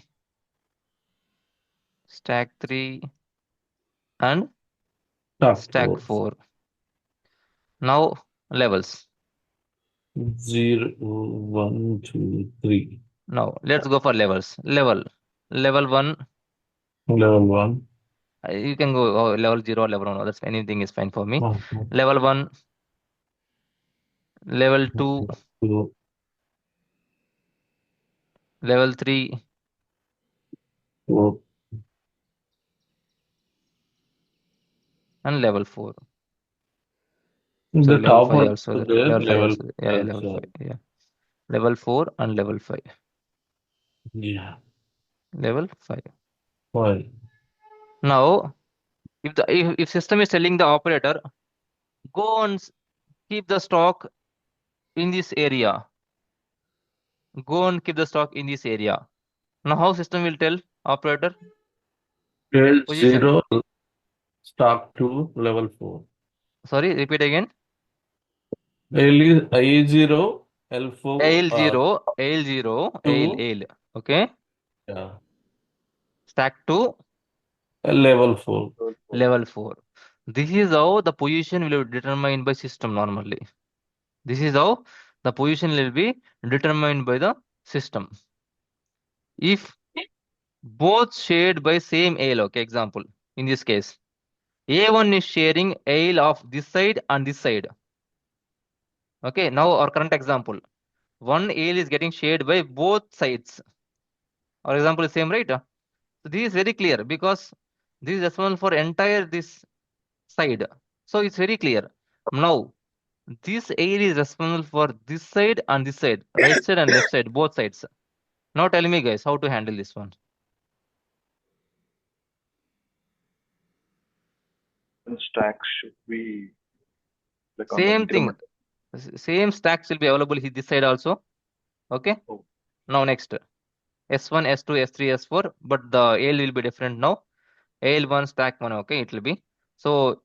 Speaker 1: Stack 3. And stack 4. Now levels.
Speaker 2: 0, 1, 2, 3.
Speaker 1: Now let's go for levels. Level 1.
Speaker 2: Level 1.
Speaker 1: You can go level 0 or level 1. That's anything is fine for me.
Speaker 2: Okay.
Speaker 1: Level 1. Level 2.
Speaker 2: 2,
Speaker 1: Level 3.
Speaker 2: 4.
Speaker 1: And level 4.
Speaker 2: The
Speaker 1: Sorry, level
Speaker 2: top
Speaker 1: 5
Speaker 2: one
Speaker 1: also.
Speaker 2: is there,
Speaker 1: Level 5
Speaker 2: level
Speaker 1: also. Yeah, level 5. Yeah. Level 4 and level 5.
Speaker 2: Yeah.
Speaker 1: Level 5.
Speaker 2: Why?
Speaker 1: Now, if system is telling the operator, go and keep the stock in this area. Go and keep the stock in this area. Now, how system will tell operator? Position.
Speaker 2: 0, stock 2, level 4.
Speaker 1: Sorry, repeat again.
Speaker 2: A0, L4.
Speaker 1: AL0,
Speaker 2: Two.
Speaker 1: AL. Okay.
Speaker 2: Yeah.
Speaker 1: Stack 2,
Speaker 2: Level 4.
Speaker 1: level 4. This is how the position will be determined by system normally. This is how the position will be determined by the system. If both shared by same AL, okay, example, in this case, A1 is sharing AL of this side and this side. Okay, now our current example, one AL is getting shared by both sides. Our example is same, right? So this is very clear because This is responsible for entire this side. So it's very clear. Now, this AL is responsible for this side and this side, right side and left side, both sides. Now tell me guys how to handle this one.
Speaker 5: And stacks should be like on the
Speaker 1: Same thing.
Speaker 5: increment.
Speaker 1: Same stacks will be available here this side also. Okay.
Speaker 5: Oh.
Speaker 1: Now next. S1, S2, S3, S4, but the AL will be different now. AL1 stack 1, okay, it will be. So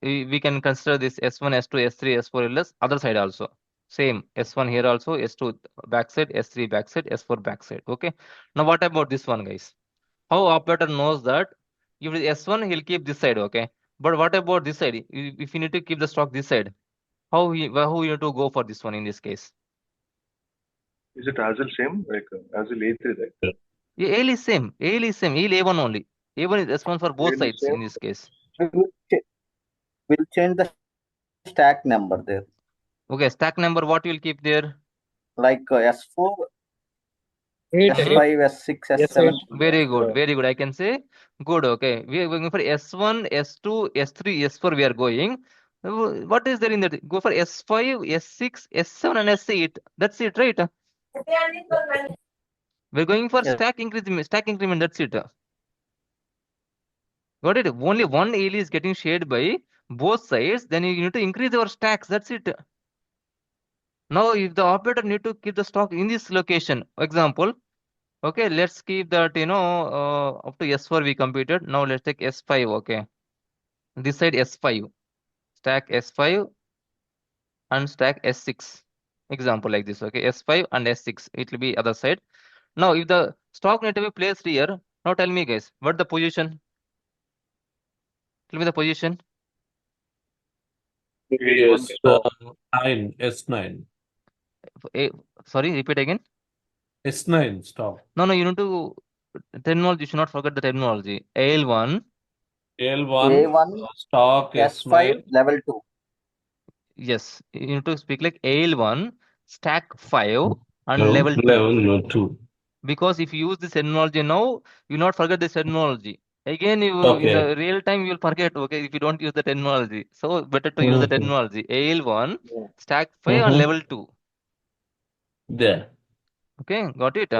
Speaker 1: we can consider this S1, S2, S3, S4 less other side also. Same S1 here also, S2 backside, S3 backside, S4 backside. Okay. Now what about this one, guys? How operator knows that if it is S1, he'll keep this side, okay. But what about this side? If you need to keep the stock this side, how you need to go for this one in this case?
Speaker 5: Is it as well same like as well A3, right?
Speaker 1: Yeah, AL is same. AL is same. AL A1 only. A1 is S1 for both
Speaker 5: AL is
Speaker 1: sides in
Speaker 5: same.
Speaker 1: this case.
Speaker 3: We'll change the stack number there.
Speaker 1: Okay, stack number what you will keep there?
Speaker 3: Like S4, S5, S6, S7.
Speaker 1: Very good, very good. I can say good. Okay, we are going for S1, S2, S3, S4. We are going. What is there in that? Go for S5, S6, S7, and S8. That's it, right? We're going for
Speaker 3: Yes.
Speaker 1: stack increment. Stack increment. That's it. Got it? Only one AL is getting shared by both sides. Then you need to increase your stacks. That's it. Now, if the operator need to keep the stock in this location, example, okay, let's keep that, up to S4 we computed. Now let's take S5, okay. This side S5, stack S5 and stack S6. Example like this, okay, S5 and S6, it will be other side. Now, if the stock need to be placed here, now tell me guys, what the position? Tell me the position.
Speaker 2: Yes,
Speaker 5: stock.
Speaker 2: 9, S9.
Speaker 1: Sorry, repeat again.
Speaker 2: S9 stock.
Speaker 1: No, you need to, terminology, you should not forget the terminology. AL1.
Speaker 2: A1,
Speaker 3: A1,
Speaker 2: stock
Speaker 3: S5,
Speaker 2: S9.
Speaker 3: level 2.
Speaker 1: Yes, you need to speak like AL1, stack 5 and
Speaker 2: No,
Speaker 1: level 2.
Speaker 2: level 2.
Speaker 1: Because if you use this terminology now, you not forget this terminology. Again, you in
Speaker 2: Okay.
Speaker 1: the real time you will forget, okay, if you don't use the terminology. So better to use the terminology. AL1, stack 5 and level 2.
Speaker 2: There.
Speaker 1: Okay, got it?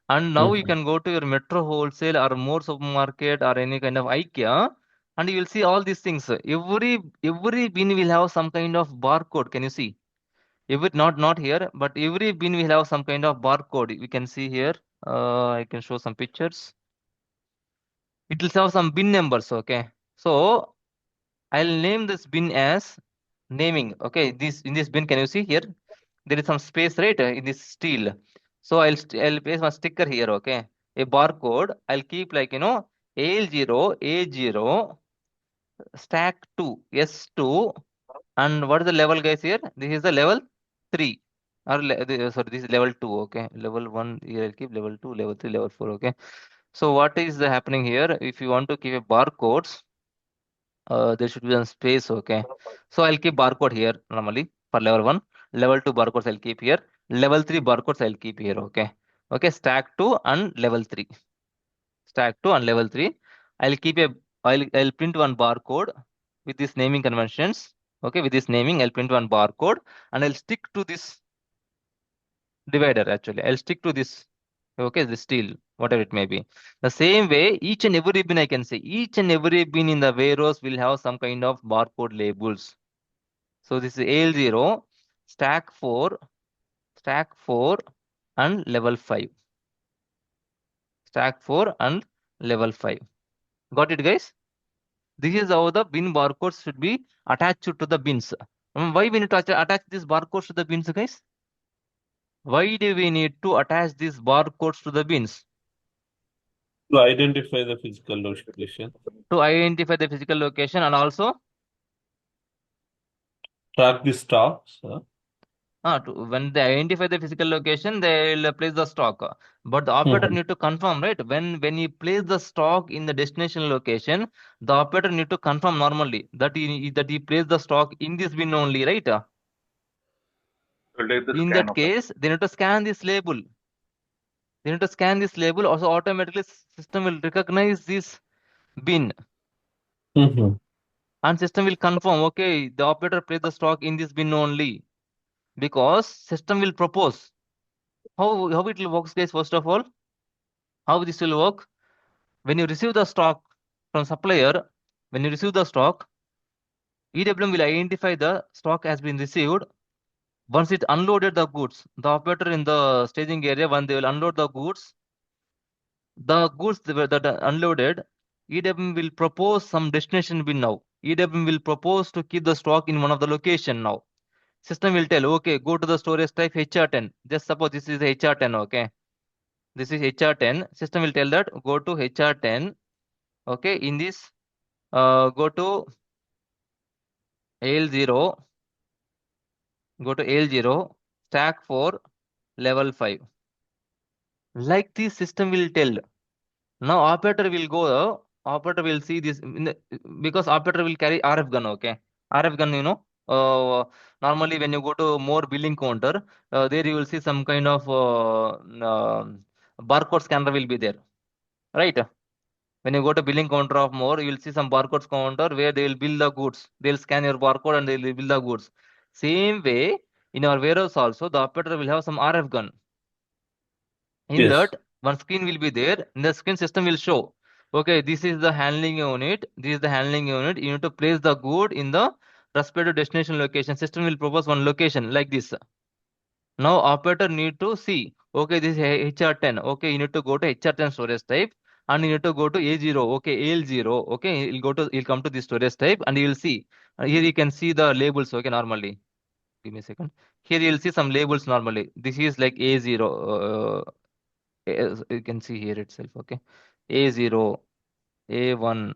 Speaker 1: And now you can go to your Metro Wholesale or more supermarket or any kind of IKEA and you will see all these things. Every bin will have some kind of barcode. Can you see? Every not here, but every bin will have some kind of barcode. We can see here. I can show some pictures. It will have some bin numbers. Okay, so I'll name this bin as naming. Okay, this in this bin, can you see here? There is some space, right, in this steel. So I'll place my sticker here. Okay, a barcode. I'll keep like AL0, A0, stack 2, S2, and what is the level, guys? Here, this is the level 3. Or sorry, this is level 2. Okay, level 1 here I'll keep, level 2, level 3, level 4. Okay, so what is happening here? If you want to keep a barcodes, there should be some space. Okay, so I'll keep barcode here normally for level 1. Level 2 barcodes I'll keep here. Level 3 barcodes I'll keep here. Okay, stack 2 and level 3. Stack 2 and level 3. I'll keep I'll print one barcode with these naming conventions. Okay, with this naming, I'll print one barcode and I'll stick to this divider. Actually, I'll stick to this. Okay, the steel, whatever it may be. The same way, each and every bin, I can say, each and every bin in the warehouse will have some kind of barcode labels. So this is AL0, stack 4, and level 5. Stack 4 and level 5. Got it, guys? This is how the bin barcodes should be attached to the bins. Why we need to attach these barcodes to the bins, guys? Why do we need to attach these barcodes to the bins?
Speaker 2: To identify the physical location.
Speaker 1: To identify the physical location and also
Speaker 2: Track the stocks.
Speaker 1: when they identify the physical location, they will place the stock. But the operator need to confirm, right? When you place the stock in the destination location, the operator need to confirm normally that he place the stock in this bin only, right?
Speaker 5: We'll take the
Speaker 1: In
Speaker 5: scan
Speaker 1: that
Speaker 5: of
Speaker 1: case, they need to scan this label. They need to scan this label. Also, automatically system will recognize this bin.
Speaker 2: Mm-hmm.
Speaker 1: And system will confirm, okay, the operator placed the stock in this bin only, because system will propose. How it will work, guys? First of all, how this will work? When you receive the stock from supplier, when you receive the stock, EWM will identify the stock has been received. Once it unloaded the goods, the operator in the staging area, when they will unload the goods that are unloaded, EWM will propose some destination bin now. EWM will propose to keep the stock in one of the location now. System will tell, okay, go to the storage type HR10. Just suppose this is HR10, okay. This is HR10. System will tell that go to HR10, okay. In this, go to AL0, go to AL0, stack 4, level 5. Like this, system will tell. Now operator will go, operator will see this because operator will carry RF gun, okay. RF gun, normally when you go to more billing counter, there you will see some kind of barcode scanner will be there, right? When you go to billing counter of more, you will see some barcodes counter where they will bill the goods. They'll scan your barcode and they will bill the goods. Same way, in our warehouse also, the operator will have some RF gun. In
Speaker 2: Yes.
Speaker 1: that, one screen will be there. In the screen, system will show, okay, this is the handling unit. This is the handling unit. You need to place the good in the respective destination location. System will propose one location like this. Now operator need to see, okay, this is HR10. Okay, you need to go to HR10 storage type, and you need to go to A0. Okay, AL0. Okay, he'll come to this storage type, and you will see. Here you can see the labels. Okay, normally. Give me a second. Here you'll see some labels normally. This is like A0. As you can see here itself. Okay, A0, A1,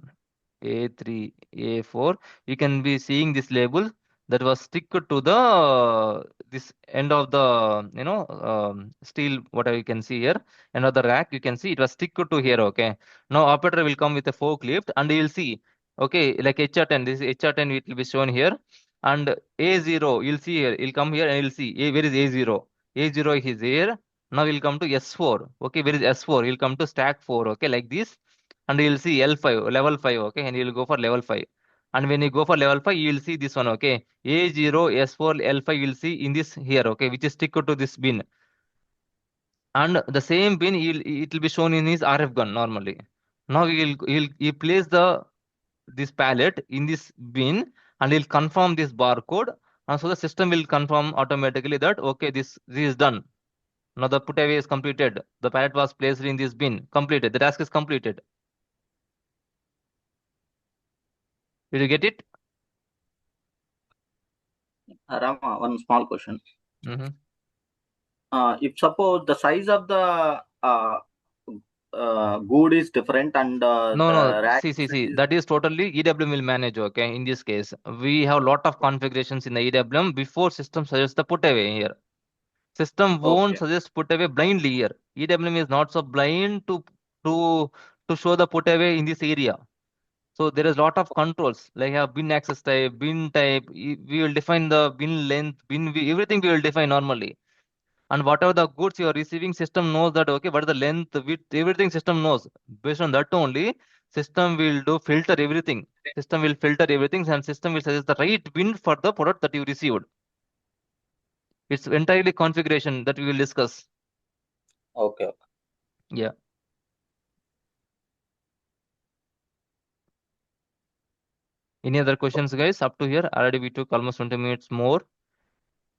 Speaker 1: A3, A4. You can be seeing this label that was stick to the this end of the steel, whatever you can see here, end of the rack. You can see it was stick to here. Okay, now operator will come with a forklift and you'll see, okay, like HR10. This is HR10, it will be shown here, and A0 you'll see here. You'll come here and you'll see where is A0. A0 is here. Now we'll come to S4. Okay, where is S4? You'll come to stack 4. Okay, like this, and you'll see L5, level 5. Okay, and you'll go for level 5. And when you go for level 5, you'll see this one. Okay, A0, S4, L5, you'll see in this here. Okay, which is stick to this bin. And the same bin, it will be shown in his RF gun normally. Now he'll place this pallet in this bin, and he'll confirm this barcode. And so the system will confirm automatically that, okay, this is done. Now the put away is completed. The pallet was placed in this bin. Completed. The task is completed. Did you get it?
Speaker 3: Rama, one small question.
Speaker 1: Mm-hmm.
Speaker 3: If suppose the size of the good is different and
Speaker 1: No,
Speaker 3: the
Speaker 1: no.
Speaker 3: rack
Speaker 1: See.
Speaker 3: size
Speaker 1: That is totally EWM will manage. Okay. In this case, we have lot of configurations in the EWM before system suggests the put away here. System won't
Speaker 3: okay.
Speaker 1: suggest put away blindly here. EWM is not so blind to to show the put away in this area. So there is lot of controls like have bin access type, bin type. We will define the bin length, everything we will define normally. And whatever the goods you are receiving, system knows that, okay, what is the length, width, everything system knows. Based on that only, system will do filter everything. System will filter everything and system will suggest the right bin for the product that you received. It's entirely configuration that we will discuss.
Speaker 3: Okay.
Speaker 1: Yeah. Any other questions, guys? Up to here, already we took almost 20 minutes more,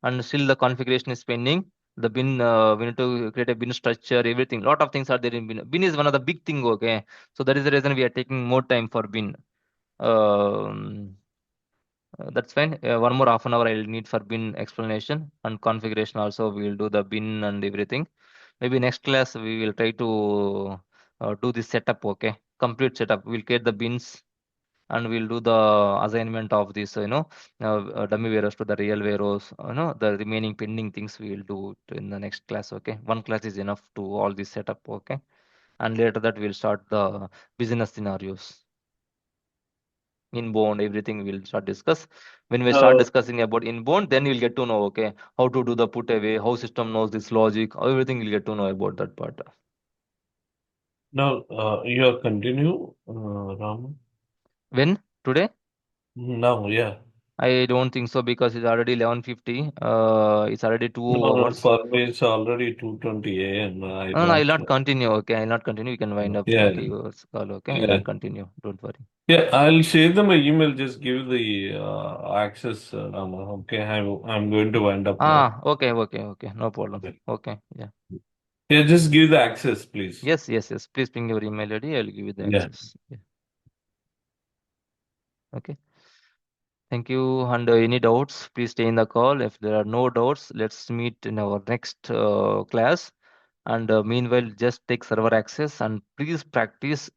Speaker 1: and still the configuration is pending. The bin, we need to create a bin structure, everything. Lot of things are there in bin. Bin is one of the big thing, okay? So that is the reason we are taking more time for bin. That's fine. One more half an hour I'll need for bin explanation and configuration also. We will do the bin and everything. Maybe next class we will try to do this setup, okay? Complete setup. We'll create the bins and we'll do the assignment of this, dummy warehouse to the real warehouse. The remaining pending things we will do in the next class, okay? One class is enough to all this setup, okay? And later that we'll start the business scenarios. Inbound, everything we'll start discuss. When we start discussing about inbound, then you'll get to know, okay, how to do the put away, how system knows this logic, everything you'll get to know about that part.
Speaker 2: Now, you continue, Ram.
Speaker 1: When? Today?
Speaker 2: No, yeah.
Speaker 1: I don't think so because it's already 11:50. It's already 2
Speaker 2: No,
Speaker 1: hours.
Speaker 2: for me it's already 2:20 a.m. I
Speaker 1: No, I will
Speaker 2: don't.
Speaker 1: not continue. Okay, I will not continue. We can wind up.
Speaker 2: Yeah,
Speaker 1: Okay, your call. Okay, I will
Speaker 2: yeah,
Speaker 1: not continue. Don't worry.
Speaker 2: yeah. I'll share them an email. Just give the access number. Okay, I'm going to wind up now.
Speaker 1: Okay, no problem. Okay, yeah.
Speaker 2: Yeah, just give the access, please.
Speaker 1: Yes. Please ping your email ID. I will give you the
Speaker 2: Yeah.
Speaker 1: access. Yeah. Okay. Thank you. And any doubts, please stay in the call. If there are no doubts, let's meet in our next class. And meanwhile, just take server access and please practice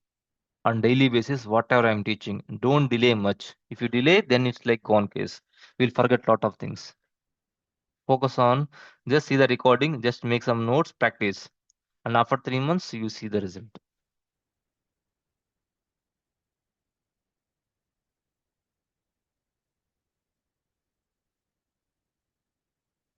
Speaker 1: on daily basis whatever I'm teaching. Don't delay much. If you delay, then it's like gone case. We'll forget lot of things. Focus on just see the recording, just make some notes, practice. And after 3 months, you see the result.